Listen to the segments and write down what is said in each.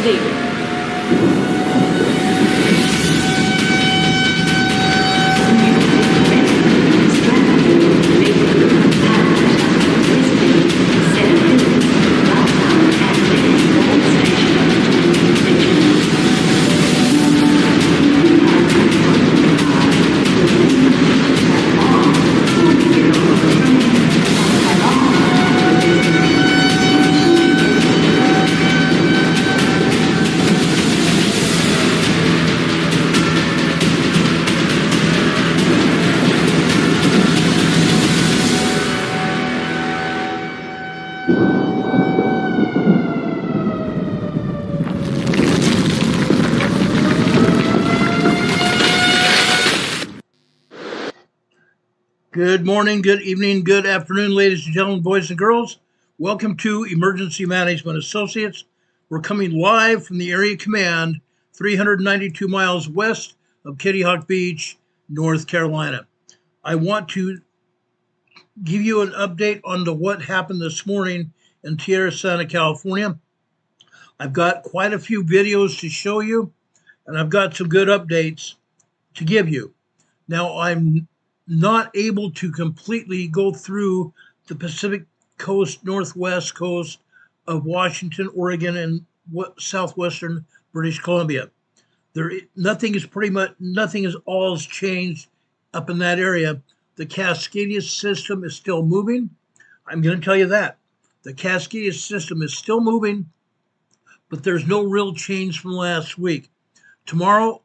Aveyah. Good morning, good evening, good afternoon, ladies and gentlemen, boys and girls. Welcome to Emergency Management Associates. We're coming live from the Area Command, 392 miles west of Kitty Hawk Beach, North Carolina. I want to give you an update on what happened this morning in Tierra Santa, California. I've got quite a few videos to show you, and I've got some good updates to give you. Now, I'm not able to completely go through the Pacific coast, northwest coast of Washington, Oregon, and southwestern British Columbia. Nothing is all changed up in that area. The Cascadia system is still moving. I'm going to tell you that. The Cascadia system is still moving, but there's no real change from last week. Tomorrow,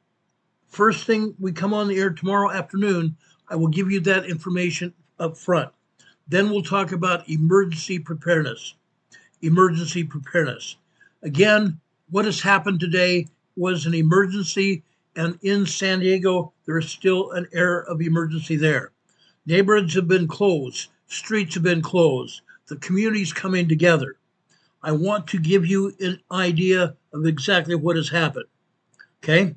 first thing we come on the air tomorrow afternoon, I will give you that information up front. Then we'll talk about emergency preparedness. Emergency preparedness. Again, what has happened today was an emergency, and in San Diego, there is still an air of emergency there. Neighborhoods have been closed. Streets have been closed. The community's coming together. I want to give you an idea of exactly what has happened. Okay?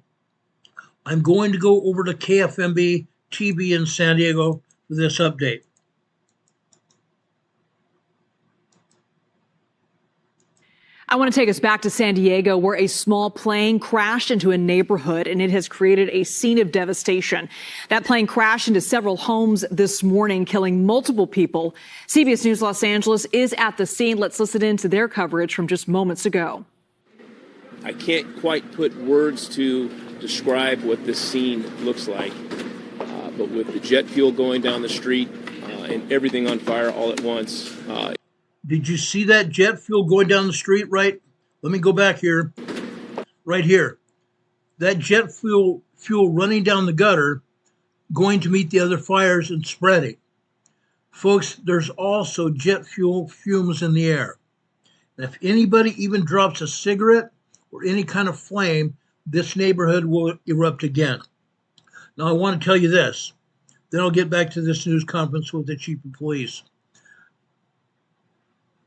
I'm going to go over to KFMB TV in San Diego for this update. I want to take us back to San Diego, where a small plane crashed into a neighborhood, and it has created a scene of devastation. That plane crashed into several homes this morning, killing multiple people. CBS News Los Angeles is at the scene. Let's listen in to their coverage from just moments ago. I can't quite put words to describe what this scene looks like. But with the jet fuel going down the street and everything on fire all at once. Did you see that jet fuel going down the street, right? Let me go back here. Right here. That jet fuel running down the gutter, going to meet the other fires and spreading. Folks, there's also jet fuel fumes in the air. And if anybody even drops a cigarette or any kind of flame, this neighborhood will erupt again. Now, I want to tell you this. Then I'll get back to this news conference with the chief of police.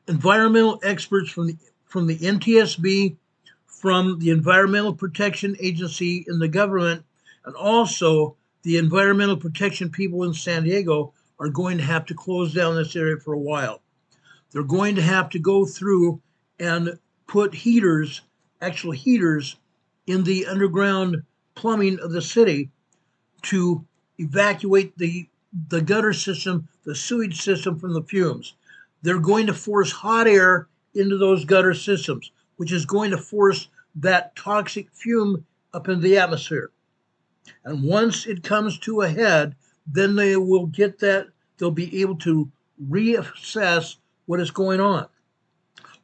Environmental experts from the NTSB, from the Environmental Protection Agency in the government, and also the environmental protection people in San Diego are going to have to close down this area for a while. They're going to have to go through and put actual heaters, in the underground plumbing of the city to evacuate the gutter system, the sewage system from the fumes. They're going to force hot air into those gutter systems, which is going to force that toxic fume up into the atmosphere. And once it comes to a head, then they will get that, they'll be able to reassess what is going on.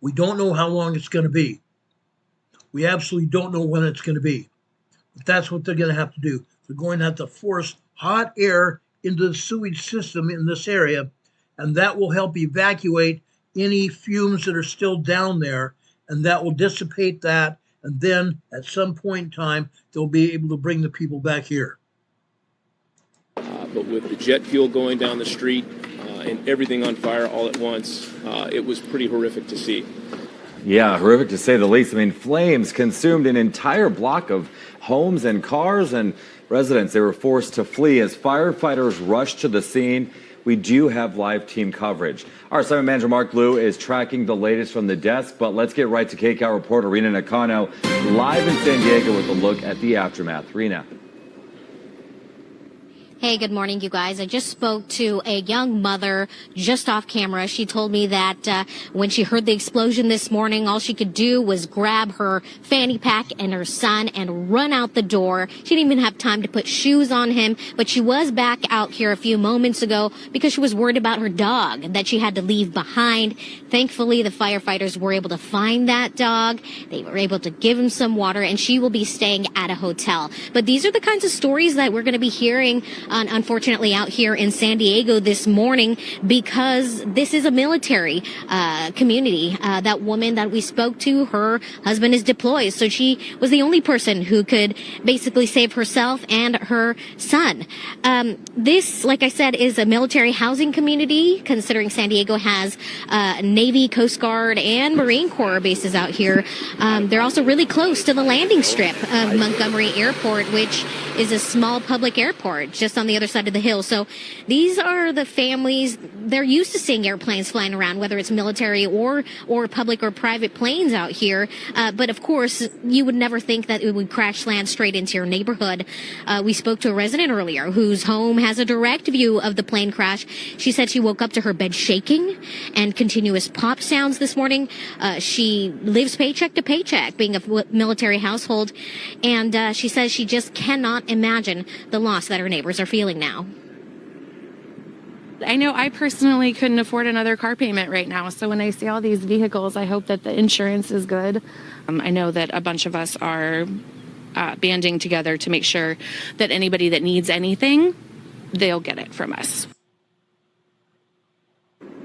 We don't know how long it's going to be. We absolutely don't know when it's going to be. But that's what they're going to have to do. They're going to have to force hot air into the sewage system in this area, and that will help evacuate any fumes that are still down there, and that will dissipate that, and then at some point in time, they'll be able to bring the people back here. But with the jet fuel going down the street and everything on fire all at once, it was pretty horrific to see. Yeah, horrific to say the least. I mean, flames consumed an entire block of homes and cars, and residents, they were forced to flee as firefighters rushed to the scene. we do have live team coverage. Our assignment manager, Mark Liu, is tracking the latest from the desk, but let's get right to KCAL reporter Rena Nakano, live in San Diego with a look at the aftermath. Rena. Hey, good morning, you guys. I just spoke to a young mother just off camera. She told me that when she heard the explosion this morning, all she could do was grab her fanny pack and her son and run out the door. She didn't even have time to put shoes on him, but she was back out here a few moments ago because she was worried about her dog that she had to leave behind. Thankfully, the firefighters were able to find that dog. They were able to give him some water, and she will be staying at a hotel. But these are the kinds of stories that we're going to be hearing unfortunately out here in San Diego this morning, because this is a military community. That woman that we spoke to, her husband is deployed, so she was the only person who could basically save herself and her son. This, like I said, is a military housing community, considering San Diego has Navy, Coast Guard, and Marine Corps bases out here. They're also really close to the landing strip of Montgomery Airport, which is a small public airport just on the other side of the hill. So these are the families. They're used to seeing airplanes flying around, whether it's military or public or private planes out here. But of course, you would never think that it would crash land straight into your neighborhood. We spoke to a resident earlier whose home has a direct view of the plane crash. She said she woke up to her bed shaking and continuous pop sounds this morning. She lives paycheck to paycheck, being a military household. And she says she just cannot imagine the loss that her neighbors are feeling now. I know I personally couldn't afford another car payment right now. So when I see all these vehicles, I hope that the insurance is good. I know that a bunch of us are banding together to make sure that anybody that needs anything, they'll get it from us.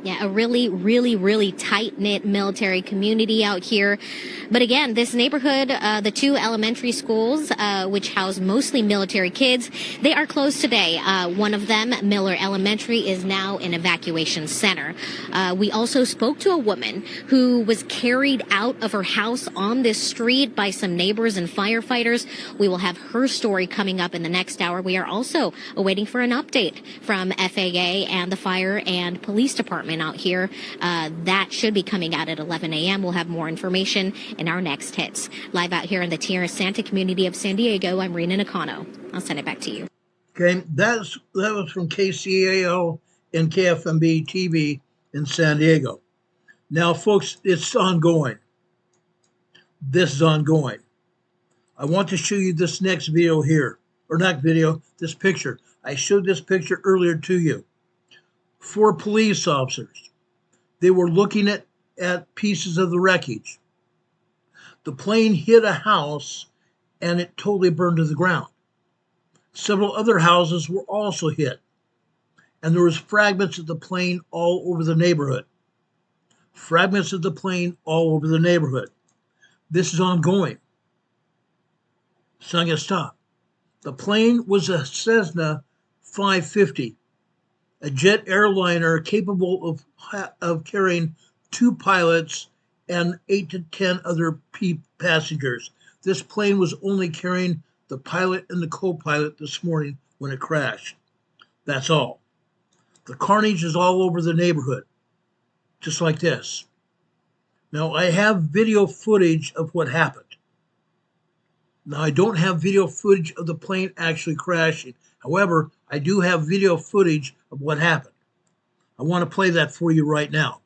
Yeah, a really, really, really tight-knit military community out here. But again, this neighborhood, the two elementary schools, which house mostly military kids, they are closed today. One of them, Miller Elementary, is now an evacuation center. We also spoke to a woman who was carried out of her house on this street by some neighbors and firefighters. We will have her story coming up in the next hour. We are also waiting for an update from FAA and the fire and police department out here. That should be coming out at 11 a.m. We'll have more information in our next hits. Live out here in the Tierra Santa community of San Diego, I'm Rena Nakano. I'll send it back to you. Okay, that was from KCAL and KFMB TV in San Diego. Now, folks, it's ongoing. This is ongoing. I want to show you this next video here, or not video, this picture. I showed this picture earlier to you. 4 police officers. They were looking at pieces of the wreckage. The plane hit a house and it totally burned to the ground. Several other houses were also hit. And there was fragments of the plane all over the neighborhood. Fragments of the plane all over the neighborhood. This is ongoing. It's not going to stop. The plane was a Cessna 550. A jet airliner capable of carrying 2 pilots and 8 to 10 other passengers. This plane was only carrying the pilot and the co-pilot this morning when it crashed. That's all. The carnage is all over the neighborhood, just like this. Now, I have video footage of what happened. Now, I don't have video footage of the plane actually crashing. However, I do have video footage of what happened. I want to play that for you right now.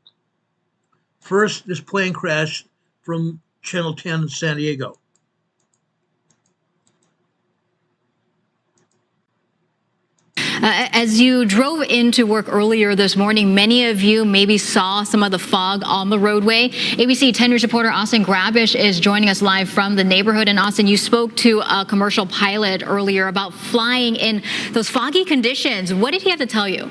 First, this plane crash from Channel 10 in San Diego. As you drove into work earlier this morning, many of you maybe saw some of the fog on the roadway. ABC 10 News reporter Austin Grabish is joining us live from the neighborhood. And Austin, you spoke to a commercial pilot earlier about flying in those foggy conditions. What did he have to tell you?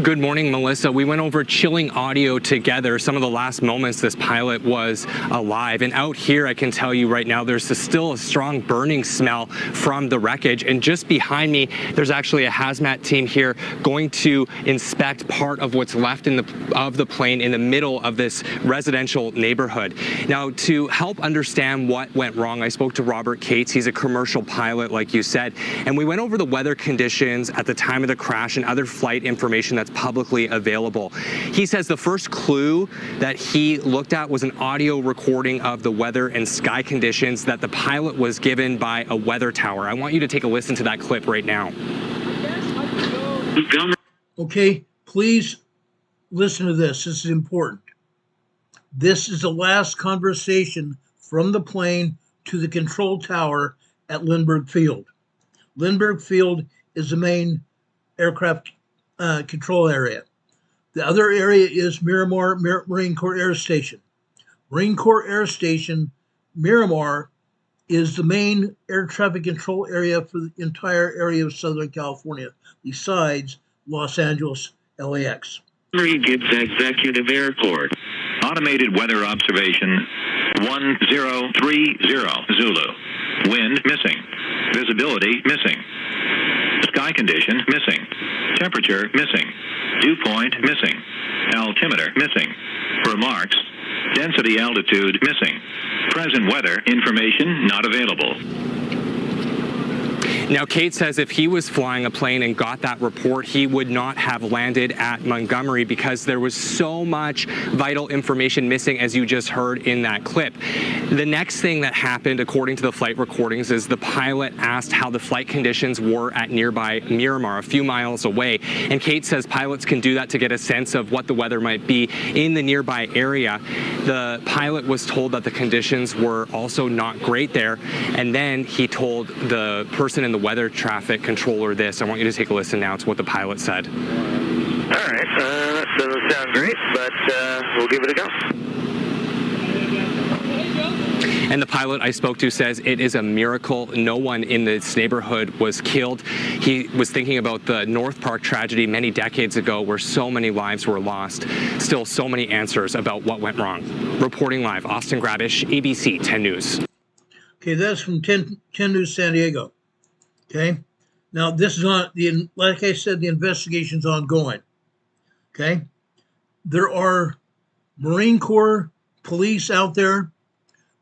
Good morning, Melissa. We went over chilling audio together, some of the last moments this pilot was alive. And out here, I can tell you right now, there's still a strong burning smell from the wreckage. And just behind me, there's actually a hazmat team here going to inspect part of what's left of the plane in the middle of this residential neighborhood. Now, to help understand what went wrong, I spoke to Robert Cates. He's a commercial pilot, like you said, and we went over the weather conditions at the time of the crash and other flight information that's publicly available. He says the first clue that he looked at was an audio recording of the weather and sky conditions that the pilot was given by a weather tower. I want you to take a listen to that clip right now. Okay, please listen to this. This is important. This is the last conversation from the plane to the control tower at Lindbergh Field. Lindbergh Field is the main aircraft control area. The other area is Miramar Marine Corps Air Station. Marine Corps Air Station, Miramar, is the main air traffic control area for the entire area of Southern California, besides Los Angeles, LAX. Gibbs Executive Airport. Automated weather observation 1030 Zulu. Wind missing. Visibility missing. Sky condition missing. Temperature missing. Dew point missing. Altimeter missing. Remarks. Density altitude missing. Present weather information not available. Now, Kate says if he was flying a plane and got that report, he would not have landed at Montgomery because there was so much vital information missing, as you just heard in that clip. The next thing that happened, according to the flight recordings, is the pilot asked how the flight conditions were at nearby Miramar, a few miles away. And Kate says pilots can do that to get a sense of what the weather might be in the nearby area. The pilot was told that the conditions were also not great there. And then he told the person in the weather traffic controller this. I want you to take a listen now to what the pilot said. All right, that doesn't sound great, but we'll give it a go. And the pilot I spoke to says it is a miracle no one in this neighborhood was killed. He was thinking about the North Park tragedy many decades ago where so many lives were lost. Still so many answers about what went wrong. Reporting live, Austin Grabish, ABC 10 News. Okay, that's from 10 News San Diego. Okay, now this is not like I said, the investigation's ongoing. Okay, there are Marine Corps police out there.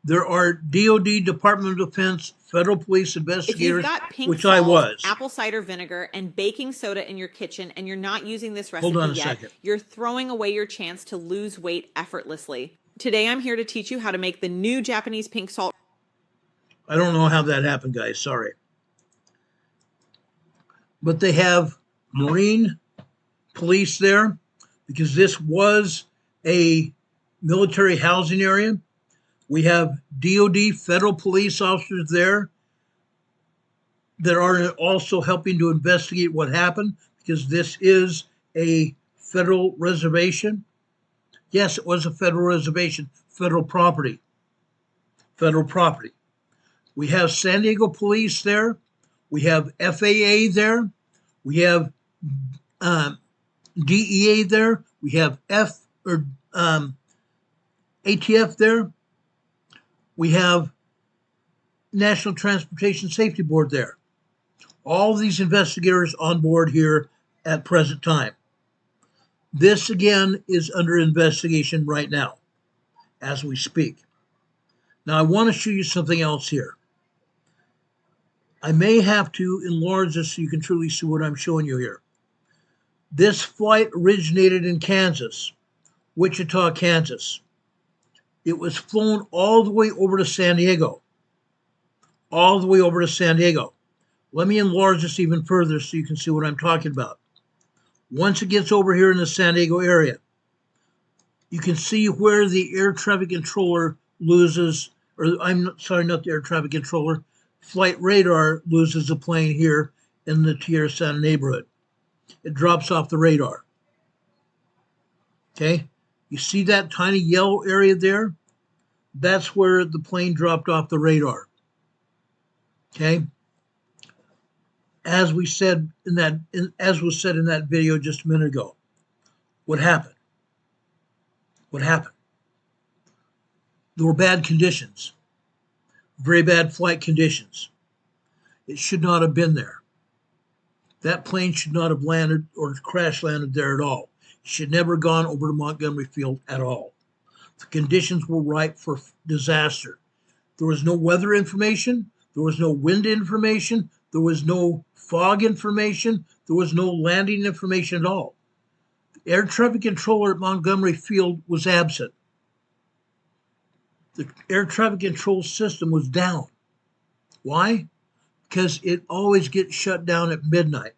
There are DOD, Department of Defense, federal police investigators, if you've got pink which salt, I was. apple cider vinegar, and baking soda in your kitchen, and you're not using this recipe Hold on a yet, second. you're throwing away your chance to lose weight effortlessly. Today, I'm here to teach you how to make the new Japanese pink salt. I don't know how that happened, guys. Sorry. But they have Marine police there because this was a military housing area. We have DOD, federal police officers there that are also helping to investigate what happened because this is a federal reservation. Yes, it was a federal reservation, federal property. Federal property. We have San Diego police there. We have FAA there. We have DEA there. We have ATF there. We have National Transportation Safety Board there. All of these investigators on board here at present time. This again is under investigation right now as we speak. Now I want to show you something else here. I may have to enlarge this so you can truly see what I'm showing you here. This flight originated in Kansas, Wichita, Kansas. It was flown all the way over to San Diego. All the way over to San Diego. Let me enlarge this even further so you can see what I'm talking about. Once it gets over here in the San Diego area, you can see where the air traffic controller loses, or I'm sorry, not the air traffic controller, flight radar loses a plane here in the Tierra Santa neighborhood. It drops off the radar. Okay, you see that tiny yellow area there? That's where the plane dropped off the radar. Okay, as we said in that, as was said in that video just a minute ago. What happened? What happened? There were bad conditions, very bad flight conditions. It should not have been there. That plane should not have landed or crash landed there at all. It should never have gone over to Montgomery Field at all. The conditions were ripe for disaster. There was no weather information. There was no wind information. There was no fog information. There was no landing information at all. The air traffic controller at Montgomery Field was absent. The air traffic control system was down. Why? Because it always gets shut down at midnight.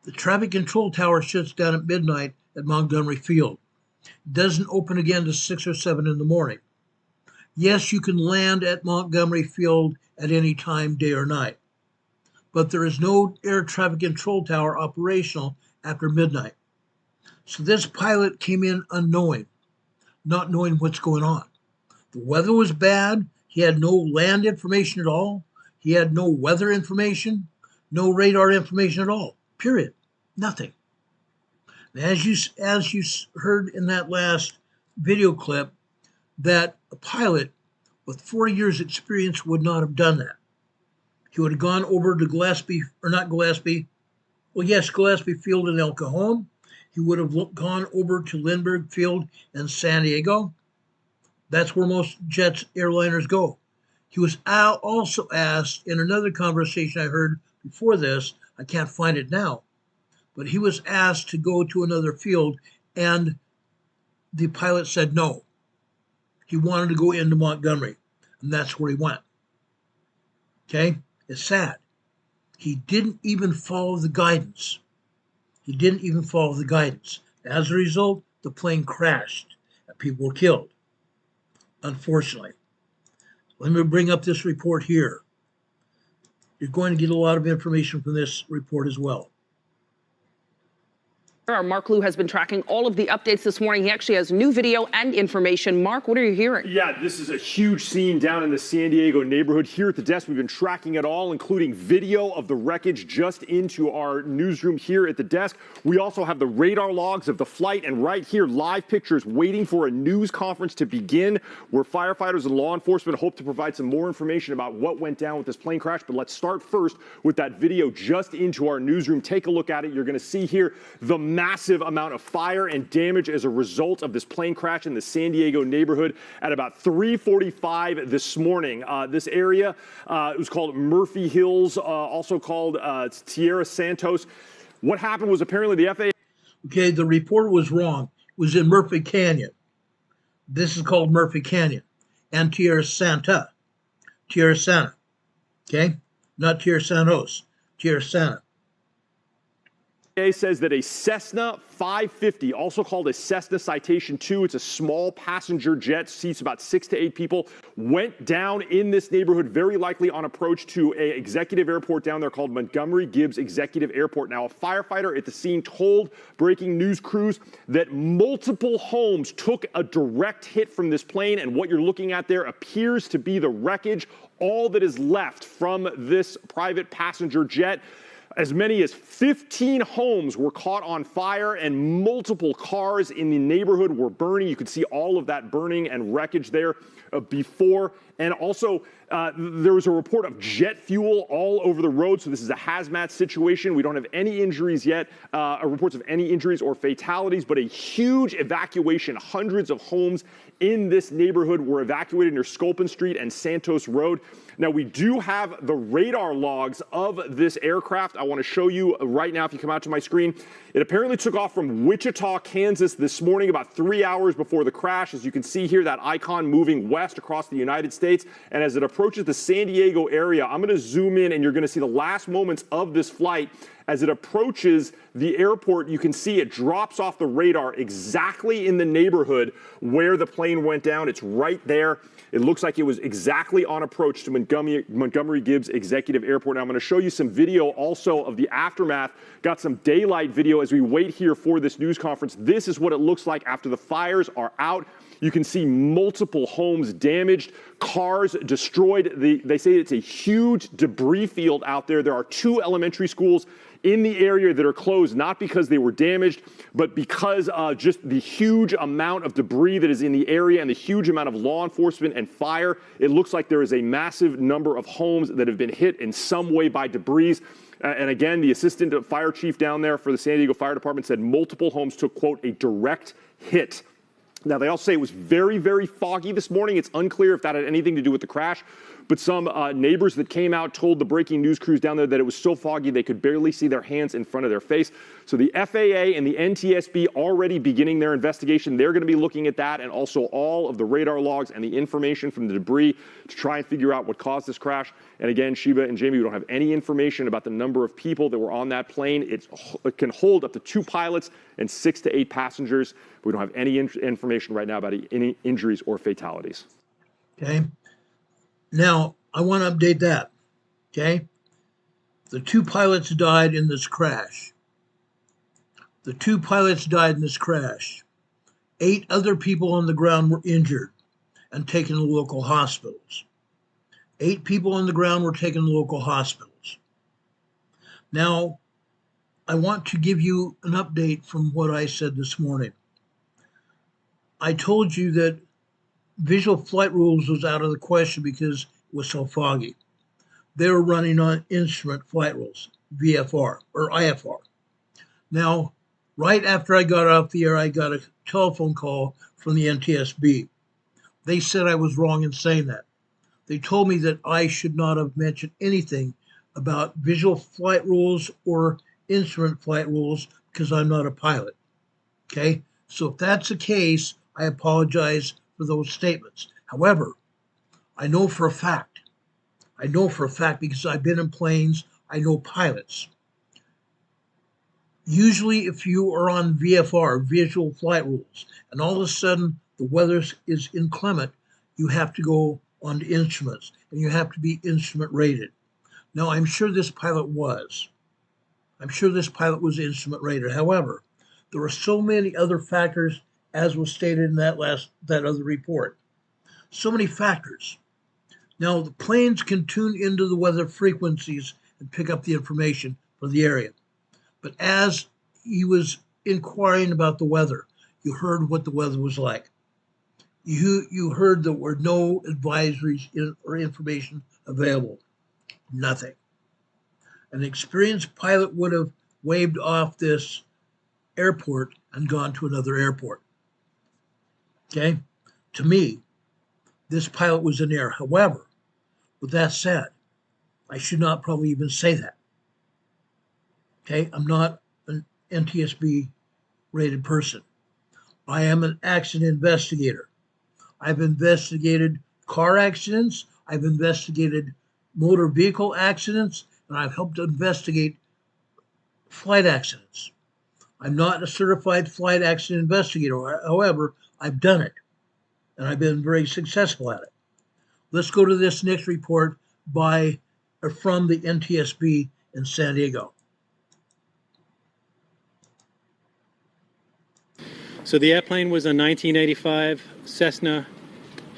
The traffic control tower shuts down at midnight at Montgomery Field. It doesn't open again to 6 or 7 in the morning. Yes, you can land at Montgomery Field at any time, day or night, but there is no air traffic control tower operational after midnight. So this pilot came in unknowing, not knowing what's going on. The weather was bad. He had no land information at all. He had no weather information, no radar information at all, period. Nothing. And as you heard in that last video clip, that a pilot with 4 years experience would not have done that. He would have gone over to Gillespie Field in El Cajon. He would have gone over to Lindbergh Field in San Diego. That's where most jets, airliners go. He was also asked in another conversation I heard before this, I can't find it now, but he was asked to go to another field, and the pilot said no. He wanted to go into Montgomery, and that's where he went. Okay? It's sad. He didn't even follow the guidance. As a result, the plane crashed and people were killed, unfortunately. Let me bring up this report here. You're going to get a lot of information from this report as well. Our Mark Liu has been tracking all of the updates this morning. He actually has new video and information. Mark, what are you hearing? Yeah, this is a huge scene down in the San Diego neighborhood. Here at the desk, we've been tracking it all, including video of the wreckage just into our newsroom here at the desk. We also have the radar logs of the flight, and right here, live pictures waiting for a news conference to begin, where firefighters and law enforcement hope to provide some more information about what went down with this plane crash. But let's start first with that video just into our newsroom. Take a look at it. You're going to see here the massive amount of fire and damage as a result of this plane crash in the San Diego neighborhood at about 3:45 this morning. This area, it was called Murphy Hills, also called Tierra Santos. What happened was apparently the FAA... Okay, the report was wrong. It was in Murphy Canyon. This is called Murphy Canyon and Tierra Santa. Okay? Not Tierra Santos, Tierra Santa. Says that a Cessna 550, also called a Cessna Citation 2, it's a small passenger jet, seats about 6 to 8 people, went down in this neighborhood, very likely on approach to an executive airport down there called Montgomery Gibbs Executive Airport. Now, a firefighter at the scene told breaking news crews that multiple homes took a direct hit from this plane, and what you're looking at there appears to be the wreckage, all that is left from this private passenger jet. As many as 15 homes were caught on fire and multiple cars in the neighborhood were burning. You could see all of that burning and wreckage there before. And also, there was a report of jet fuel all over the road. So this is a hazmat situation. We don't have any injuries yet, reports of any injuries or fatalities, but a huge evacuation. Hundreds of homes in this neighborhood were evacuated near Sculpin Street and Santos Road. Now, we do have the radar logs of this aircraft. I want to show you right now, if you come out to my screen. It apparently took off from Wichita, Kansas this morning, about 3 hours before the crash. As you can see here, that icon moving west across the United States. And as it approaches the San Diego area, I'm going to zoom in and you're going to see the last moments of this flight. As it approaches the airport, you can see it drops off the radar exactly in the neighborhood where the plane went down. It's right there. It looks like it was exactly on approach to Montgomery Gibbs Executive Airport. Now, I'm going to show you some video also of the aftermath. Got some daylight video as we wait here for this news conference. This is what it looks like after the fires are out. You can see multiple homes damaged, cars destroyed. They say it's a huge debris field out there. There are 2 elementary schools in the area that are closed, not because they were damaged, but because just the huge amount of debris that is in the area and the huge amount of law enforcement and fire. It looks like there is a massive number of homes that have been hit in some way by debris. And again, the assistant fire chief down there for the San Diego Fire Department said multiple homes took, quote, a direct hit. Now, they all say it was very, very foggy this morning. It's unclear if that had anything to do with the crash. But some neighbors that came out told the breaking news crews down there that it was so foggy they could barely see their hands in front of their face. So the FAA and the NTSB already beginning their investigation. They're going to be looking at that and also all of the radar logs and the information from the debris to try and figure out what caused this crash. And again, Sheba and Jamie, we don't have any information about the number of people that were on that plane. It can hold up to 2 pilots and 6 to 8 passengers. We don't have any information right now about any injuries or fatalities. Okay. Now, I want to update that, okay? The 2 pilots died in this crash. The 2 pilots died in this crash. 8 other people on the ground were injured and taken to local hospitals. 8 people on the ground were taken to local hospitals. Now, I want to give you an update from what I said this morning. I told you that visual flight rules was out of the question because it was so foggy. They were running on instrument flight rules, VFR or IFR. Now, right after I got off the air, I got a telephone call from the NTSB. They said I was wrong in saying that. They told me that I should not have mentioned anything about visual flight rules or instrument flight rules because I'm not a pilot. Okay? So if that's the case, I apologize for those statements. However, I know for a fact because I've been in planes, I know pilots. Usually if you are on VFR, visual flight rules, and all of a sudden the weather is inclement, you have to go on instruments and you have to be instrument rated. Now, I'm sure this pilot was. I'm sure this pilot was instrument rated. However, there were so many other factors as was stated in that other report. So many factors. Now, the planes can tune into the weather frequencies and pick up the information for the area. But as he was inquiring about the weather, you heard what the weather was like. You heard there were no advisories or information available. Nothing. An experienced pilot would have waved off this airport and gone to another airport. Okay? To me, this pilot was in air. However, with that said, I should not probably even say that. Okay? I'm not an NTSB rated person. I am an accident investigator. I've investigated car accidents. I've investigated motor vehicle accidents, and I've helped investigate flight accidents. I'm not a certified flight accident investigator. However, I've done it, and I've been very successful at it. Let's go to this next report from the NTSB in San Diego. So the airplane was a 1985 Cessna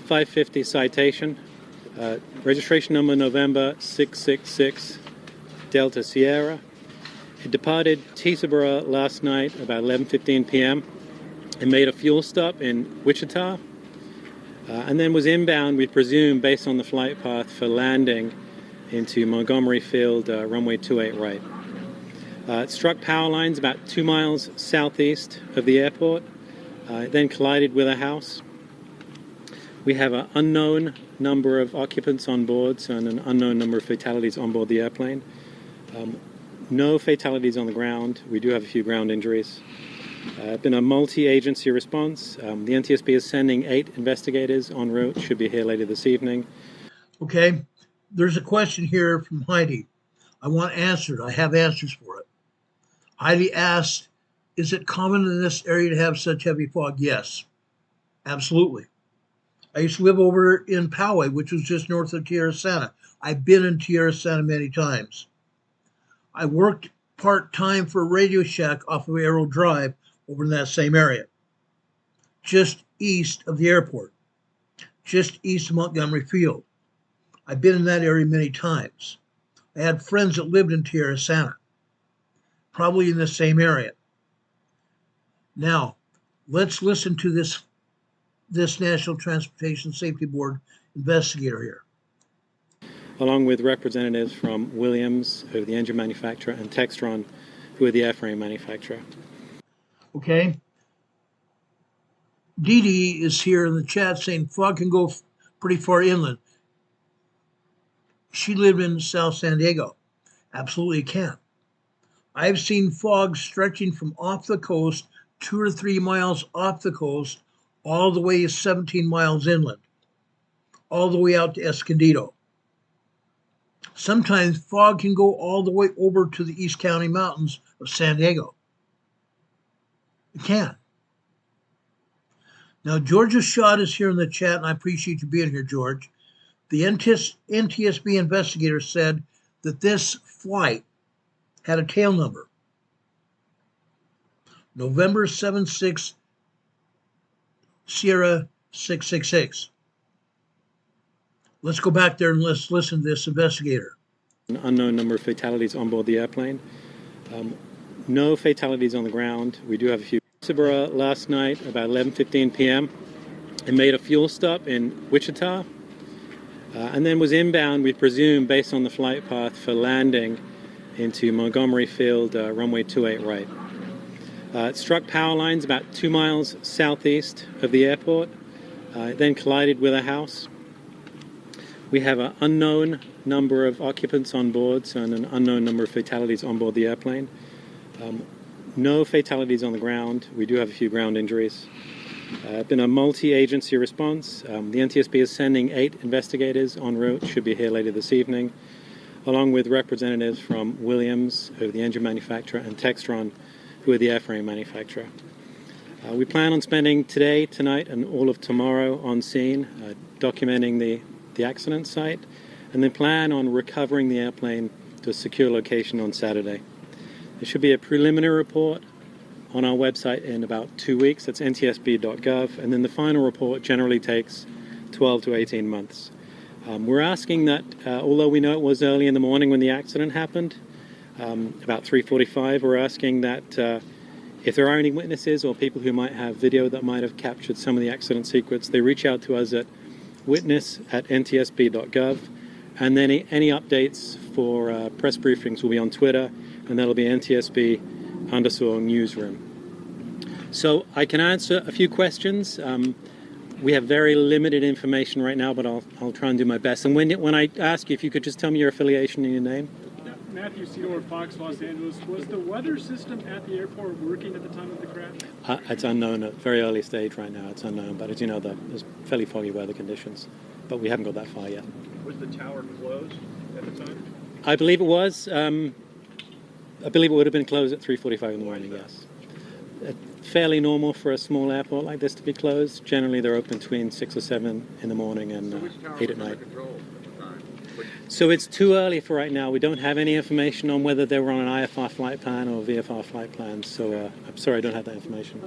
550 Citation, registration number November 666 Delta Sierra. It departed Teterboro last night about 11:15 p.m. and made a fuel stop in Wichita, and then was inbound, we presume, based on the flight path for landing into Montgomery Field, runway 28 right. It struck power lines about 2 miles southeast of the airport. It then collided with a house. We have an unknown number of occupants on board and an unknown number of fatalities on board the airplane. No fatalities on the ground. We do have a few ground injuries. It's been a multi-agency response. The NTSB is sending 8 investigators en route. Should be here later this evening. Okay. There's a question here from Heidi. I want answered. I have answers for it. Heidi asked, is it common in this area to have such heavy fog? Yes, absolutely. I used to live over in Poway, which was just north of Tierra Santa. I've been in Tierra Santa many times. I worked part-time for a Radio Shack off of Arrow Drive over in that same area, just east of the airport, just east of Montgomery Field. I've been in that area many times. I had friends that lived in Tierra Santa. probably in the same area. Now, let's listen to this National Transportation Safety Board investigator here. Along with representatives from Williams, who are the engine manufacturer, and Textron, who are the airframe manufacturer. Okay. Dee Dee is here in the chat saying fog can go pretty far inland. She lived in South San Diego. Absolutely can. I've seen fog stretching from off the coast, 2 or 3 miles off the coast, all the way 17 miles inland, all the way out to Escondido. Sometimes fog can go all the way over to the East County Mountains of San Diego. It can. Now, Georgia Schott is here in the chat, and I appreciate you being here, George. The NTSB investigator said that this flight had a tail number. November 76 Sierra 666. Let's go back there and let's listen to this investigator. An unknown number of fatalities on board the airplane. No fatalities on the ground. We do have a few. Sabra last night about 11:15 p.m. and made a fuel stop in Wichita and then was inbound, we presume, based on the flight path for landing into Montgomery Field, runway 28 right. It struck power lines about 2 miles southeast of the airport, then collided with a house. We have an unknown number of occupants on board, so an unknown number of fatalities on board the airplane. No fatalities on the ground. We do have a few ground injuries. Been a multi-agency response. The NTSB is sending 8 investigators en route, should be here later this evening, along with representatives from Williams, who are the engine manufacturer, and Textron, who are the airframe manufacturer. We plan on spending today, tonight, and all of tomorrow on scene, documenting the accident site, and then plan on recovering the airplane to a secure location on Saturday. There should be a preliminary report on our website in about 2 weeks. That's NTSB.gov, and then the final report generally takes 12 to 18 months. We're asking that, although we know it was early in the morning when the accident happened, about 3:45, we're asking that if there are any witnesses or people who might have video that might have captured some of the accident sequence, they reach out to us at witness@ntsb.gov, and then any updates for press briefings will be on Twitter, and that'll be NTSB_newsroom. So I can answer a few questions. We have very limited information right now, but I'll try and do my best. And when I ask you, if you could just tell me your affiliation and your name. Matthew Cedar, Fox, Los Angeles. Was the weather system at the airport working at the time of the crash? It's unknown at very early stage right now. It's unknown, but as you know, there's fairly foggy weather conditions. But we haven't got that far yet. Was the tower closed at the time? I believe it was. I believe it would have been closed at 3:45 in the morning, yes. Fairly normal for a small airport like this to be closed. Generally, they're open between 6 or 7 in the morning and 8 at night. So it's too early for right now. We don't have any information on whether they were on an IFR flight plan or VFR flight plan, so I'm sorry I don't have that information.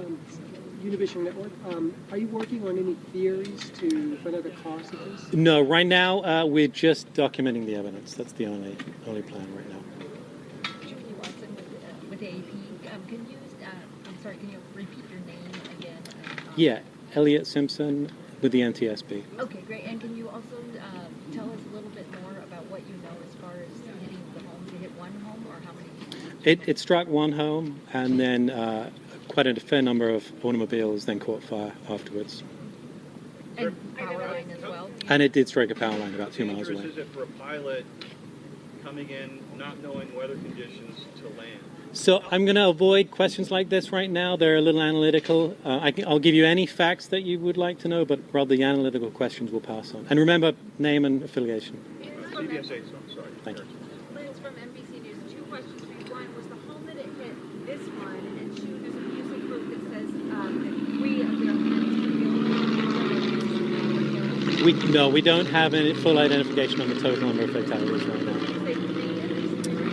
Univision Network, are you working on any theories to find out the cause of this? No, right now we're just documenting the evidence. That's the only plan right now. With AAP, can you repeat your name again? Yeah, Elliot Simpson with the NTSB. Okay, great. And can you also tell us a little bit more about what you know as far as hitting the home? Did it hit one home or how many? It struck one home, and then quite a fair number of automobiles then caught fire afterwards. And power line as well? And it did strike a power line about 2 miles away. Is it for a pilot coming in, not knowing weather conditions to land? So I'm going to avoid questions like this right now. They're a little analytical. I'll give you any facts that you would like to know, but rather the analytical questions we'll pass on. And remember, name and affiliation. CBSA, sorry. Thank you. Liz from NBC News. 2 questions for you. One, was the home that it hit this one? And then 2, there's a piece of proof that says that 3 of the occurrences No, we don't have any full identification on the total number of fatalities right now.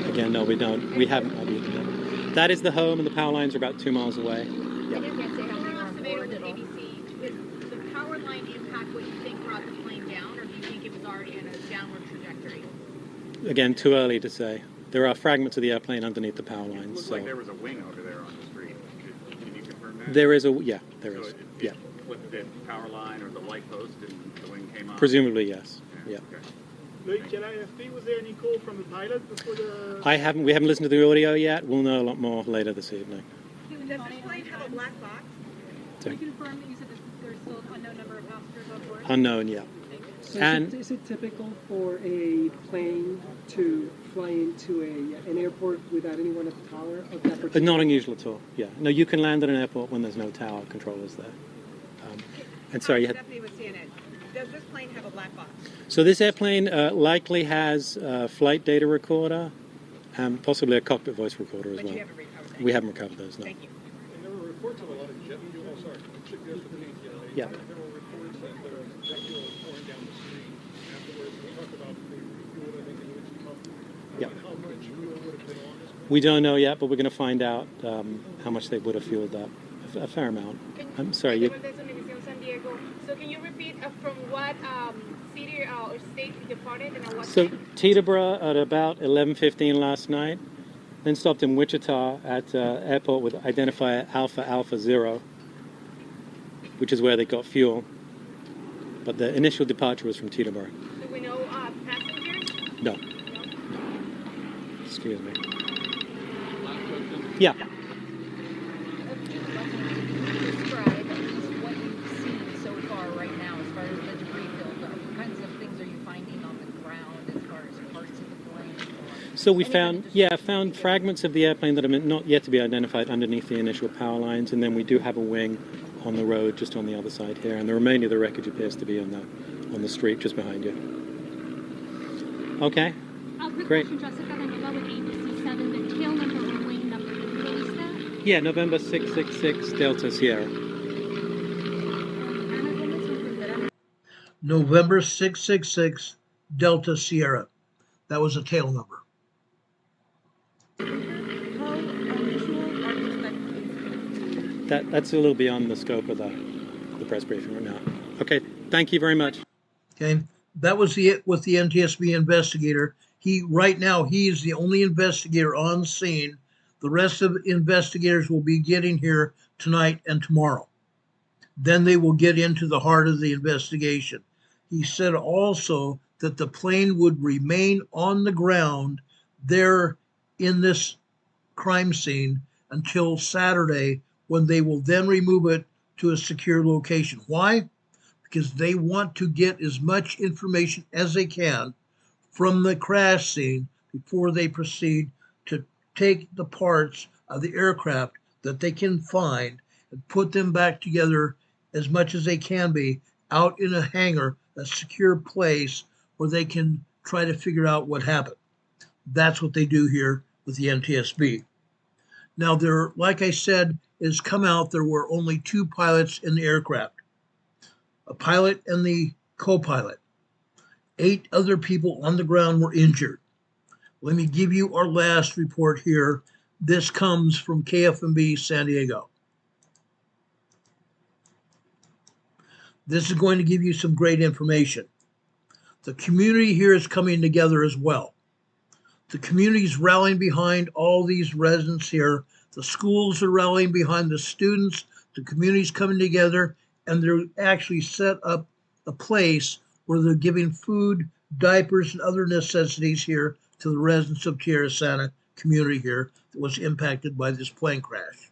Again, no, we don't. We haven't reviewed them yet. That is the home, and the power lines are about 2 miles away. Yep. Did the power line impact what you think brought the plane down, or do you think it was already in a downward trajectory? Again, too early to say. There are fragments of the airplane underneath the power lines. It looked So like there was a wing over there on the street. Can you confirm that? there is there is. Yeah. Flipped the power line or the light post and the wing came on? Presumably, yes. Yeah. Can IFB, was there any call from the pilot before the... We haven't listened to the audio yet. We'll know a lot more later this evening. Does this plane have a black box? Sorry. Can you confirm that you said that there's still an unknown number of passengers on board? Unknown, yeah. So And is it typical for a plane to fly into an airport without anyone at the tower of that particular? not unusual at all. Yeah. No, you can land at an airport when there's no tower controllers there. And sorry, you had, Stephanie with CNN. Does this plane have a black box? so this airplane likely has a flight data recorder and possibly a cockpit voice recorder as But well. you haven't recovered that? We haven't recovered those, no. Thank you. And there were reports of a lot of jet fuel, Yeah. There were reports that jet fuel was pouring down the street. Afterwards, we talked about the fuel, I think, in which come. Yeah. How much fuel would have been on this plane? We don't know yet, but we're going to find out how much they would have fueled that. A fair amount. I'm sorry. You, San Diego. So can you repeat from what city or state you departed and at what so time? Teterboro at about 11:15 last night, then stopped in Wichita at airport with identifier Alpha Alpha 0, which is where they got fuel. But the initial departure was from Teterboro. Do we know passengers? No. Excuse me. Yeah. Describe at least what you've seen so far right now as far as the debris buildup. What kinds of things are you finding on the ground as far as parts of the plane? So we found fragments of the airplane that are not yet to be identified underneath the initial power lines, and then we do have a wing on the road just on the other side here, and the remainder of the wreckage appears to be on the street just behind you. Okay. Quick Great. question, Jessica. I know with ABC 7, the tail number or wing number, can you release that? Yeah, November 666 Delta Sierra. November 666 Delta Sierra. That was a tail number. That's a little beyond the scope of the press briefing right now. Okay, thank you very much. Okay, that was with the NTSB investigator. Right now he is the only investigator on scene. The rest of the investigators will be getting here tonight and tomorrow. Then they will get into the heart of the investigation. He said also that the plane would remain on the ground there in this crime scene until Saturday, when they will then remove it to a secure location. Why? Because they want to get as much information as they can from the crash scene before they proceed to take the parts of the aircraft that they can find and put them back together as much as they can be out in a hangar, a secure place where they can try to figure out what happened. That's what they do here with the NTSB. Now, there, like I said, has come out there were only 2 pilots in the aircraft, a pilot and the co-pilot. 8 other people on the ground were injured. Let me give you our last report here. This comes from KFMB San Diego. This is going to give you some great information. The community here is coming together as well. The community is rallying behind all these residents here. The schools are rallying behind the students. The community's coming together, and they're actually set up a place where they're giving food, diapers, and other necessities here to the residents of Tierra Santa community here that was impacted by this plane crash.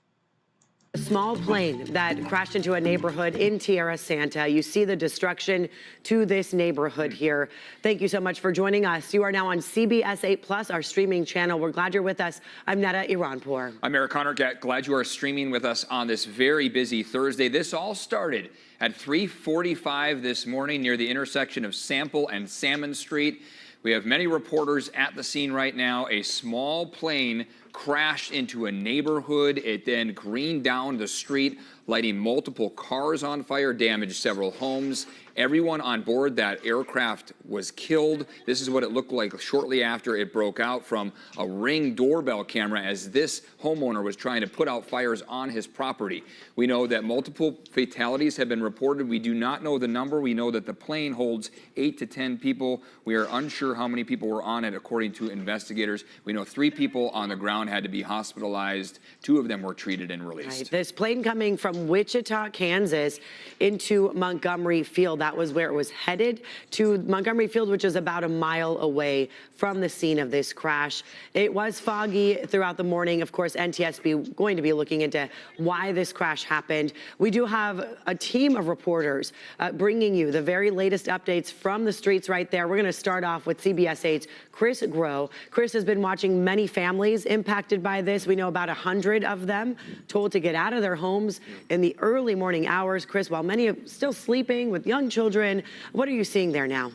A small plane that crashed into a neighborhood in Tierra Santa. You see the destruction to this neighborhood here. Thank you so much for joining us. You are now on CBS 8 Plus, our streaming channel. We're glad you're with us. I'm Netta Iranpour. I'm Eric Connor. Glad you are streaming with us on this very busy Thursday. This all started at 3:45 this morning near the intersection of Sample and Salmon Street. We have many reporters at the scene right now. A small plane crashed into a neighborhood. It then greened down the street, lighting multiple cars on fire, damaged several homes Everyone on board that aircraft was killed. This is what it looked like shortly after it broke out from a Ring doorbell camera as this homeowner was trying to put out fires on his property. We know that multiple fatalities have been reported. We do not know the number. We know that the plane holds 8 to 10 people. We are unsure how many people were on it, according to investigators. We know 3 people on the ground had to be hospitalized. 2 of them were treated and released. Right. This plane coming from Wichita, Kansas into Montgomery Field. That was where it was headed, to Montgomery Field, which is about a mile away from the scene of this crash. It was foggy throughout the morning. Of course, NTSB going to be looking into why this crash happened. We do have a team of reporters bringing you the very latest updates from the streets right there. We're going to start off with CBS 8's Chris Groh. Chris has been watching many families impacted by this. We know about 100 of them told to get out of their homes in the early morning hours. Chris, while many are still sleeping with young children, what are you seeing there now?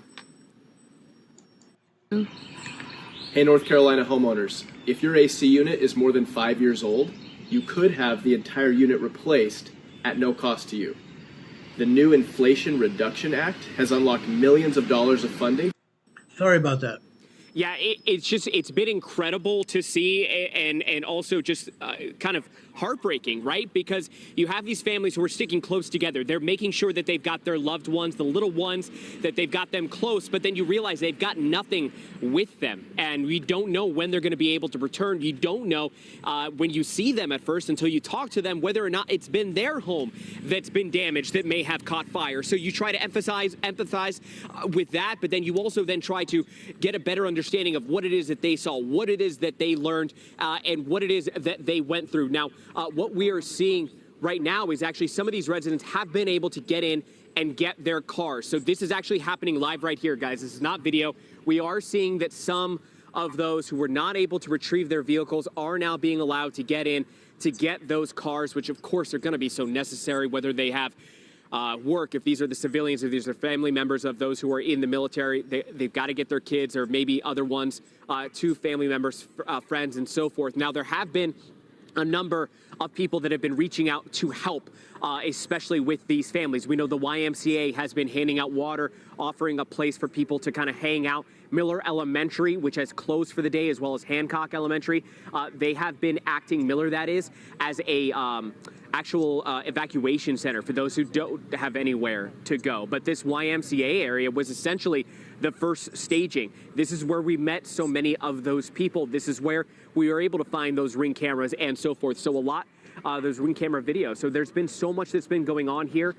Hey, North Carolina homeowners, if your AC unit is more than 5 years old, you could have the entire unit replaced at no cost to you. The new Inflation Reduction Act has unlocked millions of dollars of funding. Sorry about that. Yeah, it's been incredible to see, and also just kind of heartbreaking, right? Because you have these families who are sticking close together. They're making sure that they've got their loved ones, the little ones, that they've got them close, but then you realize they've got nothing with them, and we don't know when they're going to be able to return. You don't know when you see them at first until you talk to them whether or not it's been their home that's been damaged, that may have caught fire. So you try to empathize with that, but then you also then try to get a better understanding of what it is that they saw, what it is that they learned, and what it is that they went through. Now, what we are seeing right now is actually some of these residents have been able to get in and get their cars. So this is actually happening live right here, guys. This is not video. We are seeing that some of those who were not able to retrieve their vehicles are now being allowed to get in to get those cars, which of course are going to be so necessary, whether they have work, if these are the civilians, if these are family members of those who are in the military, they've got to get their kids or maybe other ones to family members, friends, and so forth. Now, there have been a number of people that have been reaching out to help, especially with these families. We know the YMCA has been handing out water, offering a place for people to kind of hang out. Miller Elementary, which has closed for the day, as well as Hancock Elementary, they have been acting, Miller that is, as a actual evacuation center for those who don't have anywhere to go. But this YMCA area was essentially the first staging. This is where we met so many of those people. This is where we were able to find those Ring cameras and so forth. So a lot, those Ring camera videos. So there's been so much that's been going on here.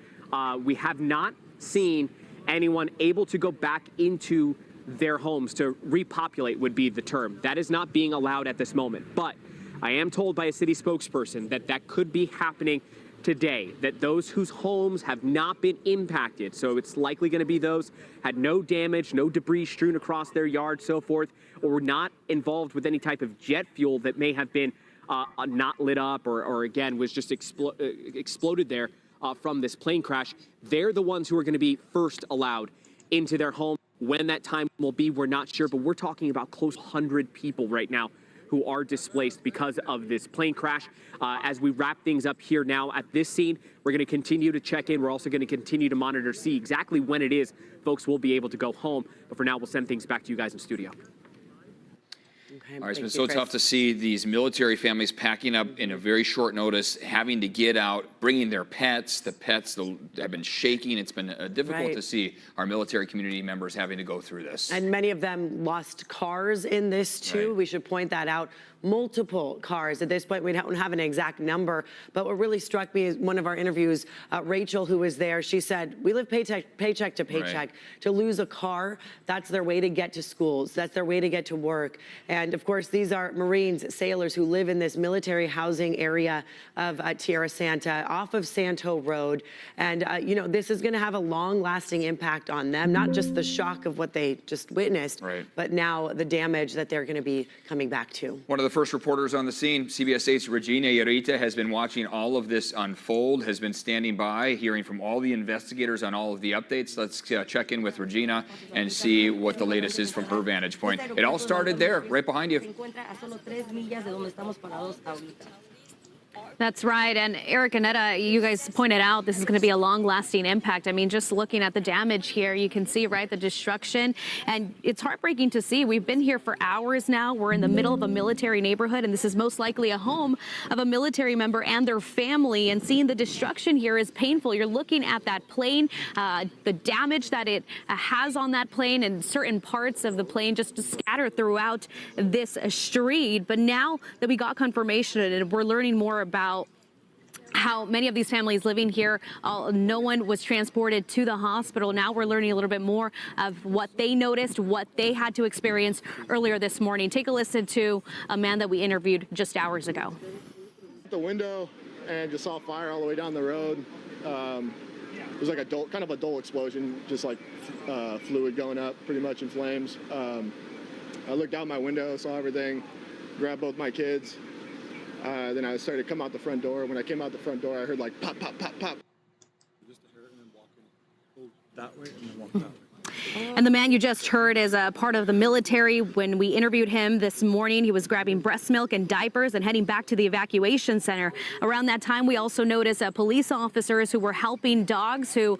We have not seen anyone able to go back into their homes to repopulate, would be the term. That is not being allowed at this moment. But I am told by a city spokesperson that that could be happening today, that those whose homes have not been impacted, so it's likely going to be those had no damage, no debris strewn across their yard, so forth, or were not involved with any type of jet fuel that may have been not lit up or again was just exploded there from this plane crash. They're the ones who are going to be first allowed into their home. When that time will be, we're not sure, but we're talking about close to 100 people right now who are displaced because of this plane crash. As we wrap things up here now at this scene, we're going to continue to check in. We're also going to continue to monitor, see exactly when it is folks will be able to go home. But for now, we'll send things back to you guys in studio. All right, it's been so tough to see these military families packing up in a very short notice, having to get out, bringing their pets. The pets have been shaking. It's been difficult to see our military community members having to go through this. And many of them lost cars in this too. Right. We should point that out. Multiple cars. At this point, we don't have an exact number, but what really struck me is one of our interviews, Rachel, who was there, she said, we live paycheck to paycheck. Right. To lose a car, that's their way to get to schools. That's their way to get to work. And of course, these are Marines, sailors who live in this military housing area of Tierra Santa off of Santo Road. And, you know, this is going to have a long lasting impact on them, not just the shock of what they just witnessed, but now the damage that they're going to be coming back to. One of the first reporters on the scene, CBS 8's Regina Yarita, has been watching all of this unfold, has been standing by, hearing from all the investigators on all of the updates. Let's check in with Regina and see what the latest is from her vantage point. It all started there, right behind you. That's right. And Eric and Etta, you guys pointed out this is going to be a long-lasting impact. I mean, just looking at the damage here, you can see, right, the destruction. And it's heartbreaking to see. We've been here for hours now. We're in the middle of a military neighborhood, and this is most likely a home of a military member and their family. And seeing the destruction here is painful. You're looking at that plane, the damage that it has on that plane, and certain parts of the plane just scattered throughout this street. But now that we got confirmation and we're learning more about how many of these families living here, no one was transported to the hospital. Now we're learning a little bit more of what they noticed, what they had to experience earlier this morning. Take a listen to a man that we interviewed just hours ago. The window and just saw fire all the way down the road. It was like kind of a dull explosion, just like fluid going up pretty much in flames. I looked out my window, saw everything, grabbed both my kids. Then I started to come out the front door. When I came out the front door, I heard like pop, pop, pop, pop. Just to hear it and then walk that way and then walk that way. And the man you just heard is a part of the military. When we interviewed him this morning, he was grabbing breast milk and diapers and heading back to the evacuation center. Around that time, we also noticed police officers who were helping dogs who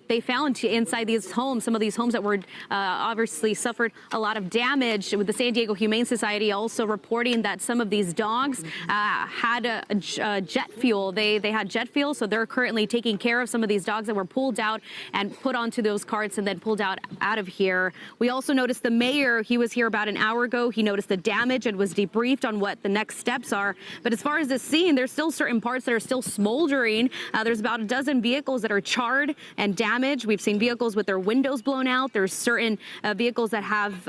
they found inside these homes, some of these homes that were obviously suffered a lot of damage. With the San Diego Humane Society also reporting that some of these dogs had jet fuel. They had jet fuel, so they're currently taking care of some of these dogs that were pulled out and put onto those carts and then pulled out of here. We also noticed the mayor. He was here about an hour ago. He noticed the damage and was debriefed on what the next steps are. But as far as the scene, there's still certain parts that are still smoldering. There's about a dozen vehicles that are charred and damaged. We've seen vehicles with their windows blown out. There's certain vehicles that have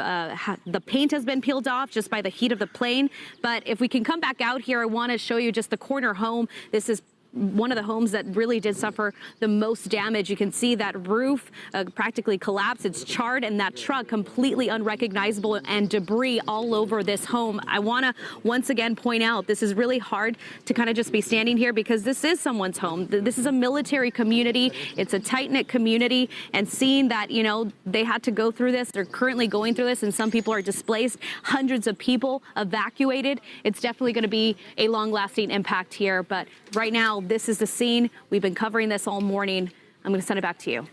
the paint has been peeled off just by the heat of the plane. But if we can come back out here, I want to show you just the corner home. This is one of the homes that really did suffer the most damage. You can see that roof practically collapsed. It's charred, and that truck completely unrecognizable, and debris all over this home. I want to once again point out this is really hard to kind of just be standing here because this is someone's home. This is a military community. It's a tight-knit community, and seeing that, you know, they had to go through this. They're currently going through this, and some people are displaced. Hundreds of people evacuated. It's definitely going to be a long-lasting impact here, but right now, this is the scene. We've been covering this all morning. I'm going to send it back to you.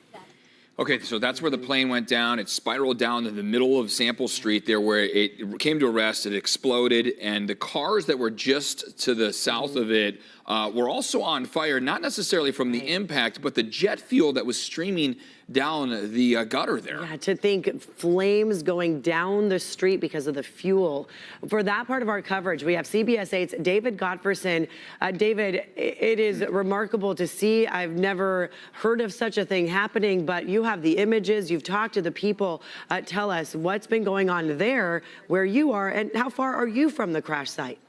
Okay, so that's where the plane went down. It spiraled down to the middle of Sample Street there where it came to a rest. It exploded, and the cars that were just to the south of it were also on fire, not necessarily from the impact, but the jet fuel that was streaming down the gutter there. Yeah, to think flames going down the street because of the fuel. For that part of our coverage, we have CBS 8's David Gottfredson. David, it is remarkable to see. I've never heard of such a thing happening, but you have the images. You've talked to the people. Tell us what's been going on there where you are, and how far are you from the crash site?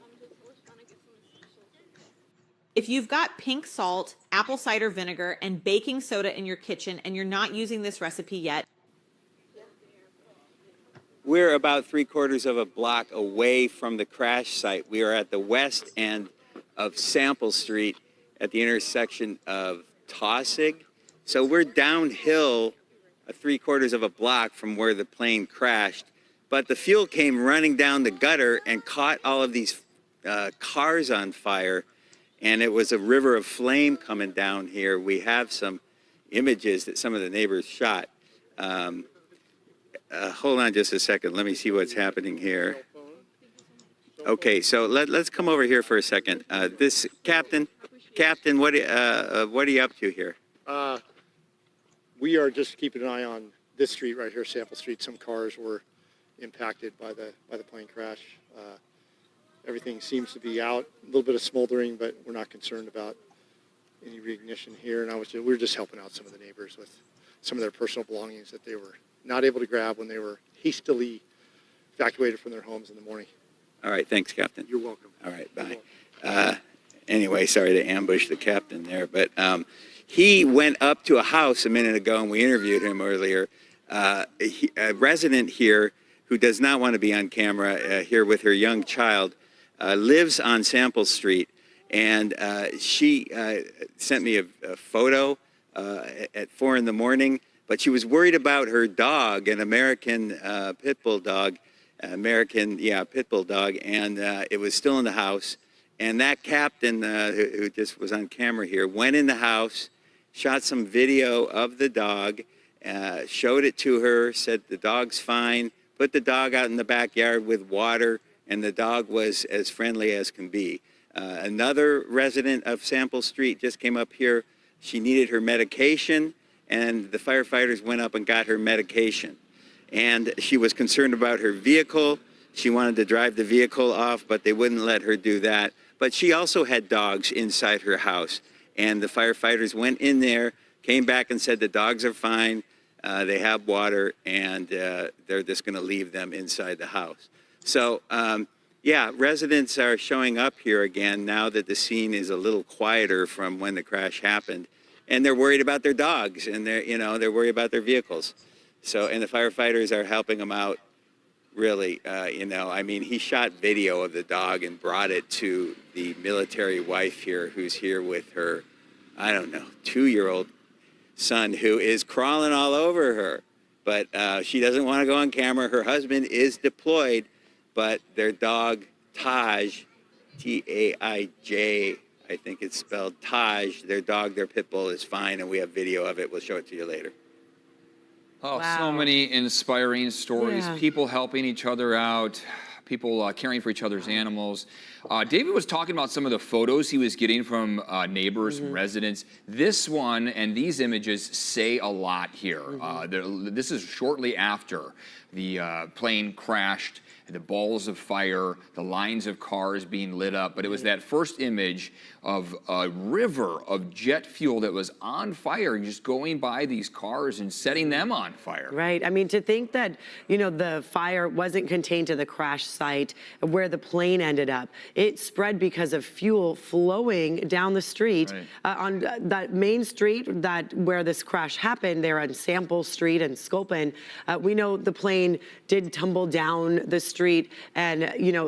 If you've got pink salt, apple cider vinegar, and baking soda in your kitchen and you're not using this recipe yet, we're about 3/4 of a block away from the crash site. We are at the west end of Sample Street at the intersection of Taussig. So we're downhill 3/4 of a block from where the plane crashed. But the fuel came running down the gutter and caught all of these cars on fire. And it was a river of flame coming down here. We have some images that some of the neighbors shot. Hold on just a second. Let me see what's happening here. Okay, so let's come over here for a second. This Captain, what are you up to here? We are just keeping an eye on this street right here, Sample Street. Some cars were impacted by the plane crash. Everything seems to be out, a little bit of smoldering, but we're not concerned about any reignition here. And we were just helping out some of the neighbors with some of their personal belongings that they were not able to grab when they were hastily evacuated from their homes in the morning. All right, thanks, Captain. You're welcome. All right, bye. Anyway, sorry to ambush the captain there, but he went up to a house a minute ago, and we interviewed him earlier. A resident here who does not want to be on camera here with her young child lives on Sample Street, and she sent me a photo at 4 in the morning, but she was worried about her dog, an American pit bull dog, and it was still in the house, And that captain, who just was on camera here, went in the house, shot some video of the dog, showed it to her, said the dog's fine, put the dog out in the backyard with water, and the dog was as friendly as can be. Another resident of Sample Street just came up here. She needed her medication, and the firefighters went up and got her medication. And she was concerned about her vehicle. She wanted to drive the vehicle off, but they wouldn't let her do that. But she also had dogs inside her house. And the firefighters went in there, came back and said the dogs are fine, they have water, and they're just going to leave them inside the house. So, yeah, residents are showing up here again now that the scene is a little quieter from when the crash happened. And they're worried about their dogs, and they're worried about their vehicles. So, and the firefighters are helping them out, really. I mean, he shot video of the dog and brought it to the military wife here, who's here with her, 2-year-old son, who is crawling all over her. But she doesn't want to go on camera. Her husband is deployed, but their dog, Taj, Taij, I think it's spelled Taj, their dog, their pit bull, is fine, and we have video of it. We'll show it to you later. Oh, Wow. so many inspiring stories. Yeah. People helping each other out. People caring for each other's animals. David was talking about some of the photos he was getting from neighbors and residents. This one and these images say a lot here. This is shortly after the plane crashed, the balls of fire, the lines of cars being lit up. But it was that first image of a river of jet fuel that was on fire, just going by these cars and setting them on fire. Right. I mean, to think that, the fire wasn't contained to the crash site where the plane ended up. It spread because of fuel flowing down the street. On that main street where this crash happened, there on Sample Street and Sculpin, we know the plane did tumble down the street and,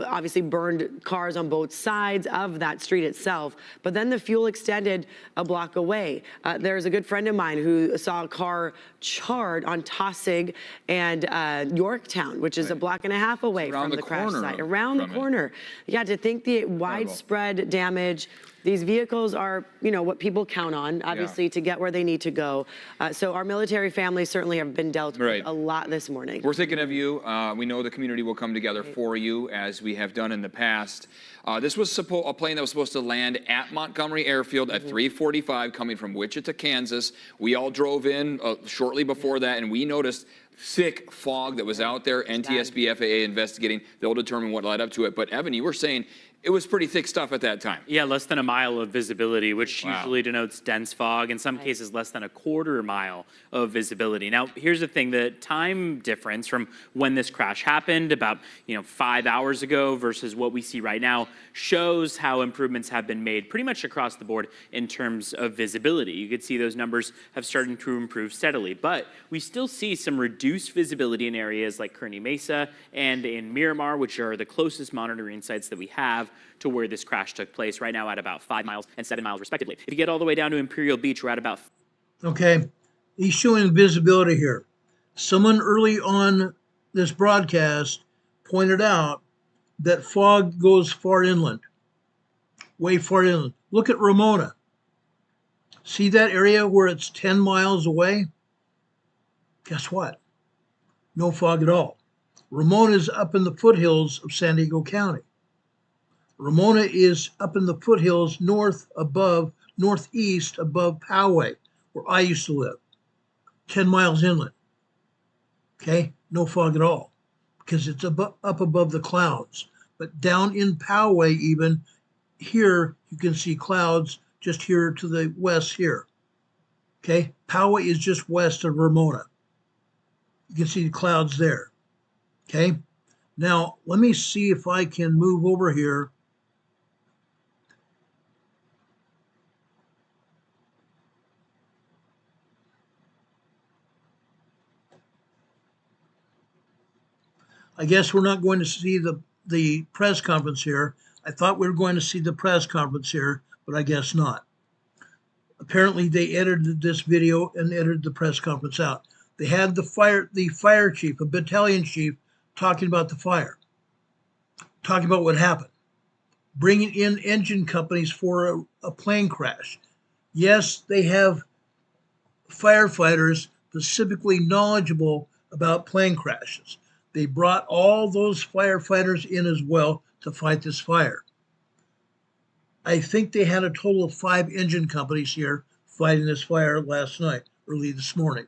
obviously burned cars on both sides of that street itself. But then the fuel extended a block away. There's a good friend of mine who saw a car charred on Tossig and Yorktown, which is a block and a half away from the crash site. Around the corner. Yeah, to think the widespread damage. These vehicles are, what people count on, obviously, to get where they need to go. So our military families certainly have been dealt with a lot this morning. We're thinking of you. We know the community will come together for you, as we have done in the past. This was a plane that was supposed to land at Montgomery Airfield at 3:45, coming from Wichita, Kansas. We all drove in shortly before that, and we noticed thick fog that was out there. NTSB, FAA investigating. They'll determine what led up to it. But Evan, you were saying it was pretty thick stuff at that time. Yeah, less than a mile of visibility, which usually denotes dense fog. In some cases, less than a quarter mile of visibility. Now, here's the thing: the time difference from when this crash happened, about 5 hours ago, versus what we see right now, shows how improvements have been made pretty much across the board in terms of visibility. You could see those numbers have started to improve steadily, but we still see some reduced visibility in areas like Kearney Mesa and in Miramar, which are the closest monitoring sites that we have to where this crash took place, right now at about 5 miles and 7 miles respectively. If you get all the way down to Imperial Beach, we're at about... Okay, he's showing visibility here. Someone early on this broadcast pointed out that fog goes far inland, way far inland. Look at Ramona. See that area where it's 10 miles away? Guess what? No fog at all. Ramona is up in the foothills of San Diego County. Ramona is up in the foothills northeast above Poway, where I used to live, 10 miles inland. Okay, no fog at all, because it's up above the clouds. But down in Poway, even here, you can see clouds just here to the west here. Okay, Poway is just west of Ramona. You can see the clouds there. Okay, now let me see if I can move over here. I guess we're not going to see the press conference here. I thought we were going to see the press conference here, but I guess not. Apparently they edited this video and edited the press conference out. They had the fire chief, a battalion chief, talking about the fire, talking about what happened. bringing in engine companies for a plane crash. Yes, they have firefighters specifically knowledgeable about plane crashes. They brought all those firefighters in as well to fight this fire. I think they had a total of 5 engine companies here fighting this fire last night, early this morning.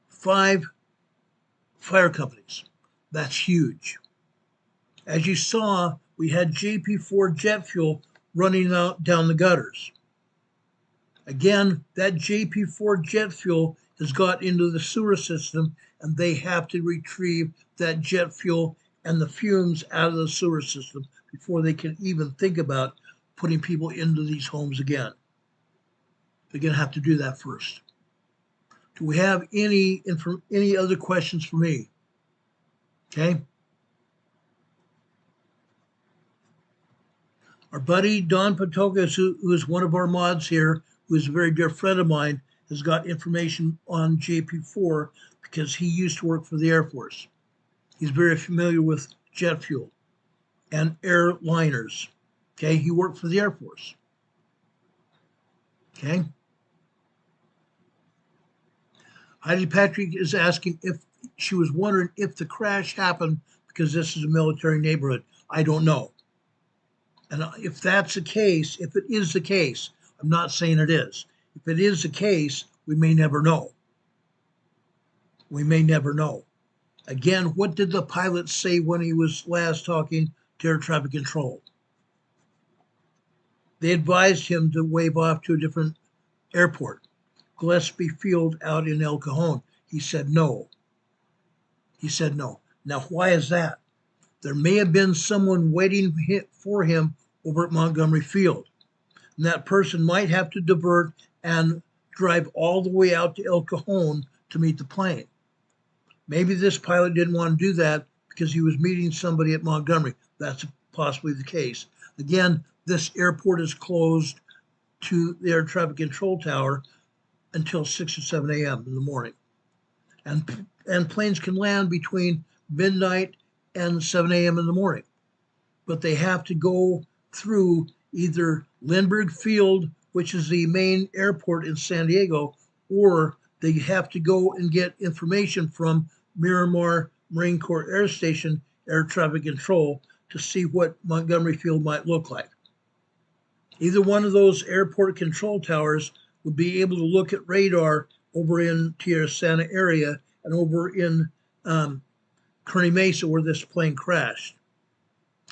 5 fire companies. That's huge. As you saw, we had JP4 jet fuel running out down the gutters. Again, that JP4 jet fuel has got into the sewer system, and they have to retrieve that jet fuel and the fumes out of the sewer system before they can even think about putting people into these homes again. They're going to have to do that first. Do we have any other questions for me? Okay. Our buddy Don Patoka, who is one of our mods here, who is a very dear friend of mine, has got information on JP4 because he used to work for the Air Force. He's very familiar with jet fuel and airliners. Okay, he worked for the Air Force. Okay. Heidi Patrick is asking if she was wondering if the crash happened because this is a military neighborhood. I don't know. And if that's the case, if it is the case, I'm not saying it is. If it is the case, we may never know. We may never know. Again, what did the pilot say when he was last talking to air traffic control? They advised him to wave off to a different airport, Gillespie Field out in El Cajon. He said no. He said no. Now, why is that? There may have been someone waiting for him over at Montgomery Field. And that person might have to divert and drive all the way out to El Cajon to meet the plane. Maybe this pilot didn't want to do that because he was meeting somebody at Montgomery. That's possibly the case. Again, this airport is closed to the air traffic control tower until 6 or 7 a.m. in the morning. And planes can land between midnight and 7 a.m. in the morning. But they have to go through either Lindbergh Field, which is the main airport in San Diego, or they have to go and get information from Miramar Marine Corps Air Station Air Traffic Control to see what Montgomery Field might look like. Either one of those airport control towers would be able to look at radar over in Tierra Santa area and over in Kearny Mesa where this plane crashed.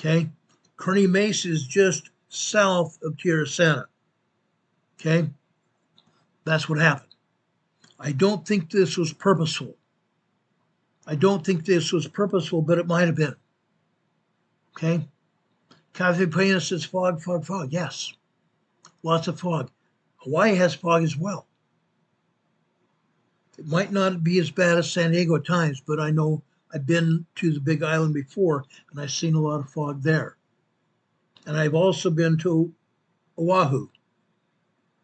Okay? Kearny Mesa is just south of Tierra Santa. Okay? That's what happened. I don't think this was purposeful. I don't think this was purposeful, but it might have been. Okay? Cafe Pena says fog, fog, fog. Yes. Lots of fog. Hawaii has fog as well. It might not be as bad as San Diego at times, but I know I've been to the Big Island before, and I've seen a lot of fog there. And I've also been to Oahu.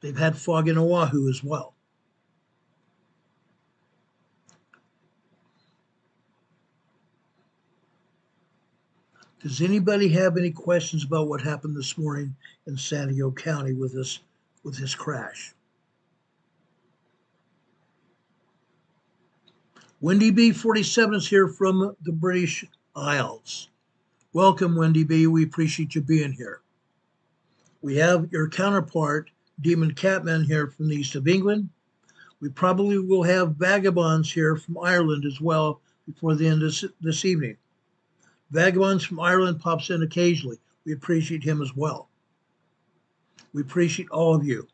They've had fog in Oahu as well. Does anybody have any questions about what happened this morning in San Diego County with this crash? Wendy B 47 is here from the British Isles. Welcome, Wendy B. We appreciate you being here. We have your counterpart, Demon Catman, here from the east of England. We probably will have Vagabonds here from Ireland as well before the end of this evening. Vagabonds from Ireland pops in occasionally. We appreciate him as well. We appreciate all of you.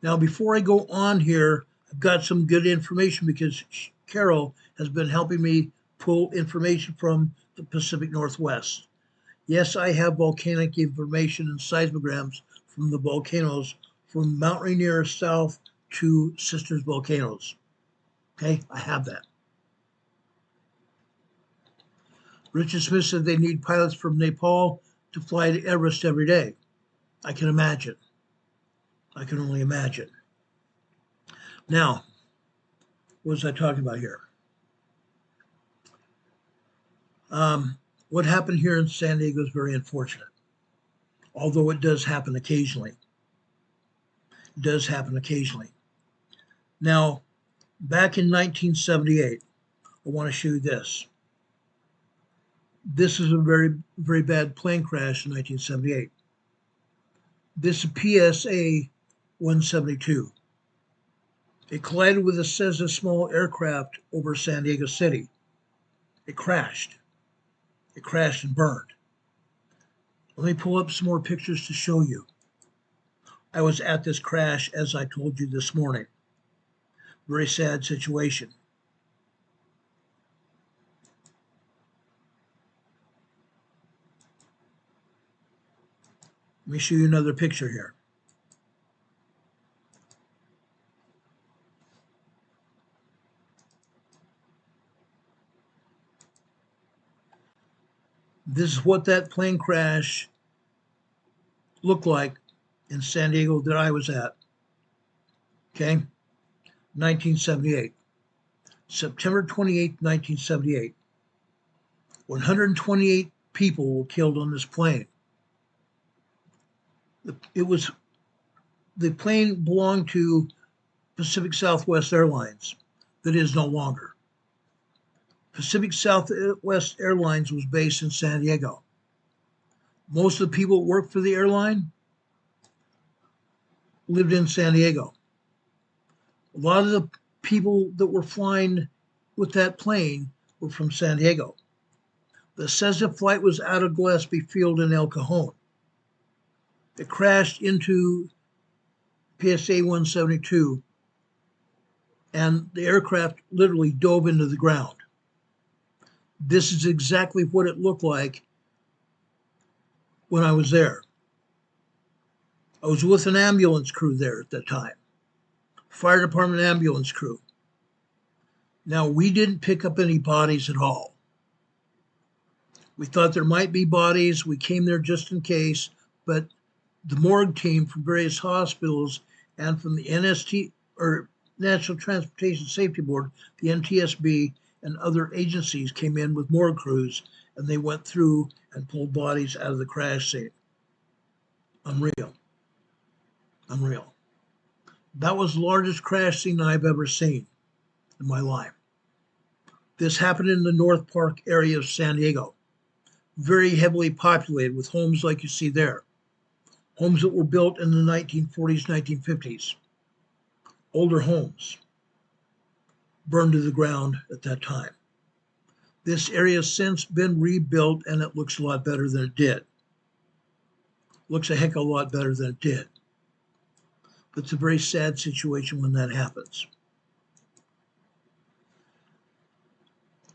Now, before I go on here, I've got some good information because Carol has been helping me pull information from the Pacific Northwest. Yes, I have volcanic information and seismograms from the volcanoes from Mount Rainier south to Sisters Volcanoes. Okay, I have that. Richard Smith said they need pilots from Nepal to fly to Everest every day. I can imagine. I can only imagine. Now, what was I talking about here? What happened here in San Diego is very unfortunate. although it does happen occasionally. It does happen occasionally. Now, back in 1978, I want to show you this. This is a very, very bad plane crash in 1978. This is PSA 172. It collided with a Cessna small aircraft over San Diego City. It crashed. It crashed and burned. Let me pull up some more pictures to show you. I was at this crash, as I told you this morning. Very sad situation. Let me show you another picture here. This is what that plane crash looked like in San Diego that I was at. Okay? 1978. September 28, 1978. 128 people were killed on this plane. The plane belonged to Pacific Southwest Airlines. That is no longer. Pacific Southwest Airlines was based in San Diego. Most of the people that worked for the airline lived in San Diego. A lot of the people that were flying with that plane were from San Diego. The Cessna flight was out of Gillespie Field in El Cajon. It crashed into PSA 172, and the aircraft literally dove into the ground. This is exactly what it looked like when I was there. I was with an ambulance crew there at that time, fire department ambulance crew. Now, we didn't pick up any bodies at all. We thought there might be bodies. We came there just in case, but the morgue team from various hospitals and from the NST, or National Transportation Safety Board, the NTSB, and other agencies came in with morgue crews, and they went through and pulled bodies out of the crash scene. Unreal. Unreal. That was the largest crash scene I've ever seen in my life. This happened in the North Park area of San Diego. Very heavily populated with homes like you see there. Homes that were built in the 1940s, 1950s. Older homes burned to the ground at that time. This area has since been rebuilt, and it looks a lot better than it did. Looks a heck of a lot better than it did. But it's a very sad situation when that happens.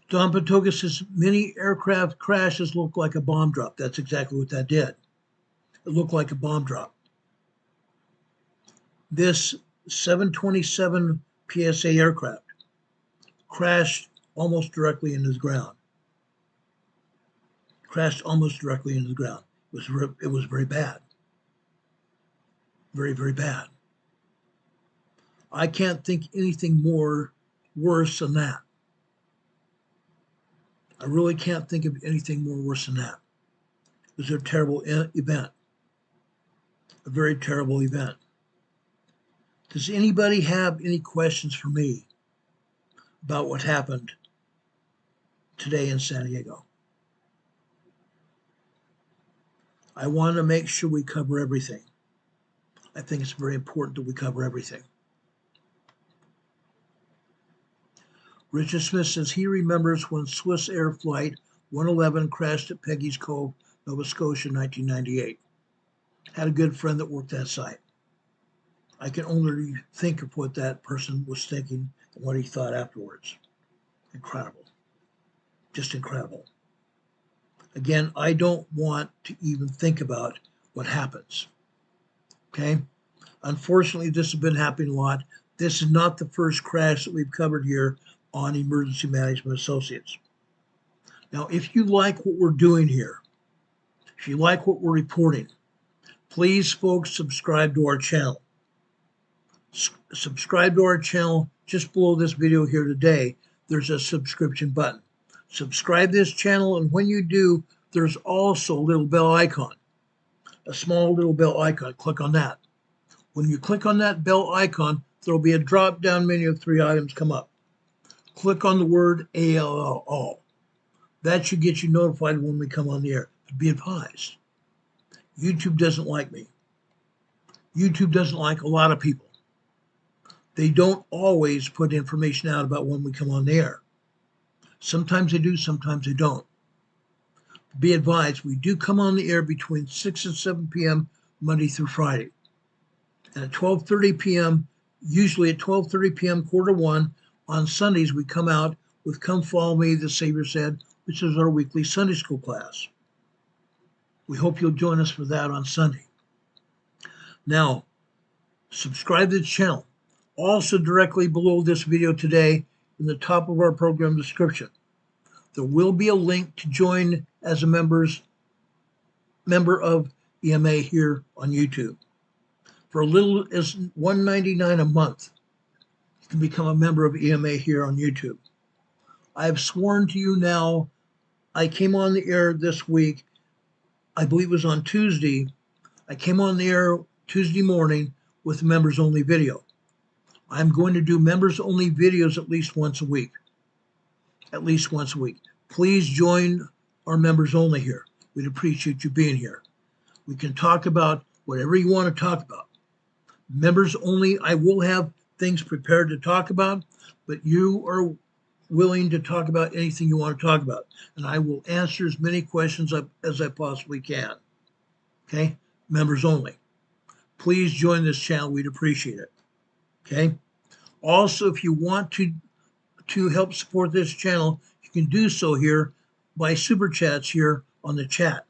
Don Patoga says many aircraft crashes look like a bomb drop. That's exactly what that did. It looked like a bomb drop. This 727 PSA aircraft crashed almost directly into the ground. Crashed almost directly into the ground. It was very bad. Very, very bad. I can't think anything more worse than that. I really can't think of anything more worse than that. It was a terrible event. A very terrible event. Does anybody have any questions for me about what happened today in San Diego? I want to make sure we cover everything. I think it's very important that we cover everything. Richard Smith says he remembers when Swiss Air Flight 111 crashed at Peggy's Cove, Nova Scotia in 1998. Had a good friend that worked that site. I can only think of what that person was thinking and what he thought afterwards. Incredible. Just incredible. Again, I don't want to even think about what happens. Okay? Unfortunately, this has been happening a lot. This is not the first crash that we've covered here on Emergency Management Associates. Now, if you like what we're doing here, if you like what we're reporting, please, folks, subscribe to our channel. Subscribe to our channel. Just below this video here today, there's a subscription button. Subscribe to this channel, and when you do, there's also a little bell icon. a small little bell icon. Click on that. When you click on that bell icon, there will be a drop-down menu of 3 items come up. Click on the word ALL, all. That should get you notified when we come on the air. But be advised, YouTube doesn't like me. YouTube doesn't like a lot of people. They don't always put information out about when we come on the air. Sometimes they do, sometimes they don't. Be advised, we do come on the air between 6 and 7 p.m. Monday through Friday. And at 12:30 p.m., usually at 12:30 p.m., quarter one, on Sundays, we come out with Come Follow Me, the Savior Said, which is our weekly Sunday school class. We hope you'll join us for that on Sunday. Now, subscribe to the channel. Also, directly below this video today, in the top of our program description, there will be a link to join as a member of EMA here on YouTube. For as little as $1.99 a month, you can become a member of EMA here on YouTube. I have sworn to you now, I came on the air this week, I believe it was on Tuesday. I came on the air Tuesday morning with members only video. I'm going to do members only videos at least once a week. At least once a week. Please join our members only here. We'd appreciate you being here. We can talk about whatever you want to talk about. Members only, I will have things prepared to talk about, but you are willing to talk about anything you want to talk about. And I will answer as many questions as I possibly can. Okay? Members only. Please join this channel. We'd appreciate it. Okay? Also, if you want to help support this channel, you can do so here by super chats here on the chat.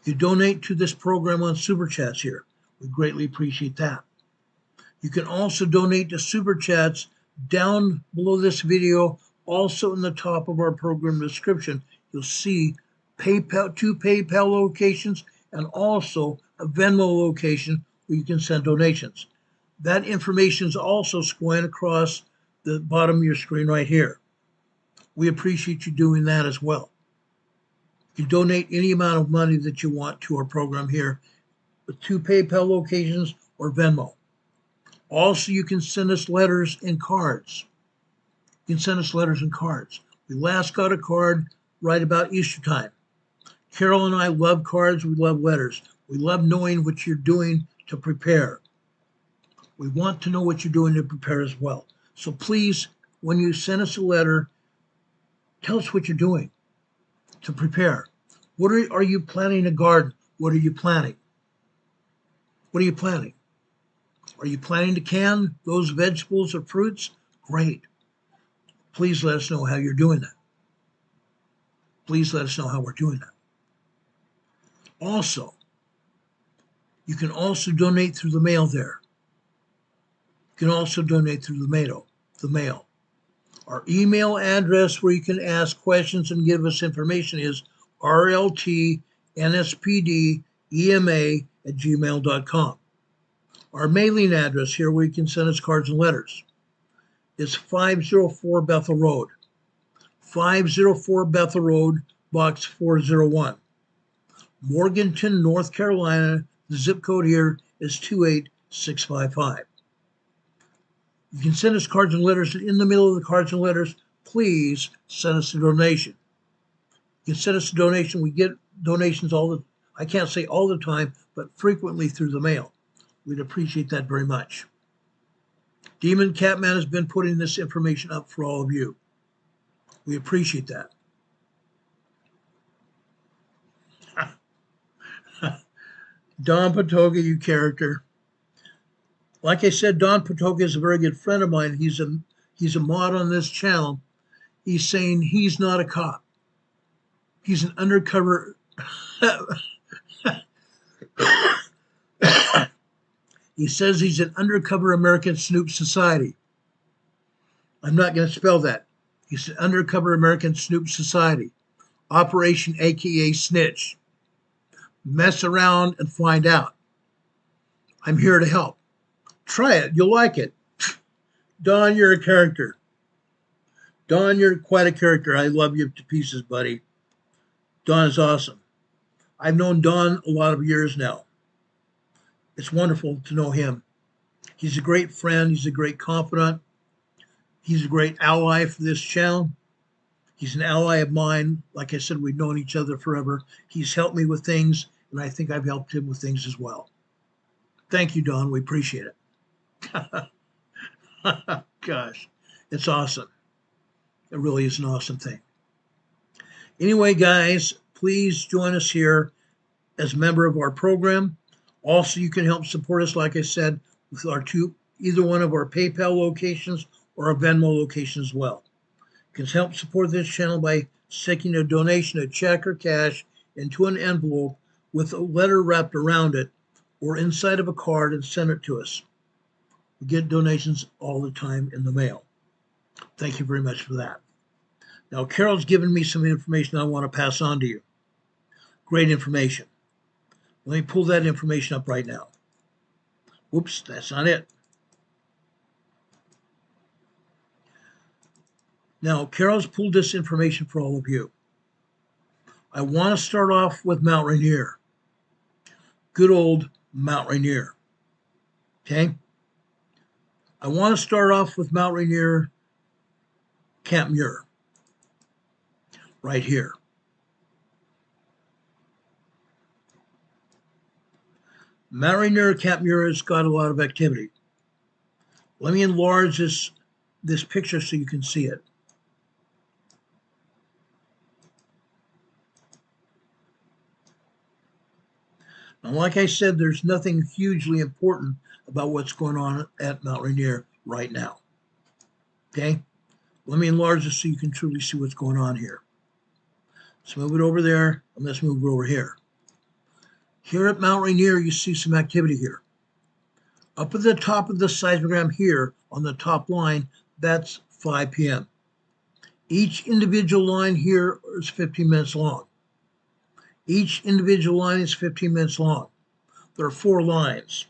You donate to this program on super chats here. We greatly appreciate that. You can also donate to super chats down below this video. Also in the top of our program description, you'll see PayPal, 2 PayPal locations and also a Venmo location where you can send donations. That information is also scrolling across the bottom of your screen right here. We appreciate you doing that as well. You can donate any amount of money that you want to our program here with 2 PayPal locations or Venmo. Also, you can send us letters and cards. You can send us letters and cards. We last got a card right about Easter time. Carol and I love cards. We love letters. We love knowing what you're doing to prepare. We want to know what you're doing to prepare as well. So please, when you send us a letter, tell us what you're doing to prepare. What are you planting a garden? What are you planting? What are you planting? Are you planning to can those vegetables or fruits? Great. Please let us know how you're doing that. Please let us know how we're doing that. Also, you can also donate through the mail there. You can also donate through the mail. Our email address where you can ask questions and give us information is rltnspdema@gmail.com. Our mailing address here where you can send us cards and letters is 504 Bethel Road. 504 Bethel Road, Box 401. Morganton, North Carolina. The zip code here is 28655. You can send us cards and letters. In the middle of the cards and letters, please send us a donation. You can send us a donation. We get donations I can't say all the time, but frequently through the mail. We'd appreciate that very much. Demon Catman has been putting this information up for all of you. We appreciate that. Don Patoga, you character. Like I said, Don Patoga is a very good friend of mine. He's a mod on this channel. He's saying he's not a cop. He's an undercover. He says he's an undercover American Snoop Society. I'm not going to spell that. He's an undercover American Snoop Society. Operation AKA Snitch. Mess around and find out. I'm here to help. Try it. You'll like it. Don, you're a character. Don, you're quite a character. I love you to pieces, buddy. Don is awesome. I've known Don a lot of years now. It's wonderful to know him. He's a great friend. He's a great confidant. He's a great ally for this channel. He's an ally of mine. Like I said, we've known each other forever. He's helped me with things, and I think I've helped him with things as well. Thank you, Don. We appreciate it. Gosh, it's awesome. It really is an awesome thing. Anyway, guys, please join us here as a member of our program. Also, you can help support us, like I said, with either one of our PayPal locations or our Venmo location as well. You can help support this channel by sticking a donation, a check or cash, into an envelope with a letter wrapped around it or inside of a card and send it to us. We get donations all the time in the mail. Thank you very much for that. Now, Carol's given me some information I want to pass on to you. Great information. Let me pull that information up right now. Whoops, that's not it. Now, Carol's pulled this information for all of you. I want to start off with Mount Rainier. Good old Mount Rainier. Okay? I want to start off with Mount Rainier, Camp Muir. Right here. Mount Rainier, Camp Muir has got a lot of activity. Let me enlarge this picture so you can see it. Now, like I said, there's nothing hugely important about what's going on at Mount Rainier right now. Okay? Let me enlarge this so you can truly see what's going on here. Let's move it over there, and let's move it over here. Here at Mount Rainier, you see some activity here. Up at the top of the seismogram here, on the top line, that's 5 p.m. Each individual line here is 15 minutes long. Each individual line is 15 minutes long. There are 4 lines.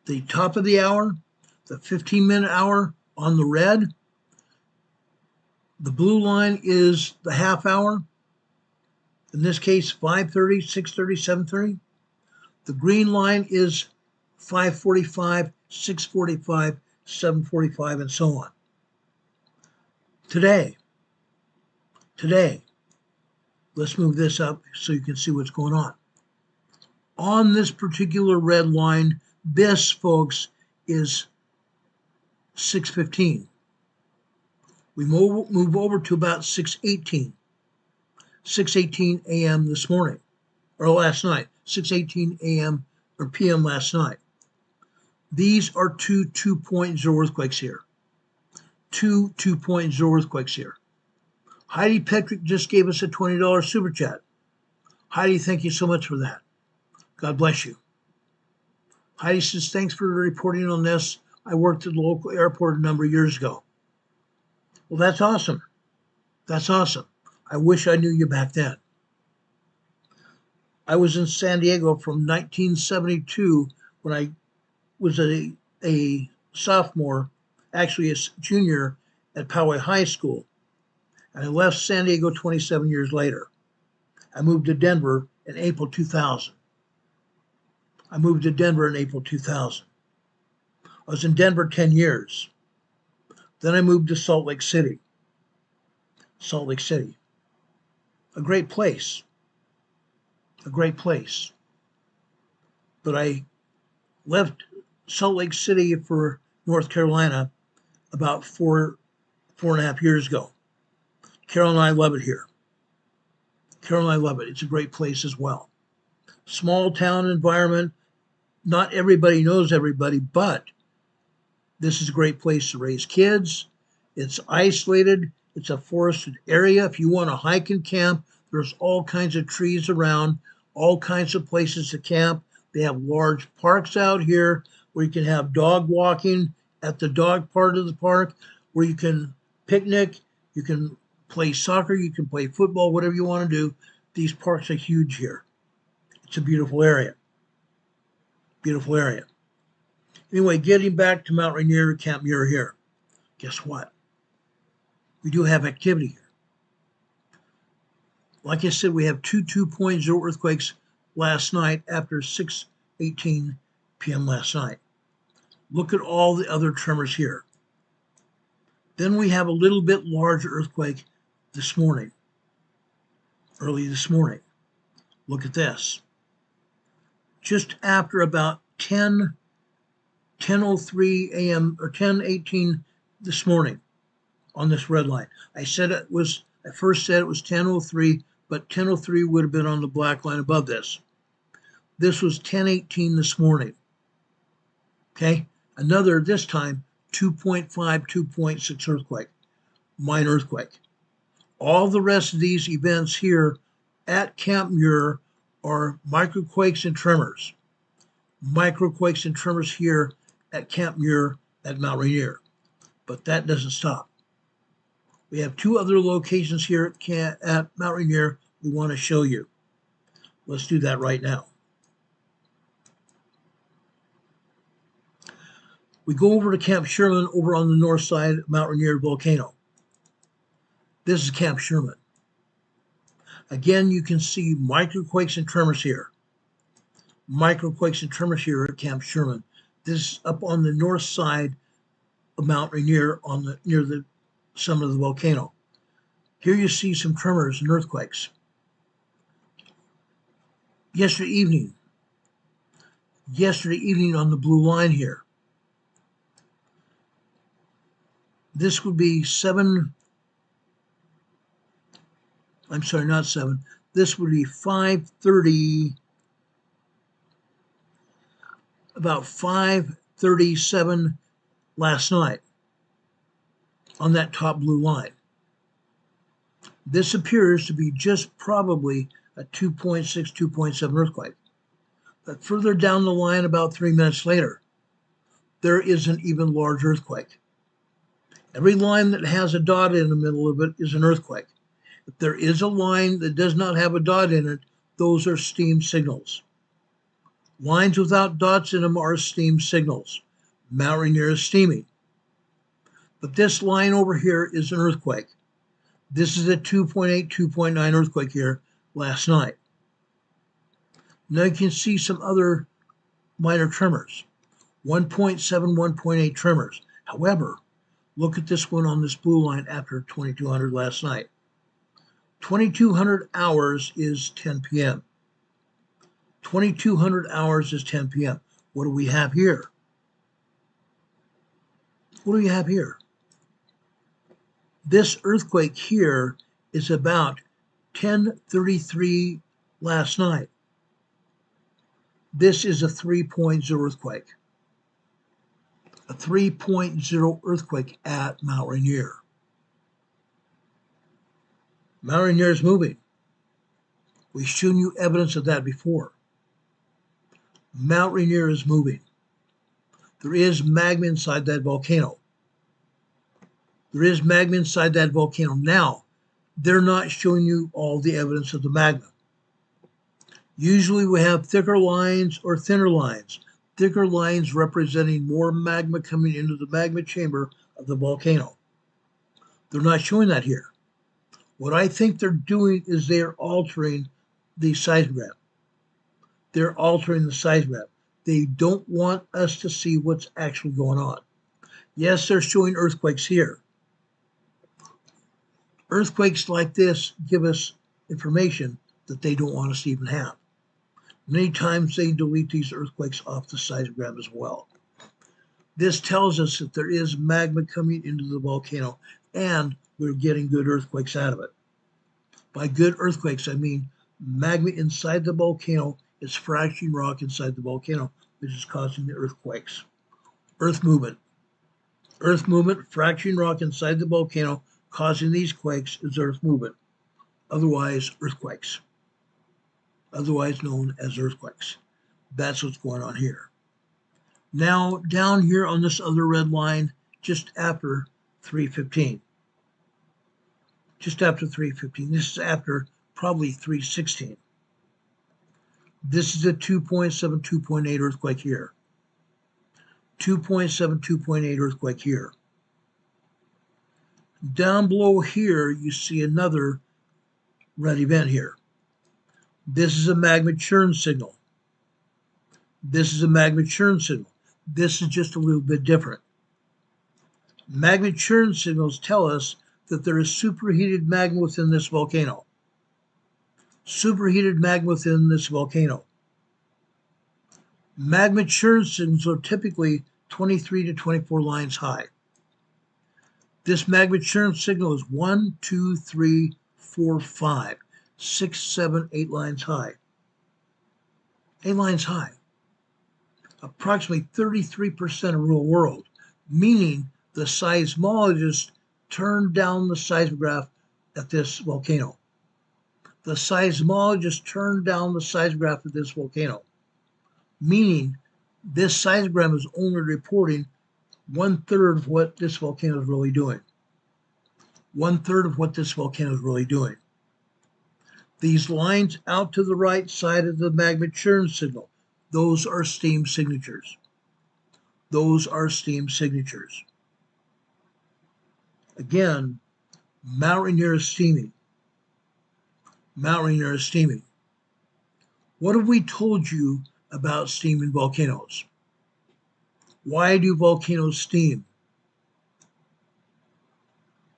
The top of the hour, the 15-minute hour on the red. The blue line is the half hour. In this case, 5:30, 6:30, 7:30. The green line is 5:45, 6:45, 7:45, and so on. Today, let's move this up so you can see what's going on. On this particular red line, this, folks, is 6:15. We move over to about 6:18 a.m. this morning, or last night, 6:18 a.m. or p.m. last night. These are 2 2.0 earthquakes here. 2 2.0 earthquakes here. Heidi Petrick just gave us a $20 super chat. Heidi, thank you so much for that. God bless you. Heidi says, thanks for reporting on this. I worked at the local airport a number of years ago. Well, that's awesome. That's awesome. I wish I knew you back then. I was in San Diego from 1972 when I was a sophomore, actually a junior at Poway High School. And I left San Diego 27 years later. I moved to Denver in April 2000. I was in Denver 10 years. Then I moved to Salt Lake City. A great place. But I left Salt Lake City for North Carolina about four and a half years ago. Carol and I love it here. It's a great place as well. Small town environment. Not everybody knows everybody, but this is a great place to raise kids. It's isolated. It's a forested area. If you want to hike and camp, there's all kinds of trees around, all kinds of places to camp. They have large parks out here where you can have dog walking at the dog part of the park, where you can picnic, you can play soccer, you can play football, whatever you want to do. These parks are huge here. It's a beautiful area. Anyway, getting back to Mount Rainier, Camp Muir here. Guess what? We do have activity here. Like I said, we have two 2.0 earthquakes last night after 6:18 p.m. last night. Look at all the other tremors here. Then we have a little bit larger earthquake this morning, early this morning. Look at this. Just after about 10:03 a.m. or 10:18 this morning on this red line. I first said it was 10:03, but 10:03 would have been on the black line above this. This was 10:18 this morning. Okay, another, this time, 2.5, 2.6 earthquake, minor earthquake. All the rest of these events here at Camp Muir are microquakes and tremors. Microquakes and tremors here at Camp Muir at Mount Rainier. But that doesn't stop. We have two other locations here at Mount Rainier we want to show you. Let's do that right now. We go over to Camp Sherman over on the north side of Mount Rainier Volcano. This is Camp Sherman. Again, you can see microquakes and tremors here. Microquakes and tremors here at Camp Sherman. This is up on the north side of Mount Rainier near the summit of the volcano. Here you see some tremors and earthquakes. Yesterday evening on the blue line here. This would be this would be 5:30, about 5:37 last night on that top blue line. This appears to be just probably a 2.6, 2.7 earthquake. But further down the line, about 3 minutes later, there is an even larger earthquake. Every line that has a dot in the middle of it is an earthquake. If there is a line that does not have a dot in it, those are steam signals. Lines without dots in them are steam signals. Mount Rainier is steaming. But this line over here is an earthquake. This is a 2.8, 2.9 earthquake here last night. Now you can see some other minor tremors. 1.7, 1.8 tremors. However, look at this one on this blue line after 2200 last night. 2200 hours is 10 p.m. 2200 hours is 10 p.m. What do we have here? What do we have here? This earthquake here is about 10:33 last night. This is a 3.0 earthquake. A 3.0 earthquake at Mount Rainier. Mount Rainier is moving. We've shown you evidence of that before. Mount Rainier is moving. There is magma inside that volcano. There is magma inside that volcano. Now, they're not showing you all the evidence of the magma. Usually we have thicker lines or thinner lines. Thicker lines representing more magma coming into the magma chamber of the volcano. They're not showing that here. What I think they're doing is they're altering the seismograph. They're altering the seismograph. They don't want us to see what's actually going on. Yes, they're showing earthquakes here. Earthquakes like this give us information that they don't want us to even have. Many times they delete these earthquakes off the seismograph as well. This tells us that there is magma coming into the volcano and we're getting good earthquakes out of it. By good earthquakes, I mean magma inside the volcano is fracturing rock inside the volcano, which is causing the earthquakes. Earth movement. Earth movement, fracturing rock inside the volcano, causing these quakes is earth movement. Otherwise, earthquakes. Otherwise known as earthquakes. That's what's going on here. Now, down here on this other red line, just after 3:15. Just after 3:15. This is after probably 3:16. This is a 2.7, 2.8 earthquake here. 2.7, 2.8 earthquake here. Down below here, you see another red event here. This is a magma churn signal. This is a magma churn signal. This is just a little bit different. Magma churn signals tell us that there is superheated magma within this volcano. Superheated magma within this volcano. Magma churn signals are typically 23 to 24 lines high. This magma churn signal is 1, 2, 3, 4, 5, 6, 7, 8 lines high. 8 lines high. Approximately 33% of real world, meaning the seismologist turned down the seismograph at this volcano. The seismologist turned down the seismograph at this volcano, meaning this seismogram is only reporting 1/3 of what this volcano is really doing. 1/3 of what this volcano is really doing. These lines out to the right side of the magma churn signal, those are steam signatures. Those are steam signatures. Again, Mount Rainier is steaming. Mount Rainier is steaming. What have we told you about steaming volcanoes? Why do volcanoes steam?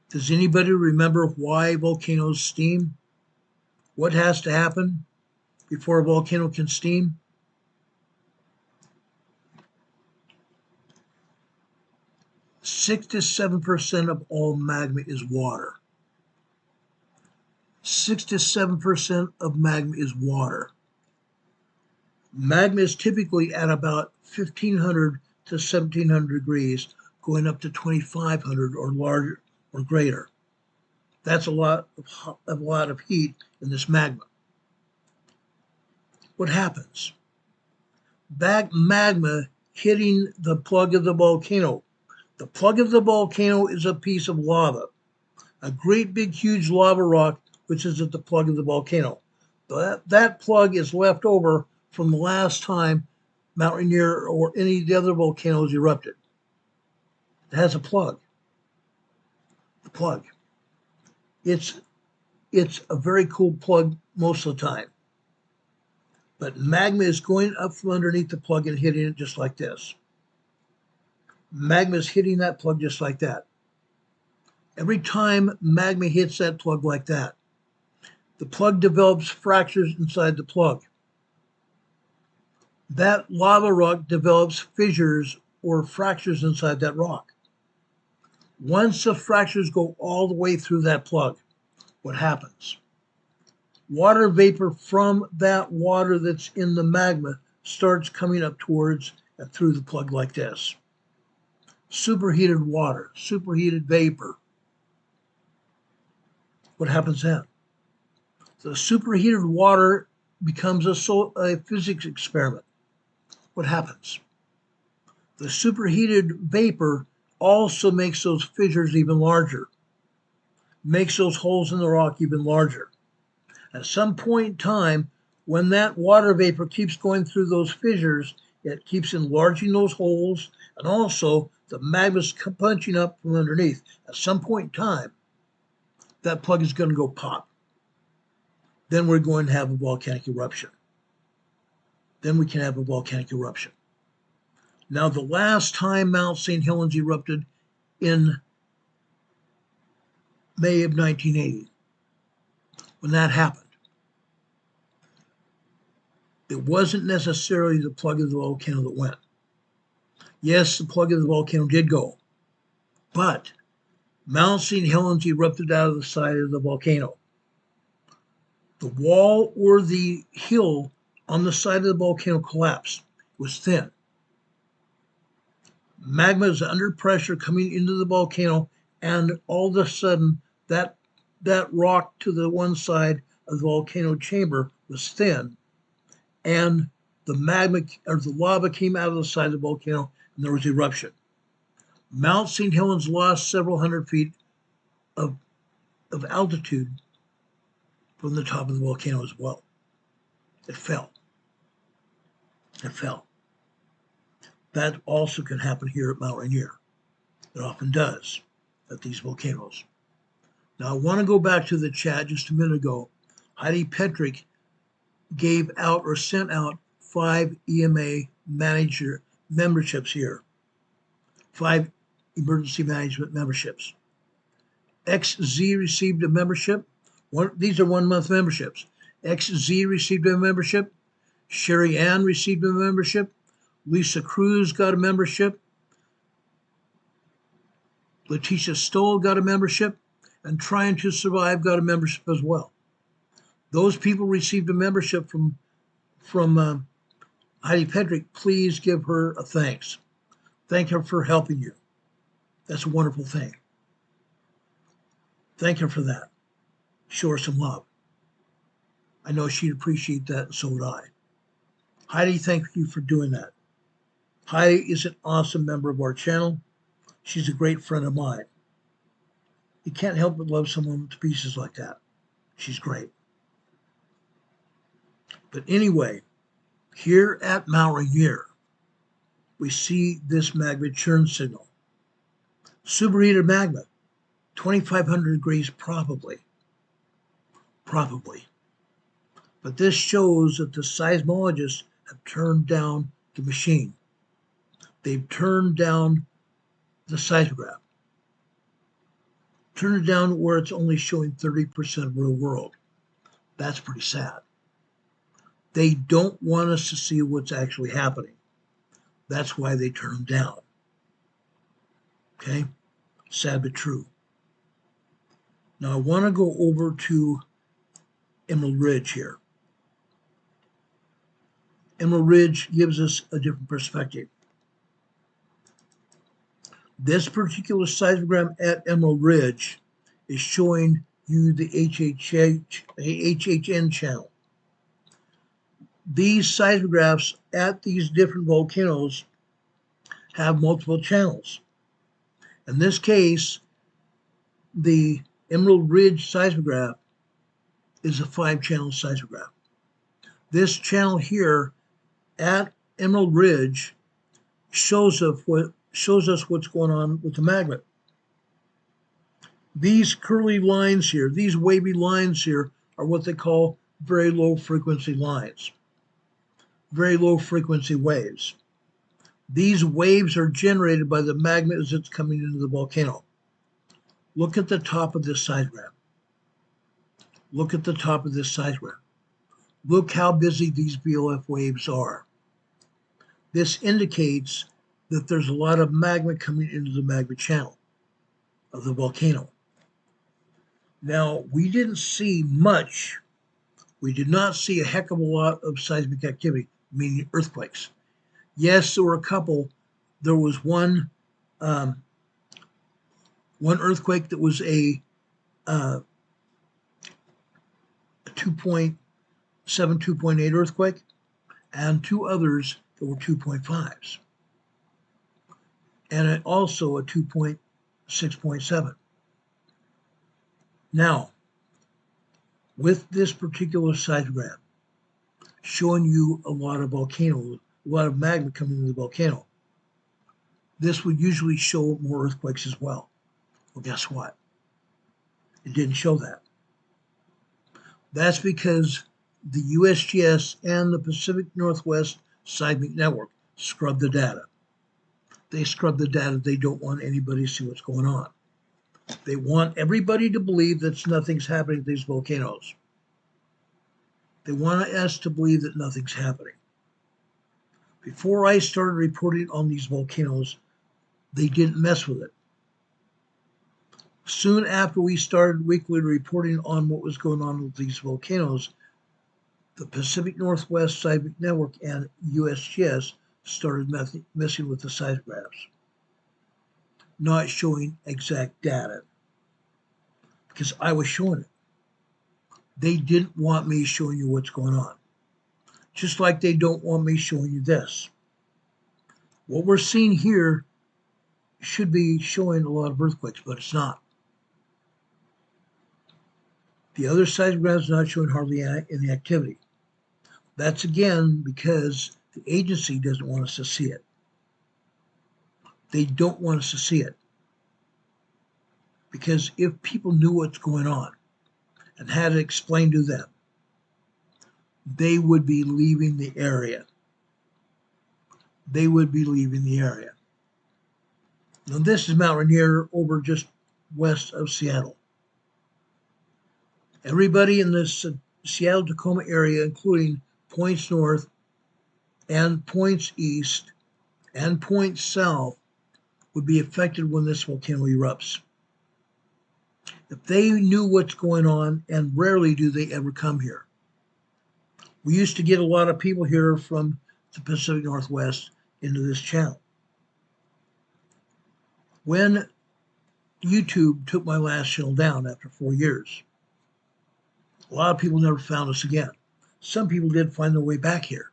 Does anybody remember why volcanoes steam? What has to happen before a volcano can steam? Six to 7% of all magma is water. 6 to 7% of magma is water. Magma is typically at about 1500 to 1700 degrees, going up to 2500 or larger or greater. That's a lot of heat in this magma. What happens? That magma hitting the plug of the volcano. The plug of the volcano is a piece of lava, a great big huge lava rock which is at the plug of the volcano. That plug is left over from the last time Mount Rainier or any of the other volcanoes erupted. It has a plug. The plug. It's a very cool plug most of the time. But magma is going up from underneath the plug and hitting it just like this. Magma is hitting that plug just like that. Every time magma hits that plug like that, the plug develops fractures inside the plug. That lava rock develops fissures or fractures inside that rock. Once the fractures go all the way through that plug, what happens? Water vapor from that water that's in the magma starts coming up towards and through the plug like this. Superheated water, superheated vapor. What happens then? The superheated water becomes a physics experiment. What happens? The superheated vapor also makes those fissures even larger, makes those holes in the rock even larger. At some point in time, when that water vapor keeps going through those fissures, it keeps enlarging those holes, and also the magma's punching up from underneath. At some point in time, that plug is going to go pop. Then we're going to have a volcanic eruption. Then we can have a volcanic eruption. Now, the last time Mount St. Helens erupted in May of 1980, when that happened, it wasn't necessarily the plug of the volcano that went. Yes, the plug of the volcano did go, but Mount St. Helens erupted out of the side of the volcano. The wall or the hill on the side of the volcano collapsed. It was thin. Magma is under pressure coming into the volcano, and all of a sudden, that rock to the one side of the volcano chamber was thin, and the magma or the lava came out of the side of the volcano, and there was eruption. Mount St. Helens lost several hundred feet of altitude from the top of the volcano as well. It fell. It fell. That also can happen here at Mount Rainier. It often does at these volcanoes. Now, I want to go back to the chat just a minute ago Heidi Petrick gave out or sent out 5 EMA manager memberships here, 5 emergency management memberships. XZ received a membership. These are 1-month memberships. XZ received a membership. Sherry Ann received a membership. Lisa Cruz got a membership. Letitia Stoll got a membership. And Trying to Survive got a membership as well. Those people received a membership from Heidi Petrick. Please give her a thanks. Thank her for helping you. That's a wonderful thing. Thank her for that. Show her some love. I know she'd appreciate that, and so would I. Heidi, thank you for doing that. Heidi is an awesome member of our channel. She's a great friend of mine. You can't help but love someone to pieces like that. She's great. But anyway, here at Mount Rainier, we see this magma churn signal. Superheated magma, 2,500 degrees probably. Probably. But this shows that the seismologists have turned down the machine. They've turned down the seismograph. Turn it down where it's only showing 30% real world. That's pretty sad. They don't want us to see what's actually happening. That's why they turn them down. Okay? Sad but true. Now I want to go over to Emerald Ridge here. Emerald Ridge gives us a different perspective. This particular seismogram at Emerald Ridge is showing you the HHN channel. These seismographs at these different volcanoes have multiple channels. In this case, the Emerald Ridge seismograph is a 5-channel seismograph. This channel here at Emerald Ridge shows us what's going on with the magma. These curly lines here, these wavy lines here, are what they call very low frequency lines. Very low frequency waves. These waves are generated by the magma as it's coming into the volcano. Look at the top of this seismograph. Look at the top of this seismograph. Look how busy these VOF waves are. This indicates that there's a lot of magma coming into the magma channel of the volcano. Now, we didn't see much. We did not see a heck of a lot of seismic activity, meaning earthquakes. Yes, there were a couple. There was one earthquake that was a 2.7, 2.8 earthquake, and 2 others that were 2.5s. And also a 2.6.7. Now, with this particular seismograph showing you a lot of volcanoes, a lot of magma coming into the volcano, this would usually show more earthquakes as well. Well, guess what? It didn't show that. That's because the USGS and the Pacific Northwest Seismic Network scrubbed the data. They scrub the data. They don't want anybody to see what's going on. They want everybody to believe that nothing's happening at these volcanoes. They want us to believe that nothing's happening. Before I started reporting on these volcanoes, they didn't mess with it. Soon after we started weekly reporting on what was going on with these volcanoes, the Pacific Northwest Seismic Network and USGS started messing with the seismographs, not showing exact data, because I was showing it. They didn't want me showing you what's going on, just like they don't want me showing you this. What we're seeing here should be showing a lot of earthquakes, but it's not. The other seismograph is not showing hardly any activity. That's again because the agency doesn't want us to see it. They don't want us to see it. Because if people knew what's going on and had it explained to them, they would be leaving the area. They would be leaving the area. Now this is Mount Rainier over just west of Seattle. Everybody in this Seattle-Tacoma area, including points north and points east and points south, would be affected when this volcano erupts. If they knew what's going on, and rarely do they ever come here. We used to get a lot of people here from the Pacific Northwest into this channel. When YouTube took my last channel down after 4 years, a lot of people never found us again. Some people did find their way back here.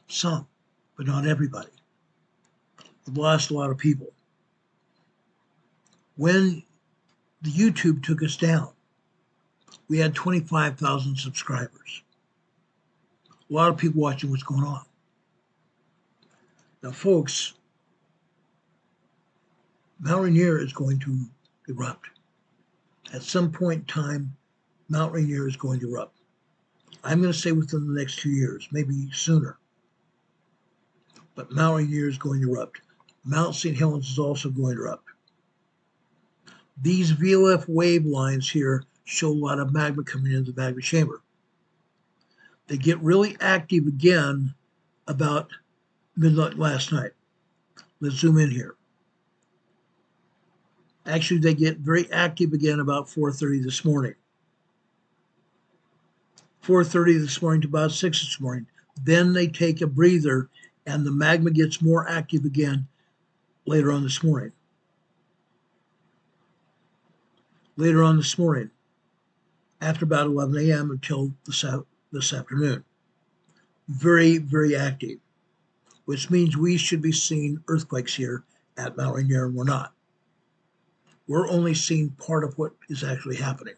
Some, but not everybody. We've lost a lot of people. When the YouTube took us down, we had 25,000 subscribers. A lot of people watching what's going on. Now, folks, Mount Rainier is going to erupt. At some point in time, Mount Rainier is going to erupt. I'm going to say within the next 2 years, maybe sooner. But Mount Rainier is going to erupt. Mount St. Helens is also going to erupt. These VLF wave lines here show a lot of magma coming into the magma chamber. They get really active again about midnight last night. Let's zoom in here. Actually, they get very active again about 4:30 this morning. 4:30 this morning to about 6 this morning. Then they take a breather and the magma gets more active again later on this morning. Later on this morning, after about 11 a.m. until this afternoon. Very, very active, which means we should be seeing earthquakes here at Mount Rainier, and we're not. We're only seeing part of what is actually happening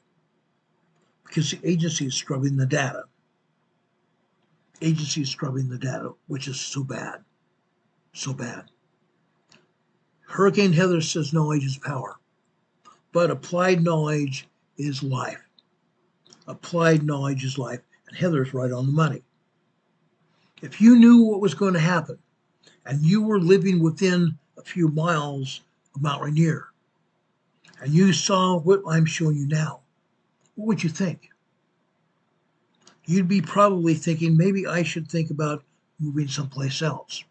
because the agency is scrubbing the data. Agency is scrubbing the data, which is so bad, so bad. Hurricane Heather says knowledge is power, but applied knowledge is life. Applied knowledge is life, and Heather's right on the money. If you knew what was going to happen, and you were living within a few miles of Mount Rainier, and you saw what I'm showing you now, what would you think? You'd be probably thinking, maybe I should think about moving someplace else.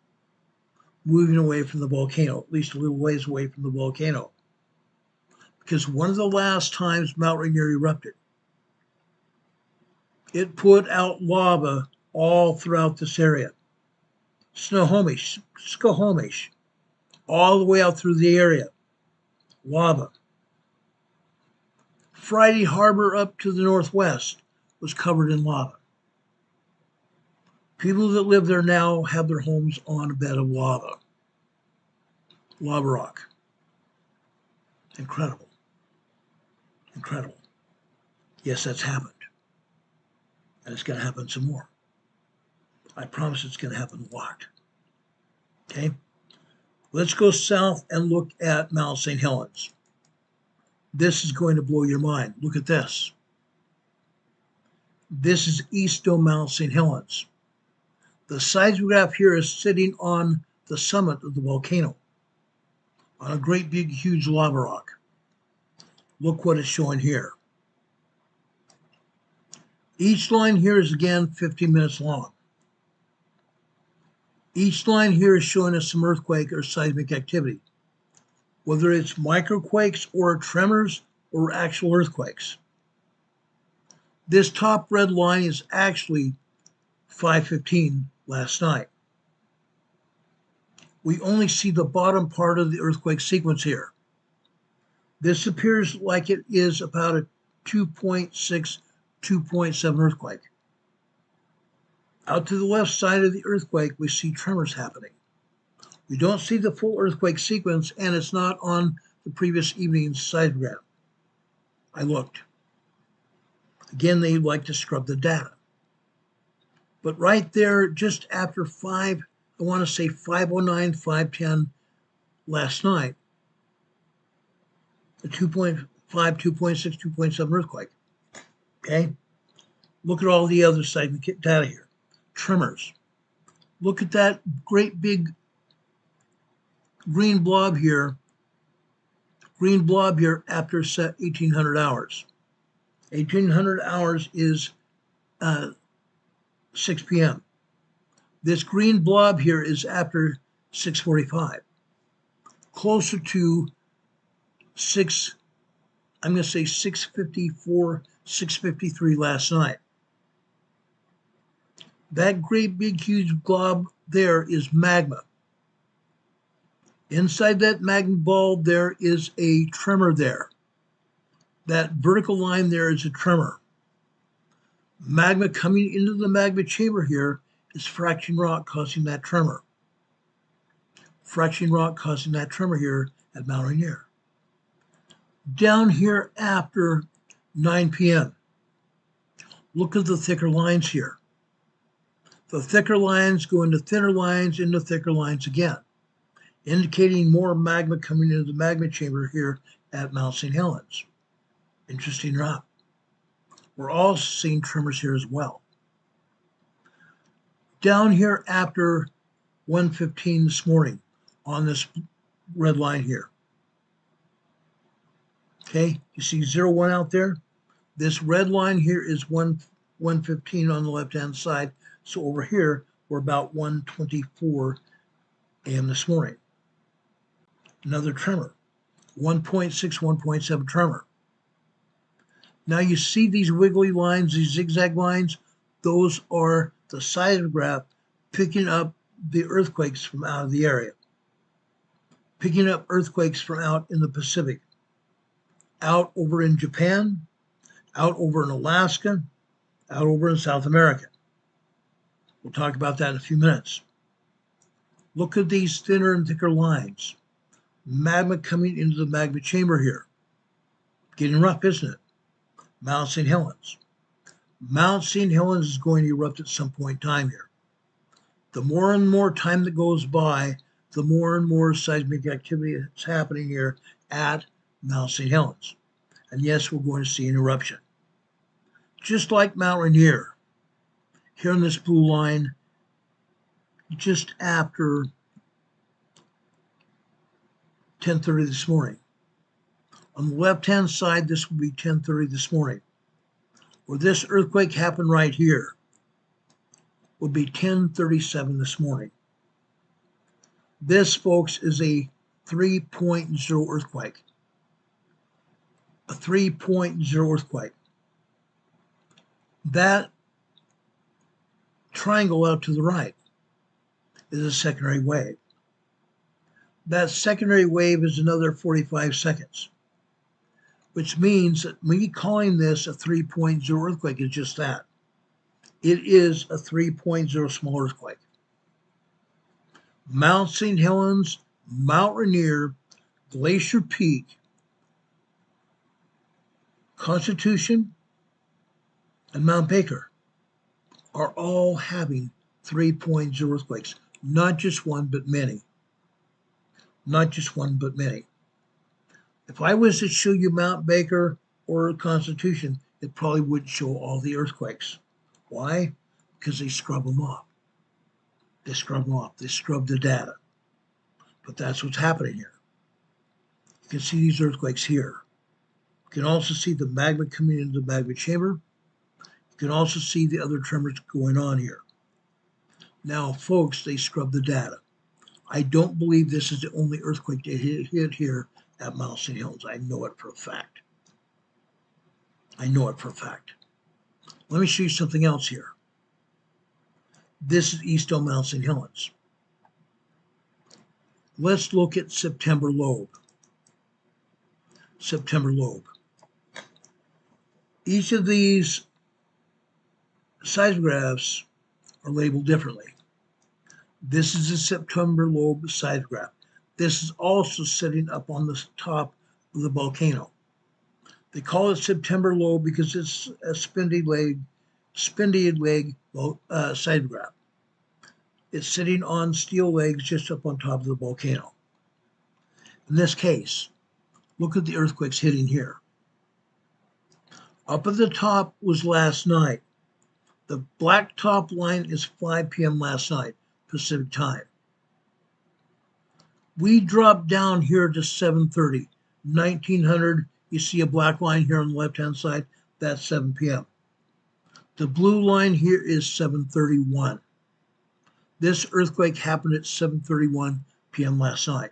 Moving away from the volcano, at least a little ways away from the volcano. Because one of the last times Mount Rainier erupted, it put out lava all throughout this area. Snohomish, Skohomish, all the way out through the area. Lava. Friday Harbor up to the northwest was covered in lava. People that live there now have their homes on a bed of lava. Lava rock. Incredible. Incredible. Yes, that's happened. And it's going to happen some more. I promise it's going to happen a lot. Okay? Let's go south and look at Mount St. Helens. This is going to blow your mind. Look at this. This is East Dome Mount St. Helens. The seismograph here is sitting on the summit of the volcano, on a great big huge lava rock. Look what it's showing here. Each line here is again 15 minutes long. Each line here is showing us some earthquake or seismic activity, whether it's microquakes or tremors or actual earthquakes. This top red line is actually 5:15 last night. We only see the bottom part of the earthquake sequence here. This appears like it is about a 2.6, 2.7 earthquake. Out to the left side of the earthquake, we see tremors happening. We don't see the full earthquake sequence, and it's not on the previous evening's seismograph. I looked. Again, they like to scrub the data. But right there, just after 5, I want to say 5:09, 5:10 last night, a 2.5, 2.6, 2.7 earthquake. Okay? Look at all the other seismic data here. Tremors. Look at that great big green blob here. Green blob here after 1800 hours. 1800 hours is 6 p.m. This green blob here is after 6:45. Closer to 6:54, 6:53 last night. That great big huge blob there is magma. Inside that magma ball there is a tremor there. That vertical line there is a tremor. Magma coming into the magma chamber here is fracturing rock causing that tremor. Fracturing rock causing that tremor here at Mount Rainier. Down here after 9 p.m. Look at the thicker lines here. The thicker lines go into thicker lines again, indicating more magma coming into the magma chamber here at Mount St. Helens. Interesting rock. We're also seeing tremors here as well. Down here after 1:15 this morning on this red line here. Okay, you see 01 out there? This red line here is 1:15 on the left-hand side. So over here, we're about 1:24 a.m. this morning. Another tremor, 1.6, 1.7 tremor. Now you see these wiggly lines, these zigzag lines, those are the seismograph picking up the earthquakes from out of the area. Picking up earthquakes from out in the Pacific. Out over in Japan, out over in Alaska, out over in South America. We'll talk about that in a few minutes. Look at these thinner and thicker lines. Magma coming into the magma chamber here. Getting rough, isn't it? Mount St. Helens. Mount St. Helens is going to erupt at some point in time here. The more and more time that goes by, the more and more seismic activity is happening here at Mount St. Helens. And yes, we're going to see an eruption. Just like Mount Rainier, here on this blue line, just after 10:30 this morning. On the left-hand side, this will be 10:30 this morning. Where this earthquake happened right here will be 10:37 this morning. This, folks, is a 3.0 earthquake. A 3.0 earthquake. That triangle out to the right is a secondary wave. That secondary wave is another 45 seconds, which means that me calling this a 3.0 earthquake is just that. It is a 3.0 small earthquake. Mount St. Helens, Mount Rainier, Glacier Peak, Constitution, and Mount Baker are all having 3.0 earthquakes. Not just one, but many. Not just one, but many. If I was to show you Mount Baker or Constitution, it probably wouldn't show all the earthquakes. Why? Because they scrub them off. They scrub them off. They scrub the data. But that's what's happening here. You can see these earthquakes here. You can also see the magma coming into the magma chamber. You can also see the other tremors going on here. Now, folks, they scrub the data. I don't believe this is the only earthquake that hit here at Mount St. Helens. I know it for a fact. I know it for a fact. Let me show you something else here. This is east on Mount St. Helens. Let's look at September lobe. September lobe. Each of these seismographs are labeled differently. This is a September lobe seismograph. This is also sitting up on the top of the volcano. They call it September lobe because it's a spindly leg seismograph. It's sitting on steel legs just up on top of the volcano. In this case, look at the earthquakes hitting here. Up at the top was last night, The black top line is 5 p.m. last night, Pacific time. We dropped down here to 7:30. 1900, you see a black line here on the left-hand side, that's 7 p.m. The blue line here is 7:31. This earthquake happened at 7:31 p.m. last night.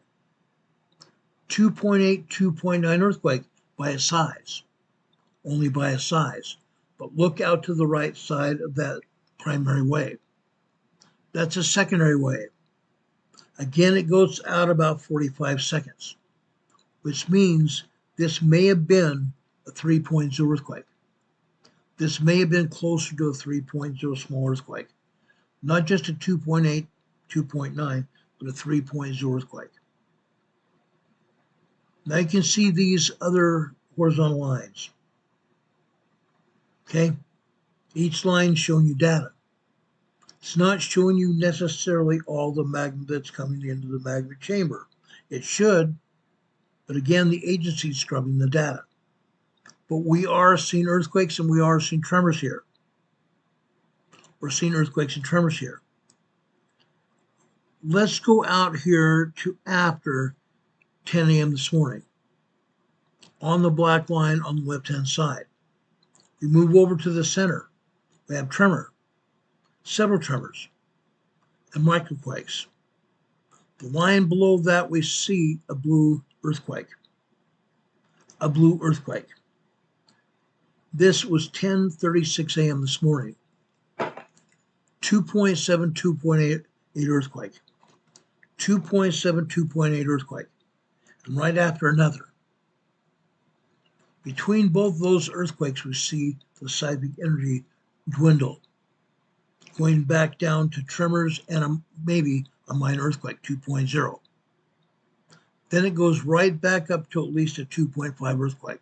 2.8, 2.9 earthquake by a size, only by a size. But look out to the right side of that primary wave. That's a secondary wave. Again, it goes out about 45 seconds, which means this may have been a 3.0 earthquake. This may have been closer to a 3.0 small earthquake. Not just a 2.8, 2.9, but a 3.0 earthquake. Now you can see these other horizontal lines. Okay? Each line showing you data. It's not showing you necessarily all the magma that's coming into the magma chamber. It should, but again, the agency's scrubbing the data. But we are seeing earthquakes and we are seeing tremors here. We're seeing earthquakes and tremors here. Let's go out here to after 10 a.m. this morning. On the black line on the left-hand side. We move over to the center. We have tremor, several tremors, and microquakes. The line below that, we see a blue earthquake. A blue earthquake. This was 10:36 a.m. this morning. 2.7, 2.8 earthquake. 2.7, 2.8 earthquake. And right after another. Between both those earthquakes, we see the seismic energy dwindle, going back down to tremors and maybe a minor earthquake, 2.0. Then it goes right back up to at least a 2.5 earthquake.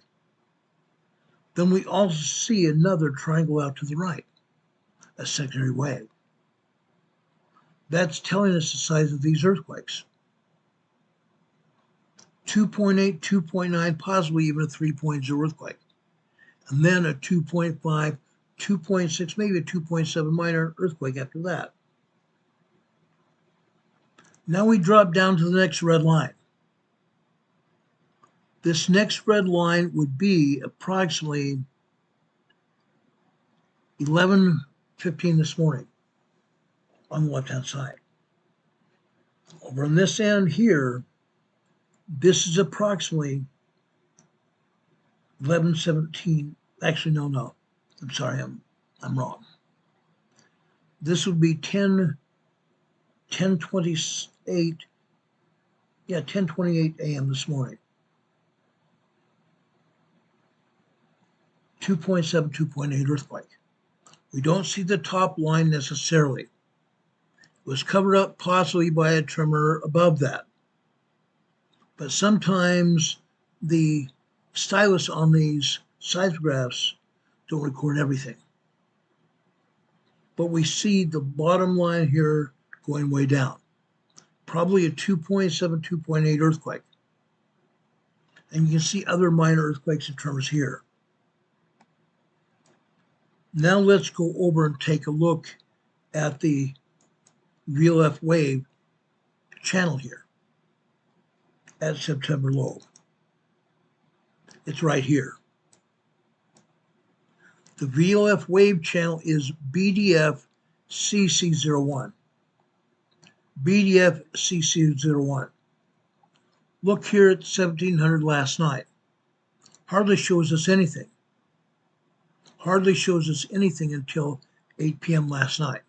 Then we also see another triangle out to the right, a secondary wave. That's telling us the size of these earthquakes. 2.8, 2.9, possibly even a 3.0 earthquake. And then a 2.5, 2.6, maybe a 2.7 minor earthquake after that. Now we drop down to the next red line. This next red line would be approximately 11:15 this morning on the left-hand side. Over on this end here, this is approximately 11:17. Actually, no. I'm sorry, I'm wrong. This would be 10:28. Yeah, 10:28 a.m. this morning. 2.7, 2.8 earthquake. We don't see the top line necessarily. It was covered up possibly by a tremor above that. But sometimes the stylus on these seismographs don't record everything. But we see the bottom line here going way down. Probably a 2.7, 2.8 earthquake. And you can see other minor earthquakes and tremors here. Now let's go over and take a look at the VLF wave channel here at September low. It's right here. The VLF wave channel is BDF CC01. BDF CC01. Look here at 1700 last night. Hardly shows us anything. Hardly shows us anything until 8 p.m. last night.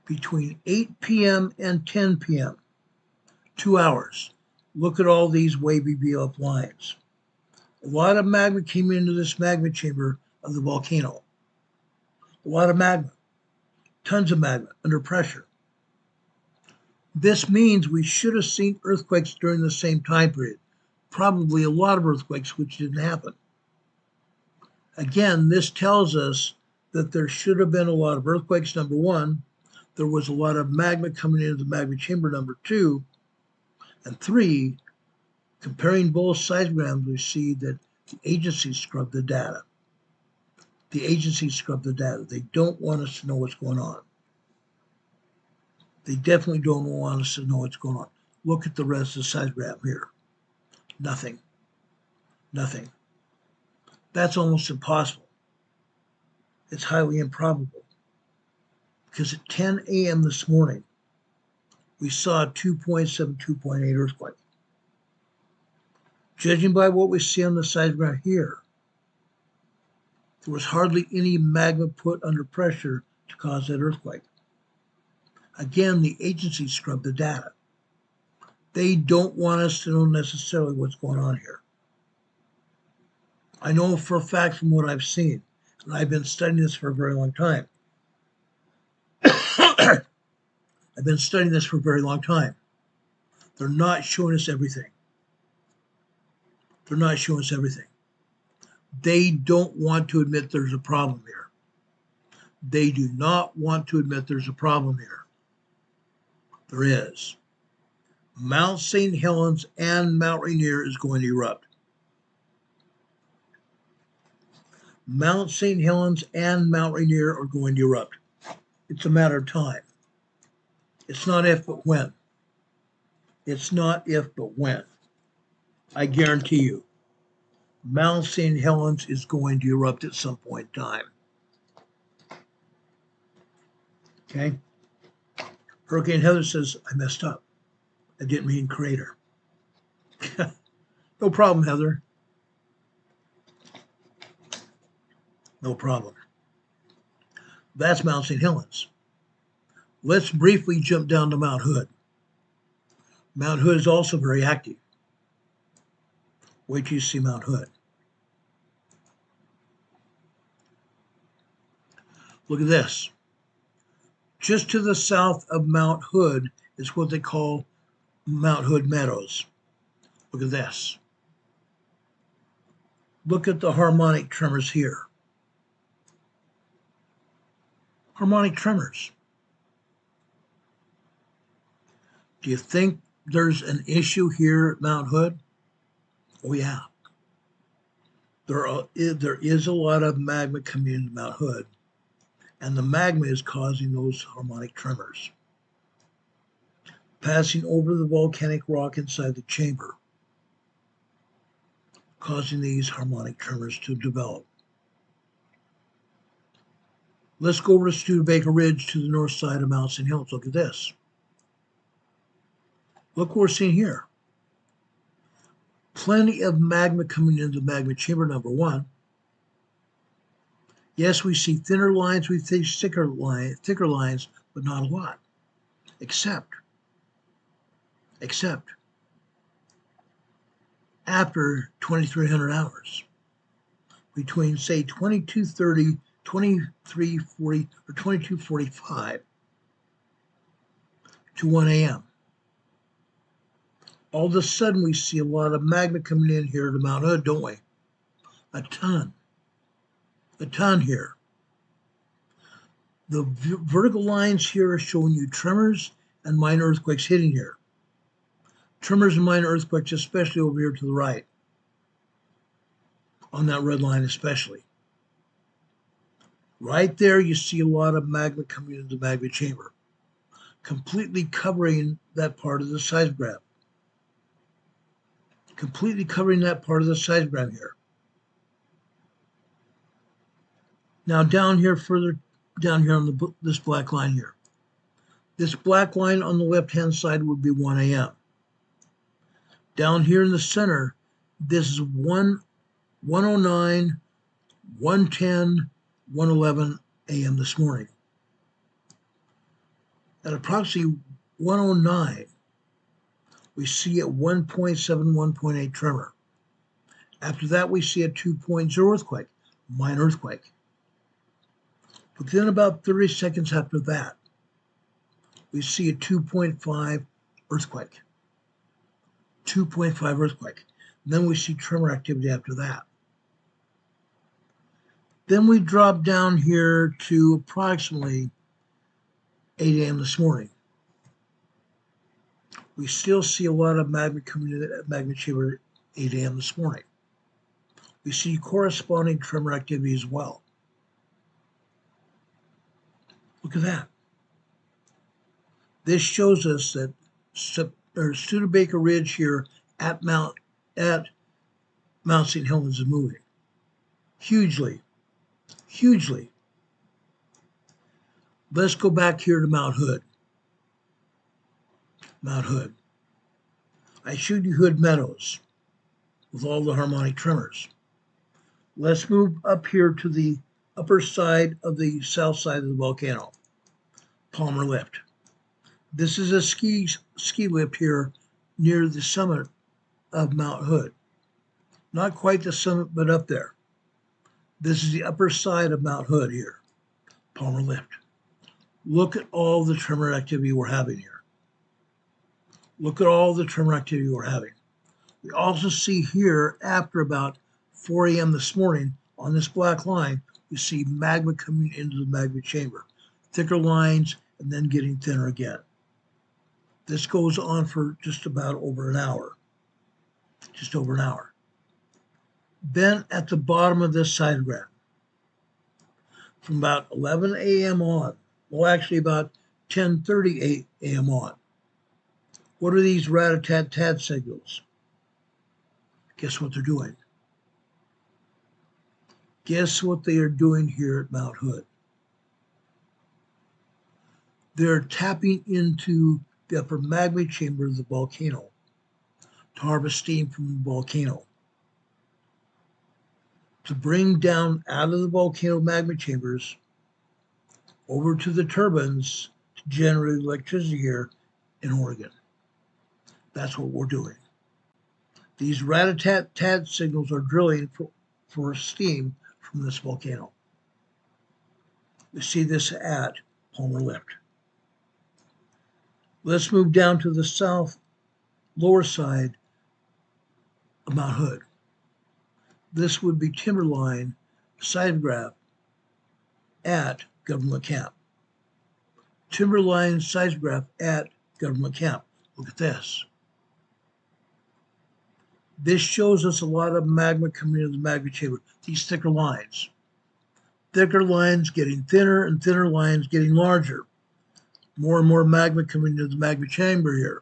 Between 8 p.m. and 10 p.m., 2 hours, look at all these wavy VLF lines. A lot of magma came into this magma chamber of the volcano. A lot of magma, tons of magma under pressure. This means we should have seen earthquakes during the same time period. Probably a lot of earthquakes, which didn't happen. Again, this tells us that there should have been a lot of earthquakes, number one. There was a lot of magma coming into the magma chamber, number two. And three, comparing both seismograms, we see that the agency scrubbed the data. The agencies scrub the data. They don't want us to know what's going on. They definitely don't want us to know what's going on. Look at the rest of the seismograph here. Nothing. Nothing. That's almost impossible. It's highly improbable. Because at 10 a.m. this morning, we saw a 2.7, 2.8 earthquake. Judging by what we see on the seismograph here, there was hardly any magma put under pressure to cause that earthquake. Again, the agencies scrub the data. They don't want us to know necessarily what's going on here. I know for a fact from what I've seen, and I've been studying this for a very long time. I've been studying this for a very long time. They're not showing us everything. They're not showing us everything. They don't want to admit there's a problem here. They do not want to admit there's a problem here. There is. Mount St. Helens and Mount Rainier is going to erupt. Mount St. Helens and Mount Rainier are going to erupt. It's a matter of time. It's not if, but when. It's not if, but when. I guarantee you, Mount St. Helens is going to erupt at some point in time. Okay? Hurricane Heather says, I messed up. I didn't mean crater. No problem, Heather. No problem. That's Mount St. Helens. Let's briefly jump down to Mount Hood. Mount Hood is also very active. Wait till you see Mount Hood. Look at this. Just to the south of Mount Hood is what they call Mount Hood Meadows. Look at this. Look at the harmonic tremors here. Harmonic tremors. Do you think there's an issue here at Mount Hood? Oh yeah. There is a lot of magma coming into Mount Hood, and the magma is causing those harmonic tremors, passing over the volcanic rock inside the chamber, causing these harmonic tremors to develop. Let's go over to Studebaker Ridge to the north side of Mount St. Helens. Look at this. Look what we're seeing here. Plenty of magma coming into the magma chamber, number one. Yes, we see thinner lines, we see thicker lines, but not a lot. Except after 2300 hours. Between, say, 2230, 2340, or 2245 to 1 a.m. All of a sudden, we see a lot of magma coming in here to Mount Hood, don't we? A ton here. The vertical lines here are showing you tremors and minor earthquakes hitting here. Tremors and minor earthquakes, especially over here to the right. On that red line especially. Right there, you see a lot of magma coming into the magma chamber, completely covering that part of the seismograph. Completely covering that part of the seismograph here. Now down here, further down here on this black line here. This black line on the left-hand side would be 1 a.m. Down here in the center, this is 1:09, 1:10, 1:11 a.m. this morning. At approximately 1:09, we see a 1.7, 1.8 tremor. After that, we see a 2.0 earthquake, minor earthquake. But then about 30 seconds after that, we see a 2.5 earthquake. 2.5 earthquake. And then we see tremor activity after that. Then we drop down here to approximately 8 a.m. this morning. We still see a lot of magma coming into the magma chamber at 8 a.m. this morning. We see corresponding tremor activity as well. Look at that. This shows us that Studebaker Ridge here at Mount St. Helens is moving hugely, hugely. Let's go back here to Mount Hood. Mount Hood. I showed you Hood Meadows with all the harmonic tremors. Let's move up here to the upper side of the south side of the volcano, Palmer Lift. This is a ski lift here near the summit of Mount Hood. Not quite the summit, but up there. This is the upper side of Mount Hood here, Palmer Lift. Look at all the tremor activity we're having here. Look at all the tremor activity we're having. We also see here after about 4 a.m. this morning on this black line, you see magma coming into the magma chamber. Thicker lines and then getting thinner again. This goes on for just about over an hour. Just over an hour. Then at the bottom of this seismograph, from about 11 a.m. on, well, actually about 10:30 a.m. on, what are these rat-a-tat-tat signals? Guess what they're doing? Guess what they are doing here at Mount Hood? They're tapping into the upper magma chamber of the volcano to harvest steam from the volcano, to bring down out of the volcano magma chambers over to the turbines to generate electricity here in Oregon. That's what we're doing. These rat-a-tat-tat signals are drilling for steam from this volcano. We see this at Palmer Lift. Let's move down to the south lower side of Mount Hood. This would be Timberline seismograph at Government Camp. Timberline seismograph at Government Camp. Look at this. This shows us a lot of magma coming into the magma chamber. These thicker lines. Thicker lines getting thinner and thinner lines getting larger. More and more magma coming into the magma chamber here.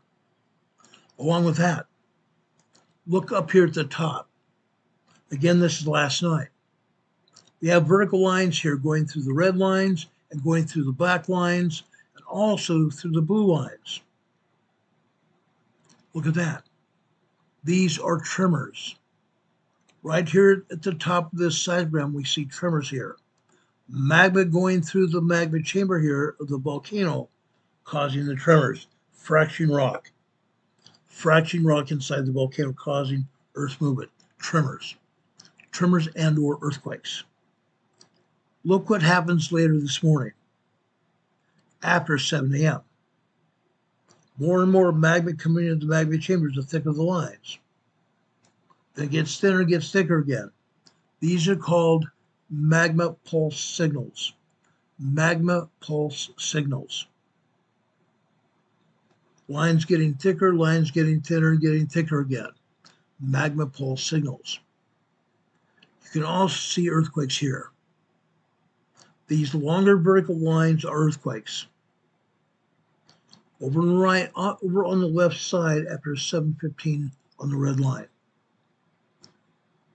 Along with that, look up here at the top. Again, this is last night. We have vertical lines here going through the red lines and going through the black lines and also through the blue lines. Look at that. These are tremors. Right here at the top of this seismogram, we see tremors here. Magma going through the magma chamber here of the volcano causing the tremors. Fracturing rock. Fracturing rock inside the volcano causing earth movement. Tremors. Tremors and or earthquakes. Look what happens later this morning after 7 a.m. More and more magma coming into the magma chambers, the thicker the lines. Then it gets thinner, gets thicker again. These are called magma pulse signals. Magma pulse signals. Lines getting thicker, lines getting thinner, and getting thicker again. Magma pulse signals. You can also see earthquakes here. These longer vertical lines are earthquakes. Over on the right, over on the left side after 7:15 on the red line.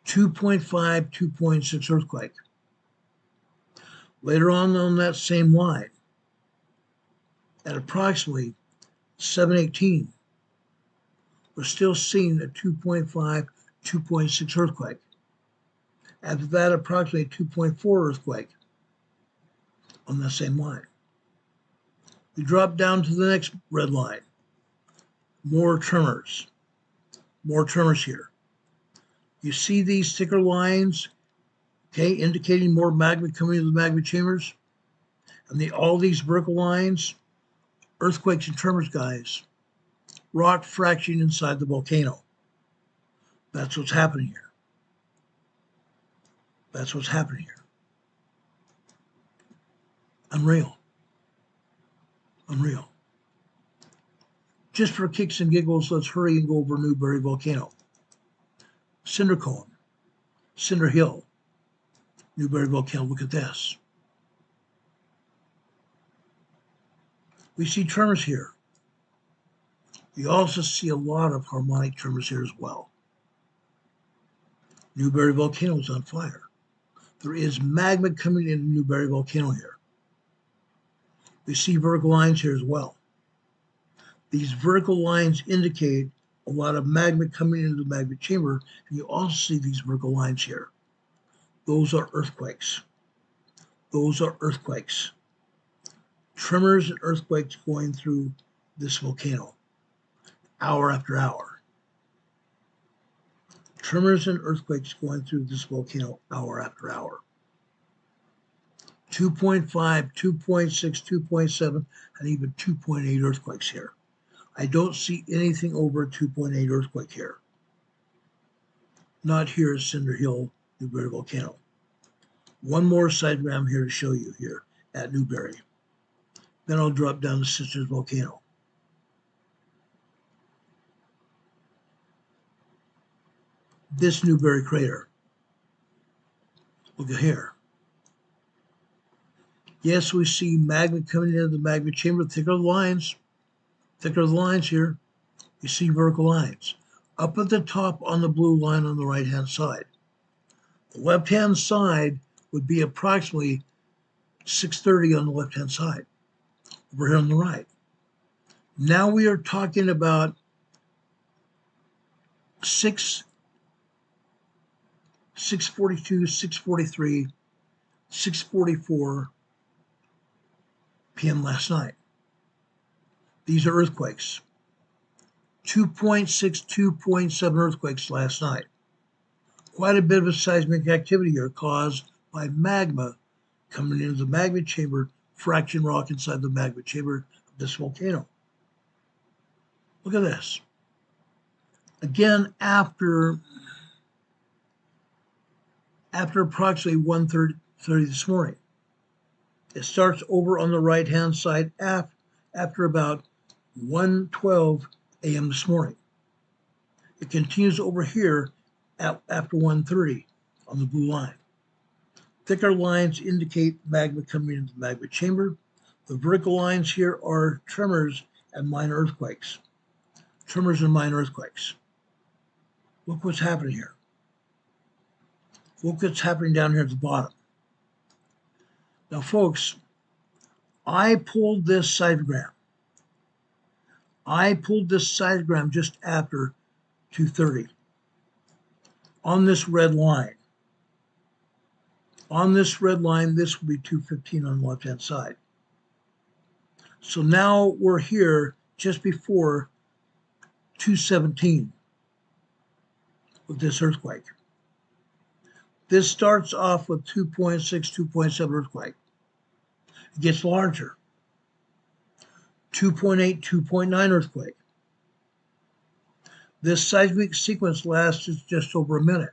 2.5, 2.6 earthquake. Later on that same line, at approximately 7:18, we're still seeing a 2.5, 2.6 earthquake. After that, approximately 2.4 earthquake on the same line. We drop down to the next red line. More tremors. More tremors here. You see these thicker lines, okay, indicating more magma coming into the magma chambers? And all these vertical lines, earthquakes and tremors, guys. Rock fracturing inside the volcano. That's what's happening here. That's what's happening here. Unreal. Unreal. Just for kicks and giggles, let's hurry and go over Newberry Volcano. Cinder Cone, Cinder Hill, Newberry Volcano. Look at this. We see tremors here. We also see a lot of harmonic tremors here as well. Newberry Volcano is on fire. There is magma coming into Newberry Volcano here. We see vertical lines here as well. These vertical lines indicate a lot of magma coming into the magma chamber, and you also see these vertical lines here. Those are earthquakes. Those are earthquakes. Tremors and earthquakes going through this volcano, hour after hour. Tremors and earthquakes going through this volcano, hour after hour. 2.5, 2.6, 2.7, and even 2.8 earthquakes here. I don't see anything over a 2.8 earthquake here. Not here at Cinder Hill, Newberry Volcano. One more sidegram here to show you here at Newberry. Then I'll drop down to Sisters Volcano. This Newberry crater. Look at here. Yes, we see magma coming into the magma chamber, thicker lines here. You see vertical lines. Up at the top on the blue line on the right-hand side. The left-hand side would be approximately 630 on the left-hand side. Over here on the right. Now we are talking about 6:42, 6:43, 6:44 p.m. last night. These are earthquakes. 2.6, 2.7 earthquakes last night. Quite a bit of a seismic activity here caused by magma coming into the magma chamber, fraction rock inside the magma chamber of this volcano. Look at this. Again, after approximately 1:30 this morning. It starts over on the right-hand side after about 1:12 a.m. this morning. It continues over here after 1:30 on the blue line. Thicker lines indicate magma coming into the magma chamber. The vertical lines here are tremors and minor earthquakes. Tremors and minor earthquakes. Look what's happening here. Look what's happening down here at the bottom. Now, folks, I pulled this sidegram. I pulled this sidegram just after 2:30 on this red line. On this red line, this will be 2:15 on the left-hand side. So now we're here just before 2:17 with this earthquake. This starts off with 2.6, 2.7 earthquake. It gets larger. 2.8, 2.9 earthquake. This seismic sequence lasts just over a minute.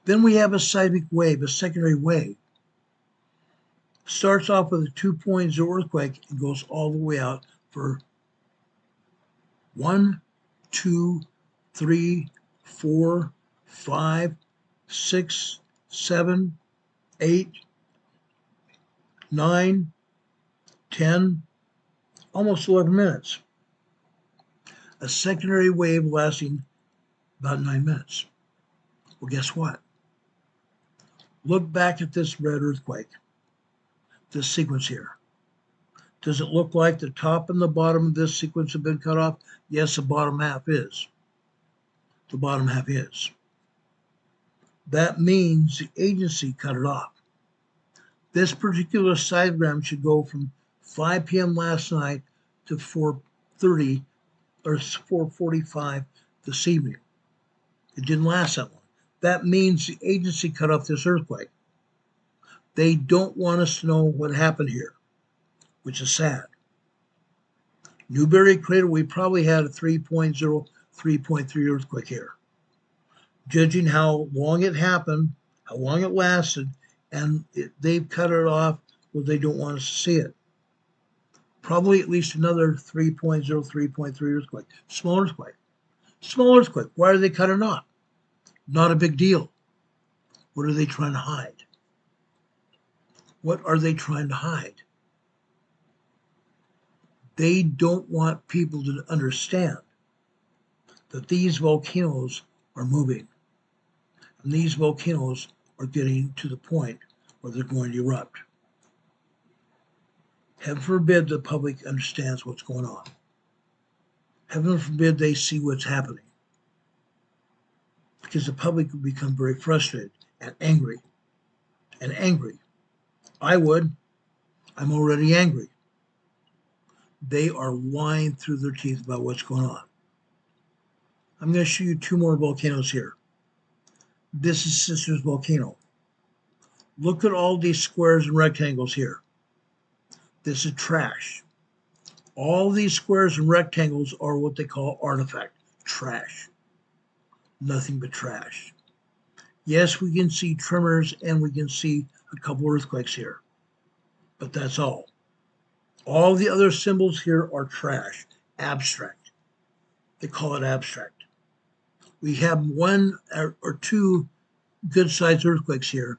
Then we have a seismic wave, a secondary wave. Starts off with a 2.0 earthquake and goes all the way out for 1, 2, 3, 4, 5, 6, 7, 8, 9, 10, almost 11 minutes. A secondary wave lasting about 9 minutes. Well, guess what? Look back at this red earthquake, this sequence here. Does it look like the top and the bottom of this sequence have been cut off? Yes, the bottom half is. The bottom half is. That means the agency cut it off. This particular sidegram should go from 5 p.m. last night to 4:30 or 4:45 this evening. It didn't last that long. That means the agency cut off this earthquake. They don't want us to know what happened here, which is sad. Newberry crater, we probably had a 3.0, 3.3 earthquake here. Judging how long it happened, how long it lasted, and they've cut it off where they don't want us to see it. Probably at least another 3.0, 3.3 earthquake. Small earthquake. Small earthquake. Why are they cutting it off? Not a big deal. What are they trying to hide? What are they trying to hide? They don't want people to understand that these volcanoes are moving. And these volcanoes are getting to the point where they're going to erupt. Heaven forbid the public understands what's going on. Heaven forbid they see what's happening. Because the public will become very frustrated and angry. And angry. I would. I'm already angry. They are lying through their teeth about what's going on. I'm going to show you two more volcanoes here. This is Sisters Volcano. Look at all these squares and rectangles here. This is trash. All these squares and rectangles are what they call artifact, trash. Nothing but trash. Yes, we can see tremors and we can see a couple earthquakes here, but that's all. All the other symbols here are trash, abstract. They call it abstract. We have one or two good-sized earthquakes here.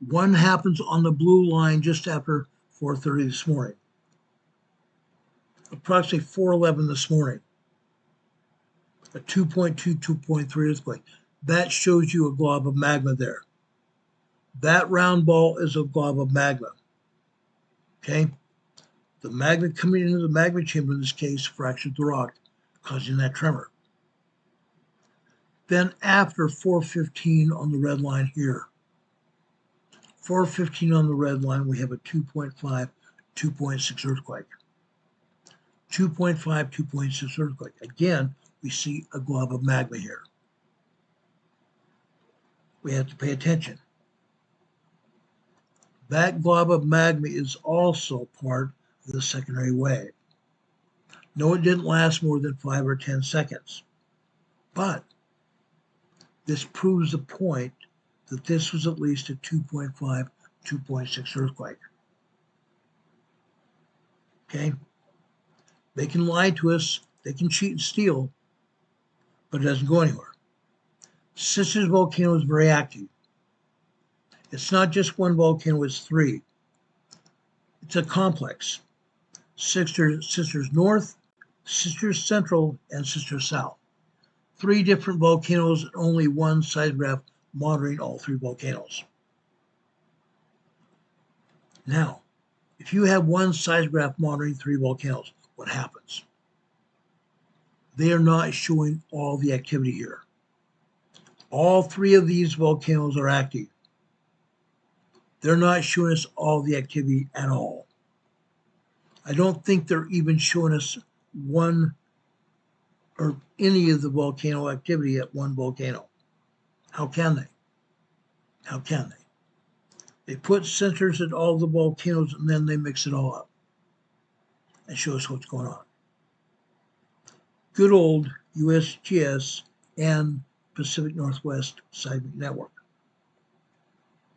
One happens on the blue line just after 4:30 this morning. Approximately 4:11 this morning. A 2.2, 2.3 earthquake. That shows you a glob of magma there. That round ball is a glob of magma. Okay? The magma coming into the magma chamber in this case fractured the rock, causing that tremor. Then after 4:15 on the red line here, 4:15 on the red line, we have a 2.5, 2.6 earthquake. 2.5, 2.6 earthquake. Again, we see a glob of magma here. We have to pay attention. That glob of magma is also part of the secondary wave. No, it didn't last more than 5 or 10 seconds. But this proves the point that this was at least a 2.5, 2.6 earthquake. Okay? They can lie to us, they can cheat and steal, but it doesn't go anywhere. Sisters Volcano is very active. It's not just one volcano, it's three. It's a complex. Sisters North, Sisters Central, and Sisters South. Three different volcanoes and only one seismograph monitoring all three volcanoes. Now, if you have one seismograph monitoring three volcanoes, what happens? They are not showing all the activity here. All three of these volcanoes are active. They're not showing us all the activity at all. I don't think they're even showing us one or any of the volcano activity at one volcano. How can they? How can they? They put sensors at all the volcanoes and then they mix it all up and show us what's going on. Good old USGS and Pacific Northwest Seismic Network.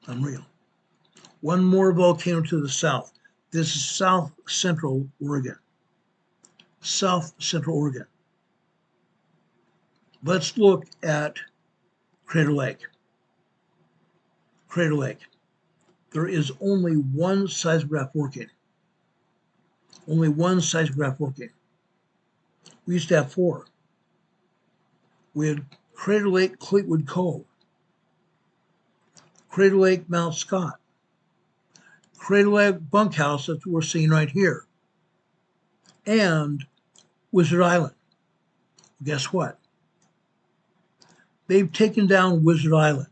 Unreal. One more volcano to the south. This is South Central Oregon. South Central Oregon. Let's look at Crater Lake. Crater Lake. There is only one seismograph working. Only one seismograph working. We used to have four. We had Crater Lake, Cleetwood Cove, Crater Lake, Mount Scott, Crater Lake Bunkhouse that we're seeing right here, and Wizard Island. Guess what? They've taken down Wizard Island.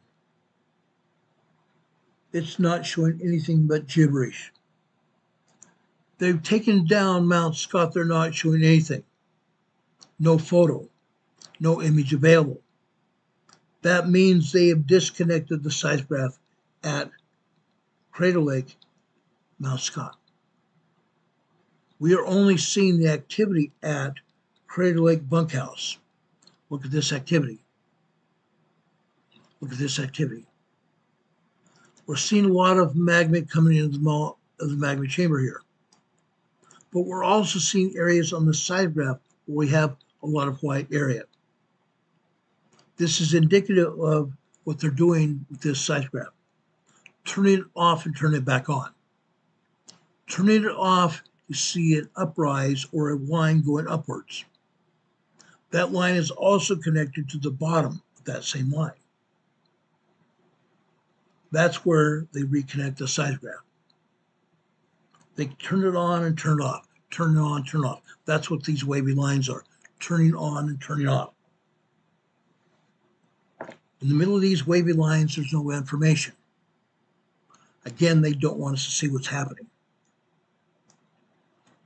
It's not showing anything but gibberish. They've taken down Mount Scott. They're not showing anything. No photo, no image available. That means they have disconnected the seismograph at Crater Lake, Mount Scott. We are only seeing the activity at Crater Lake Bunkhouse. Look at this activity. Look at this activity. We're seeing a lot of magma coming into the magma chamber here. But we're also seeing areas on the seismograph where we have a lot of white area. This is indicative of what they're doing with this seismograph. Turning it off and turning it back on. Turning it off you see an uprise or a line going upwards. That line is also connected to the bottom of that same line. That's where they reconnect the seismograph. They turn it on and turn it off, turn it on, turn it off. That's what these wavy lines are, turning on and turning off. In the middle of these wavy lines, there's no information. Again, they don't want us to see what's happening.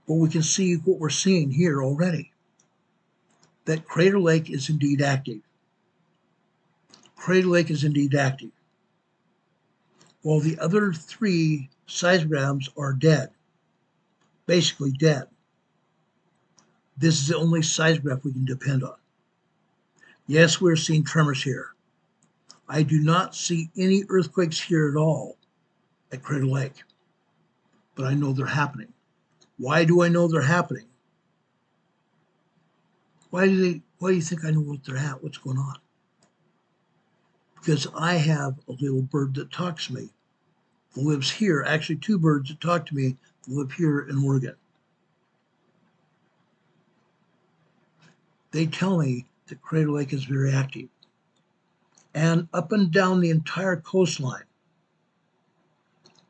But we can see what we're seeing here already. That Crater Lake is indeed active. Crater Lake is indeed active. While the other three seismograms are dead, basically dead. This is the only seismograph we can depend on. Yes, we're seeing tremors here. I do not see any earthquakes here at all at Crater Lake, but I know they're happening. Why do I know they're happening? Why do you think I know what's going on? Because I have a little bird that talks to me, that lives here. Actually, two birds that talk to me that live here in Oregon. They tell me that Crater Lake is very active. And up and down the entire coastline,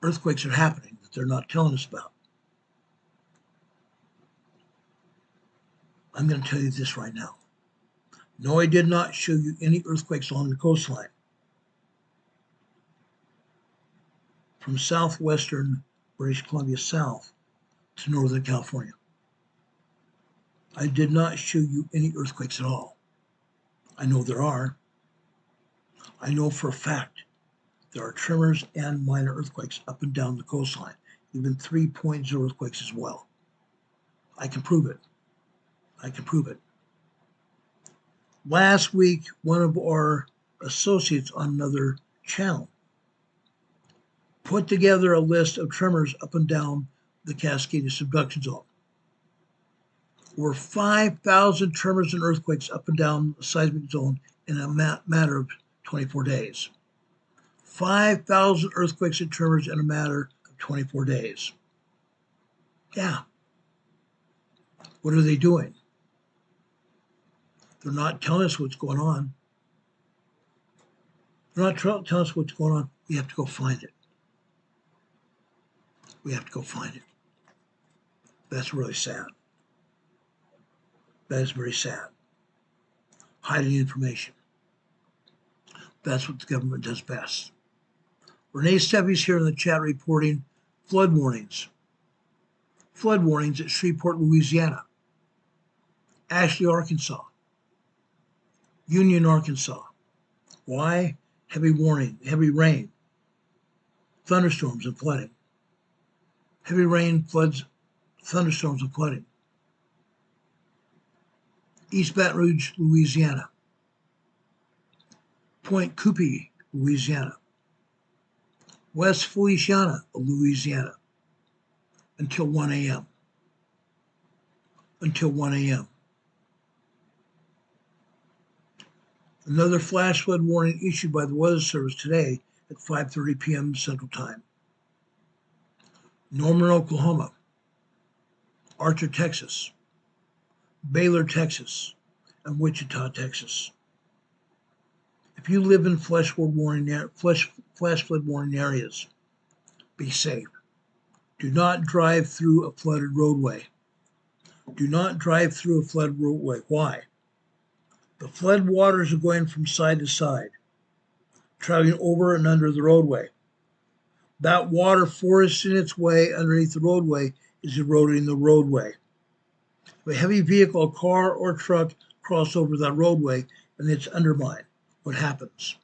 earthquakes are happening that they're not telling us about. I'm going to tell you this right now. No, I did not show you any earthquakes along the coastline. From southwestern British Columbia south to Northern California. I did not show you any earthquakes at all. I know there are. I know for a fact there are tremors and minor earthquakes up and down the coastline, even 3.0 earthquakes as well. I can prove it. I can prove it. Last week, one of our associates on another channel put together a list of tremors up and down the Cascadia subduction zone. Over 5,000 tremors and earthquakes up and down the seismic zone in a matter of 24 days. 5,000 earthquakes and tremors in a matter of 24 days. Yeah. What are they doing? They're not telling us what's going on. They're not telling us what's going on. We have to go find it. We have to go find it. That's really sad. That is very sad. Hiding information. That's what the government does best. Renee Steffi's here in the chat reporting flood warnings. Flood warnings at Shreveport, Louisiana. Ashley, Arkansas. Union, Arkansas. Why? Heavy warning, heavy rain, thunderstorms and flooding. Heavy rain, floods, thunderstorms and flooding. East Baton Rouge, Louisiana. Point Coupee, Louisiana. West Feliciana, Louisiana. Until 1 a.m. Until 1 a.m. Another flash flood warning issued by the Weather Service today at 5:30 p.m. Central Time. Norman, Oklahoma. Archer, Texas. Baylor, Texas. And Wichita, Texas. If you live in flash flood warning areas, be safe. Do not drive through a flooded roadway. Do not drive through a flooded roadway. Why? The flood waters are going from side to side, traveling over and under the roadway. That water forcing its way underneath the roadway is eroding the roadway. If a heavy vehicle, a car or truck, cross over that roadway and it's undermined, what happens?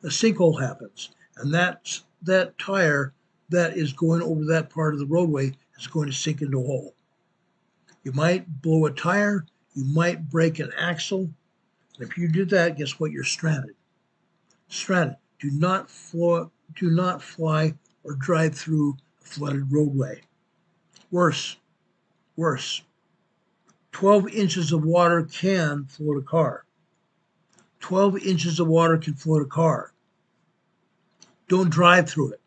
A sinkhole happens, and that tire that is going over that part of the roadway is going to sink into a hole. You might blow a tire, you might break an axle, and if you do that, guess what? You're stranded. Stranded. Do not fly or drive through a flooded roadway. Worse. 12 inches of water can float a car. 12 inches of water can float a car. Don't drive through it.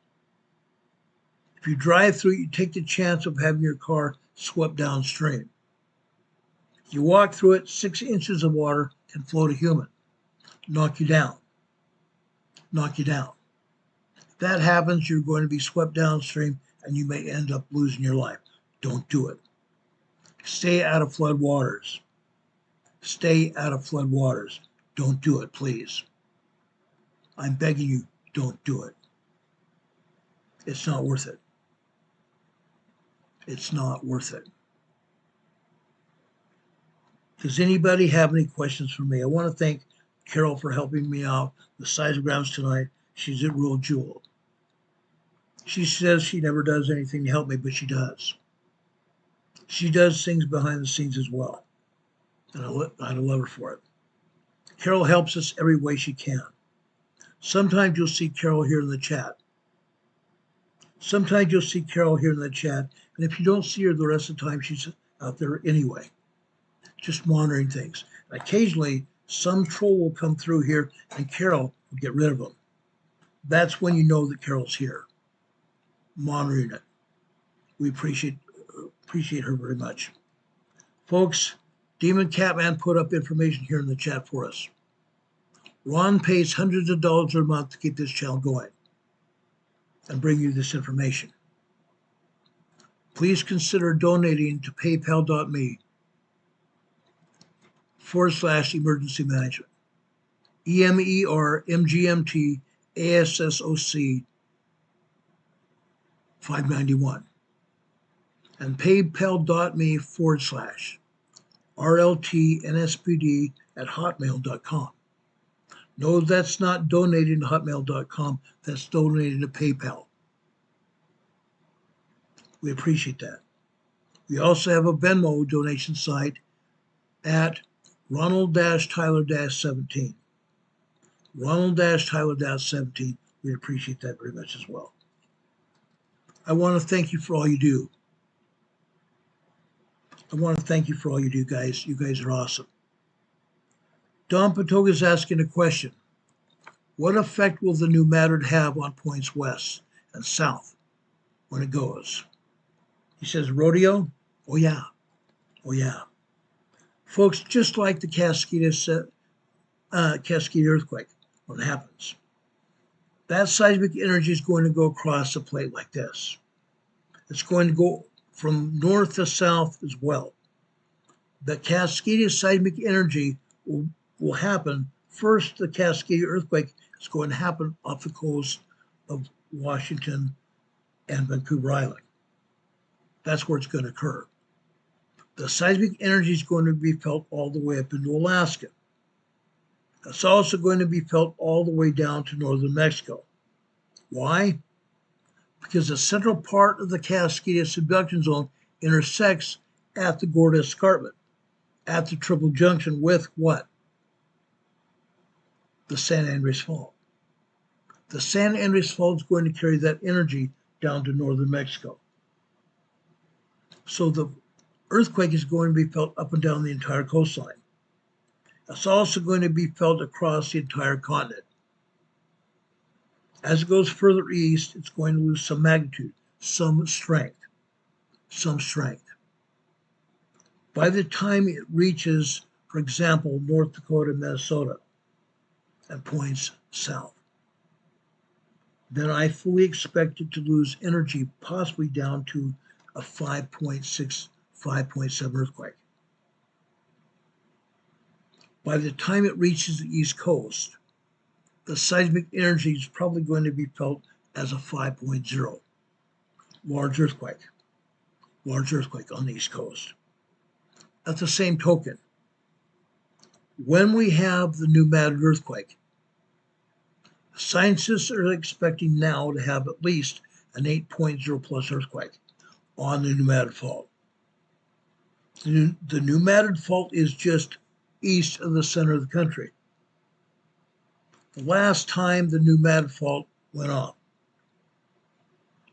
If you drive through it, you take the chance of having your car swept downstream. If you walk through it, 6 inches of water can float a human, knock you down, knock you down. If that happens, you're going to be swept downstream and you may end up losing your life. Don't do it. Stay out of flood waters. Stay out of flood waters. Don't do it, please. I'm begging you, don't do it. It's not worth it. It's not worth it. Does anybody have any questions for me? I want to thank Carol for helping me out with seismographs tonight. She's a real jewel. She says she never does anything to help me, but she does. She does things behind the scenes as well. And I love her for it. Carol helps us every way she can. Sometimes you'll see Carol here in the chat. Sometimes you'll see Carol here in the chat. And if you don't see her the rest of the time, she's out there anyway, just monitoring things. And occasionally, some troll will come through here and Carol will get rid of them. That's when you know that Carol's here, monitoring it. We appreciate her very much. Folks, Demon Catman put up information here in the chat for us. Ron pays hundreds of dollars a month to keep this channel going and bring you this information. Please consider donating to paypal.me/emergency management. EMERMGMT ASSOC 591. And paypal.me/rltnspd@hotmail.com. No, that's not donating to hotmail.com. That's donating to PayPal. We appreciate that. We also have a Venmo donation site at Ronald-Tyler-17. Ronald-Tyler-17. We appreciate that very much as well. I want to thank you for all you do. I want to thank you for all you do, guys. You guys are awesome. Don Patoga is asking a question. What effect will the new matter have on points west and south when it goes? He says, rodeo? Oh, yeah. Oh, yeah. Folks, just like the Cascade earthquake, when it happens, that seismic energy is going to go across the plate like this. It's going to go from north to south as well. The Cascade seismic energy will happen. First, the Cascade earthquake is going to happen off the coast of Washington and Vancouver Island. That's where it's going to occur. The seismic energy is going to be felt all the way up into Alaska. It's also going to be felt all the way down to northern Mexico. Why? Because the central part of the Cascadia subduction zone intersects at the Gorda Escarpment, at the triple junction with what? The San Andreas Fault. The San Andreas Fault is going to carry that energy down to northern Mexico. So the earthquake is going to be felt up and down the entire coastline. It's also going to be felt across the entire continent. As it goes further east, it's going to lose some magnitude, some strength. By the time it reaches, for example, North Dakota, Minnesota, and points south, then I fully expect it to lose energy, possibly down to a 5.6, 5.7 earthquake. By the time it reaches the East Coast, the seismic energy is probably going to be felt as a 5.0 large earthquake on the East Coast. At the same token, when we have the new matter earthquake, scientists are expecting now to have at least an 8.0 plus earthquake on the pneumatic fault. The pneumatic fault is just east of the center of the country. The last time the pneumatic fault went off,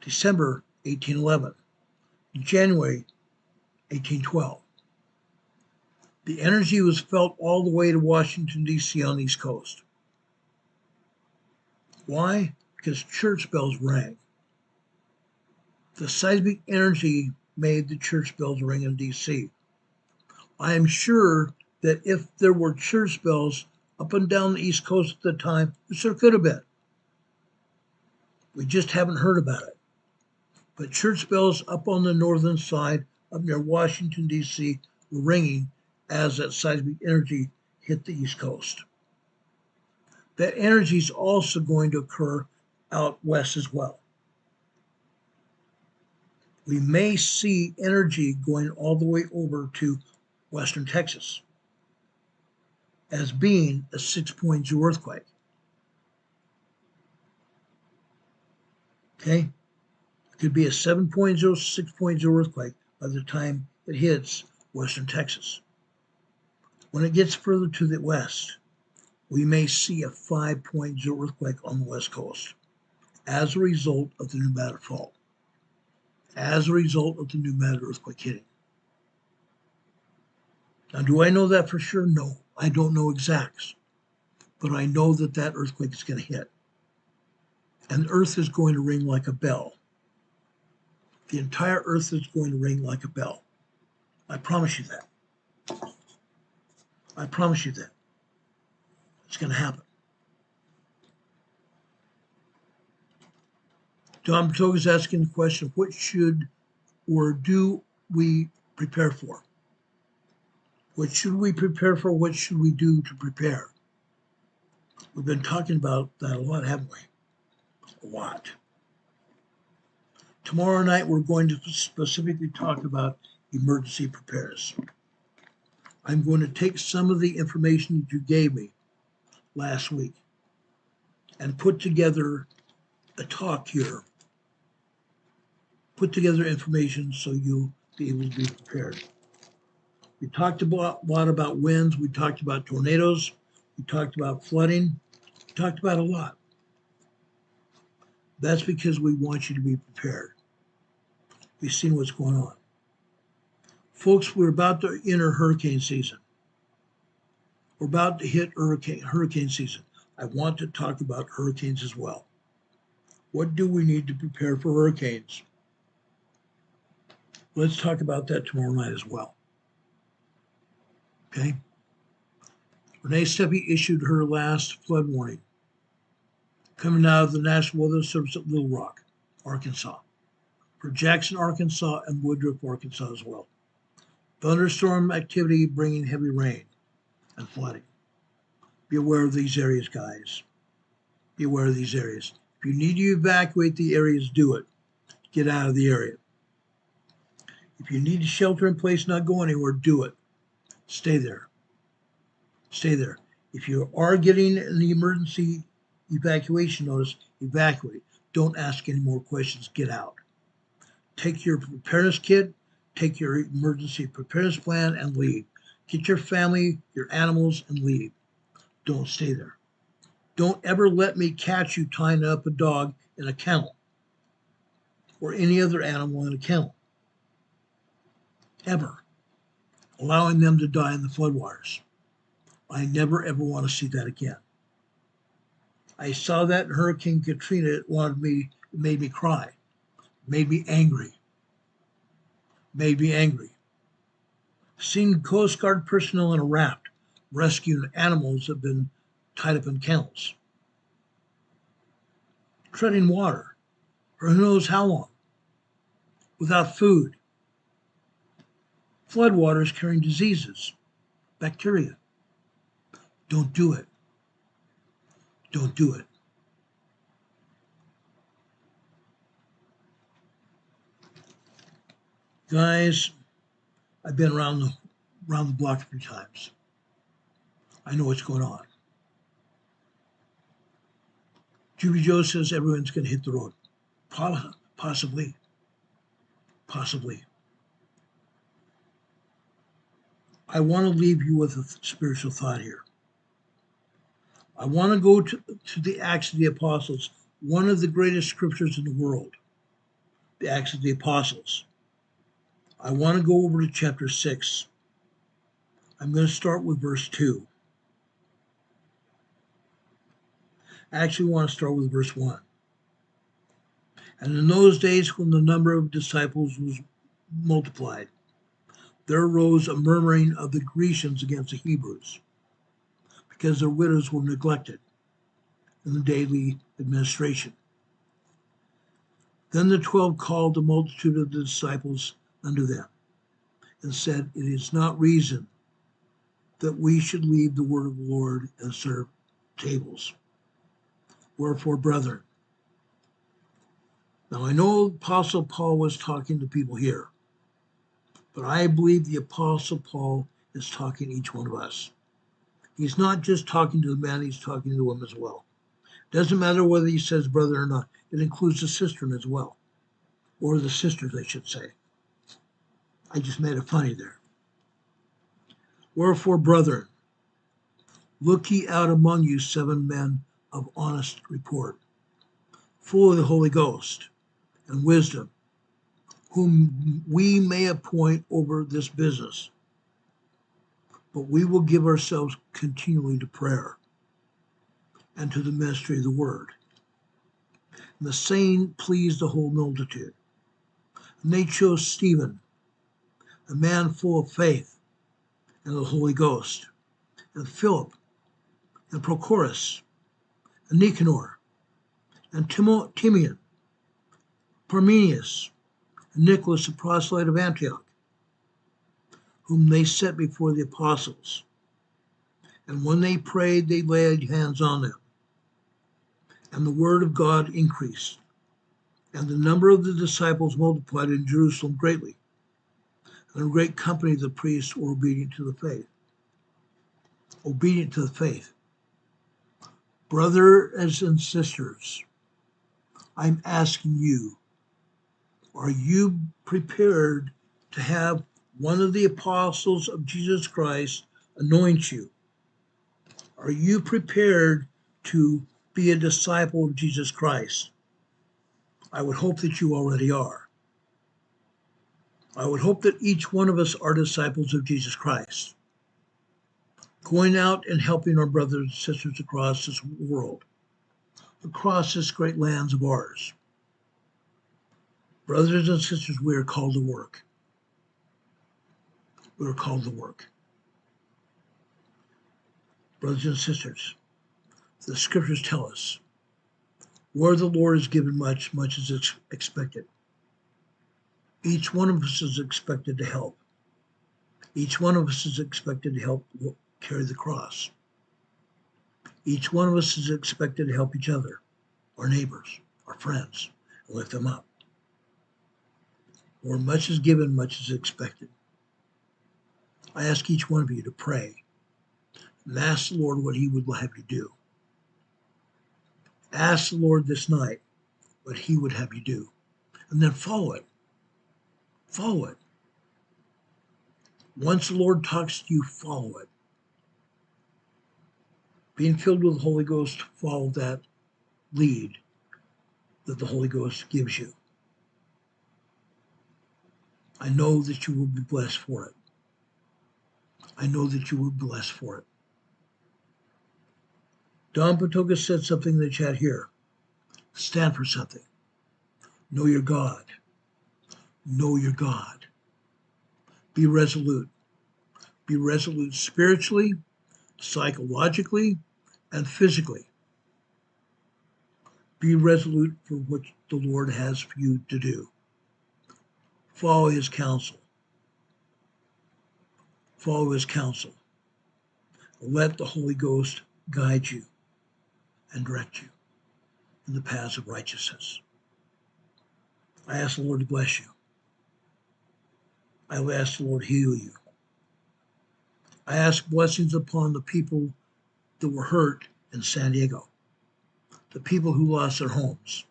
December 1811, January 1812. The energy was felt all the way to Washington, D.C. on the East Coast. Why? Because church bells rang. The seismic energy made the church bells ring in D.C. I am sure that if there were church bells up and down the East Coast at the time, which there could have been, we just haven't heard about it. But church bells up on the northern side, up near Washington, D.C., were ringing as that seismic energy hit the East Coast. That energy is also going to occur out west as well. We may see energy going all the way over to western Texas as being a 6.0 earthquake. Okay? It could be a 7.0, 6.0 earthquake by the time it hits western Texas. When it gets further to the west, we may see a 5.0 earthquake on the west coast as a result of the new matter fault, as a result of the new matter earthquake hitting. Now, do I know that for sure? No, I don't know exacts, but I know that that earthquake is going to hit. And the earth is going to ring like a bell. The entire earth is going to ring like a bell. I promise you that. I promise you that. It's going to happen. Tom Toga is asking the question, what should or do we prepare for? What should we prepare for? What should we do to prepare? We've been talking about that a lot, haven't we? A lot. Tomorrow night, we're going to specifically talk about emergency preparedness. I'm going to take some of the information that you gave me last week and put together a talk here. Put together information so you'll be able to be prepared. We talked a lot about winds. We talked about tornadoes. We talked about flooding. We talked about a lot. That's because we want you to be prepared. We've seen what's going on. Folks, we're about to enter hurricane season. We're about to hit hurricane season. I want to talk about hurricanes as well. What do we need to prepare for hurricanes? Let's talk about that tomorrow night as well. Okay? Renee Steppe issued her last flood warning coming out of the National Weather Service at Little Rock, Arkansas, for Jackson, Arkansas, and Woodruff, Arkansas as well. Thunderstorm activity bringing heavy rain and flooding. Be aware of these areas, guys. Be aware of these areas. If you need to evacuate the areas, do it. Get out of the area. If you need to shelter in place, not go anywhere, do it. Stay there. Stay there. If you are getting an emergency evacuation notice, evacuate. Don't ask any more questions. Get out. Take your preparedness kit, take your emergency preparedness plan, and leave. Get your family, your animals, and leave. Don't stay there. Don't ever let me catch you tying up a dog in a kennel or any other animal in a kennel. Ever. Allowing them to die in the floodwaters. I never ever want to see that again. I saw that in Hurricane Katrina. It made me cry. Made me angry. Made me angry. Seeing Coast Guard personnel in a raft rescuing animals that have been tied up in kennels. Treading water for who knows how long. Without food. Floodwaters carrying diseases, bacteria. Don't do it. Don't do it. Guys, I've been around the block 3 times. I know what's going on. Juby Joe says everyone's going to hit the road. Possibly. Possibly. I want to leave you with a spiritual thought here. I want to go to the Acts of the Apostles, one of the greatest scriptures in the world, the Acts of the Apostles. I want to go over to chapter 6. I'm going to start with verse 2. I actually want to start with verse 1. And in those days when the number of disciples was multiplied, there arose a murmuring of the Grecians against the Hebrews, because their widows were neglected in the daily administration. Then the 12 called the multitude of the disciples unto them, and said, It is not reason that we should leave the word of the Lord and serve tables. Wherefore, brethren. Now I know Apostle Paul was talking to people here, but I believe the Apostle Paul is talking to each one of us. He's not just talking to the man, he's talking to the woman as well. Doesn't matter whether he says brother or not, it includes the sister as well. Or the sisters, I should say. I just made it funny there. Wherefore, brethren, look ye out among you 7 men of honest report, full of the Holy Ghost and wisdom, whom we may appoint over this business. But we will give ourselves continually to prayer and to the ministry of the word. And the saying pleased the whole multitude. And they chose Stephen, a man full of faith and the Holy Ghost, and Philip, and Prochorus, and Nicanor, and Timian, Parmenius, and Nicholas, the proselyte of Antioch, whom they set before the apostles. And when they prayed, they laid hands on them. And the word of God increased, and the number of the disciples multiplied in Jerusalem greatly, and a great company of the priests were obedient to the faith. Obedient to the faith. Brothers and sisters, I'm asking you, are you prepared to have one of the apostles of Jesus Christ anoint you? Are you prepared to be a disciple of Jesus Christ? I would hope that you already are. I would hope that each one of us are disciples of Jesus Christ, going out and helping our brothers and sisters across this world, across this great lands of ours. Brothers and sisters, we are called to work. We are called to work. Brothers and sisters, the scriptures tell us, where the Lord is given much, much is expected. Each one of us is expected to help. Each one of us is expected to help carry the cross. Each one of us is expected to help each other, our neighbors, our friends, and lift them up. Where much is given, much is expected. I ask each one of you to pray and ask the Lord what he would have you do. Ask the Lord this night what he would have you do, and then follow it. Follow it. Once the Lord talks to you, follow it. Being filled with the Holy Ghost, follow that lead that the Holy Ghost gives you. I know that you will be blessed for it. I know that you will be blessed for it. Don Patoka said something in the chat here. Stand for something. Know your God. Know your God. Be resolute. Be resolute spiritually, psychologically, and physically. Be resolute for what the Lord has for you to do. Follow his counsel. Follow his counsel. Let the Holy Ghost guide you and direct you in the paths of righteousness. I ask the Lord to bless you. I ask the Lord to heal you. I ask blessings upon the people that were hurt in San Diego, the people who lost their homes,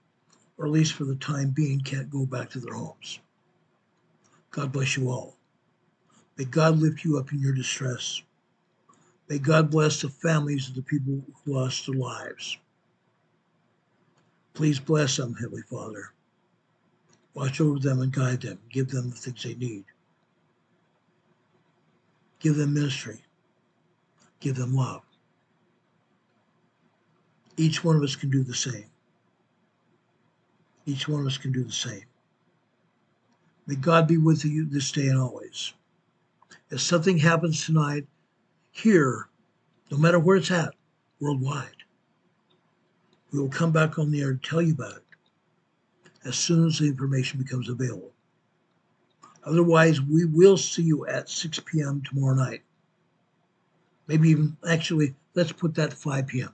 or at least for the time being can't go back to their homes. God bless you all. May God lift you up in your distress. May God bless the families of the people who lost their lives. Please bless them, Heavenly Father. Watch over them and guide them. Give them the things they need. Give them ministry. Give them love. Each one of us can do the same. Each one of us can do the same. May God be with you this day and always. If something happens tonight here, no matter where it's at, worldwide, we will come back on the air and tell you about it as soon as the information becomes available. Otherwise, we will see you at 6 p.m. tomorrow night. Maybe even, actually, let's put that 5 p.m.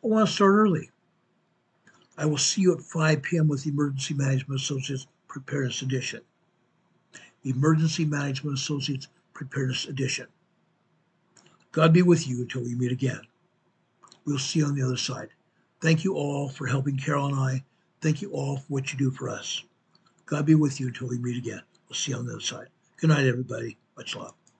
I want to start early. I will see you at 5 p.m. with the Emergency Management Associates Preparedness Edition. Emergency Management Associates Preparedness Edition. God be with you until we meet again. We'll see you on the other side. Thank you all for helping Carol and I. Thank you all for what you do for us. God be with you until we meet again. We'll see you on the other side. Good night, everybody. Much love.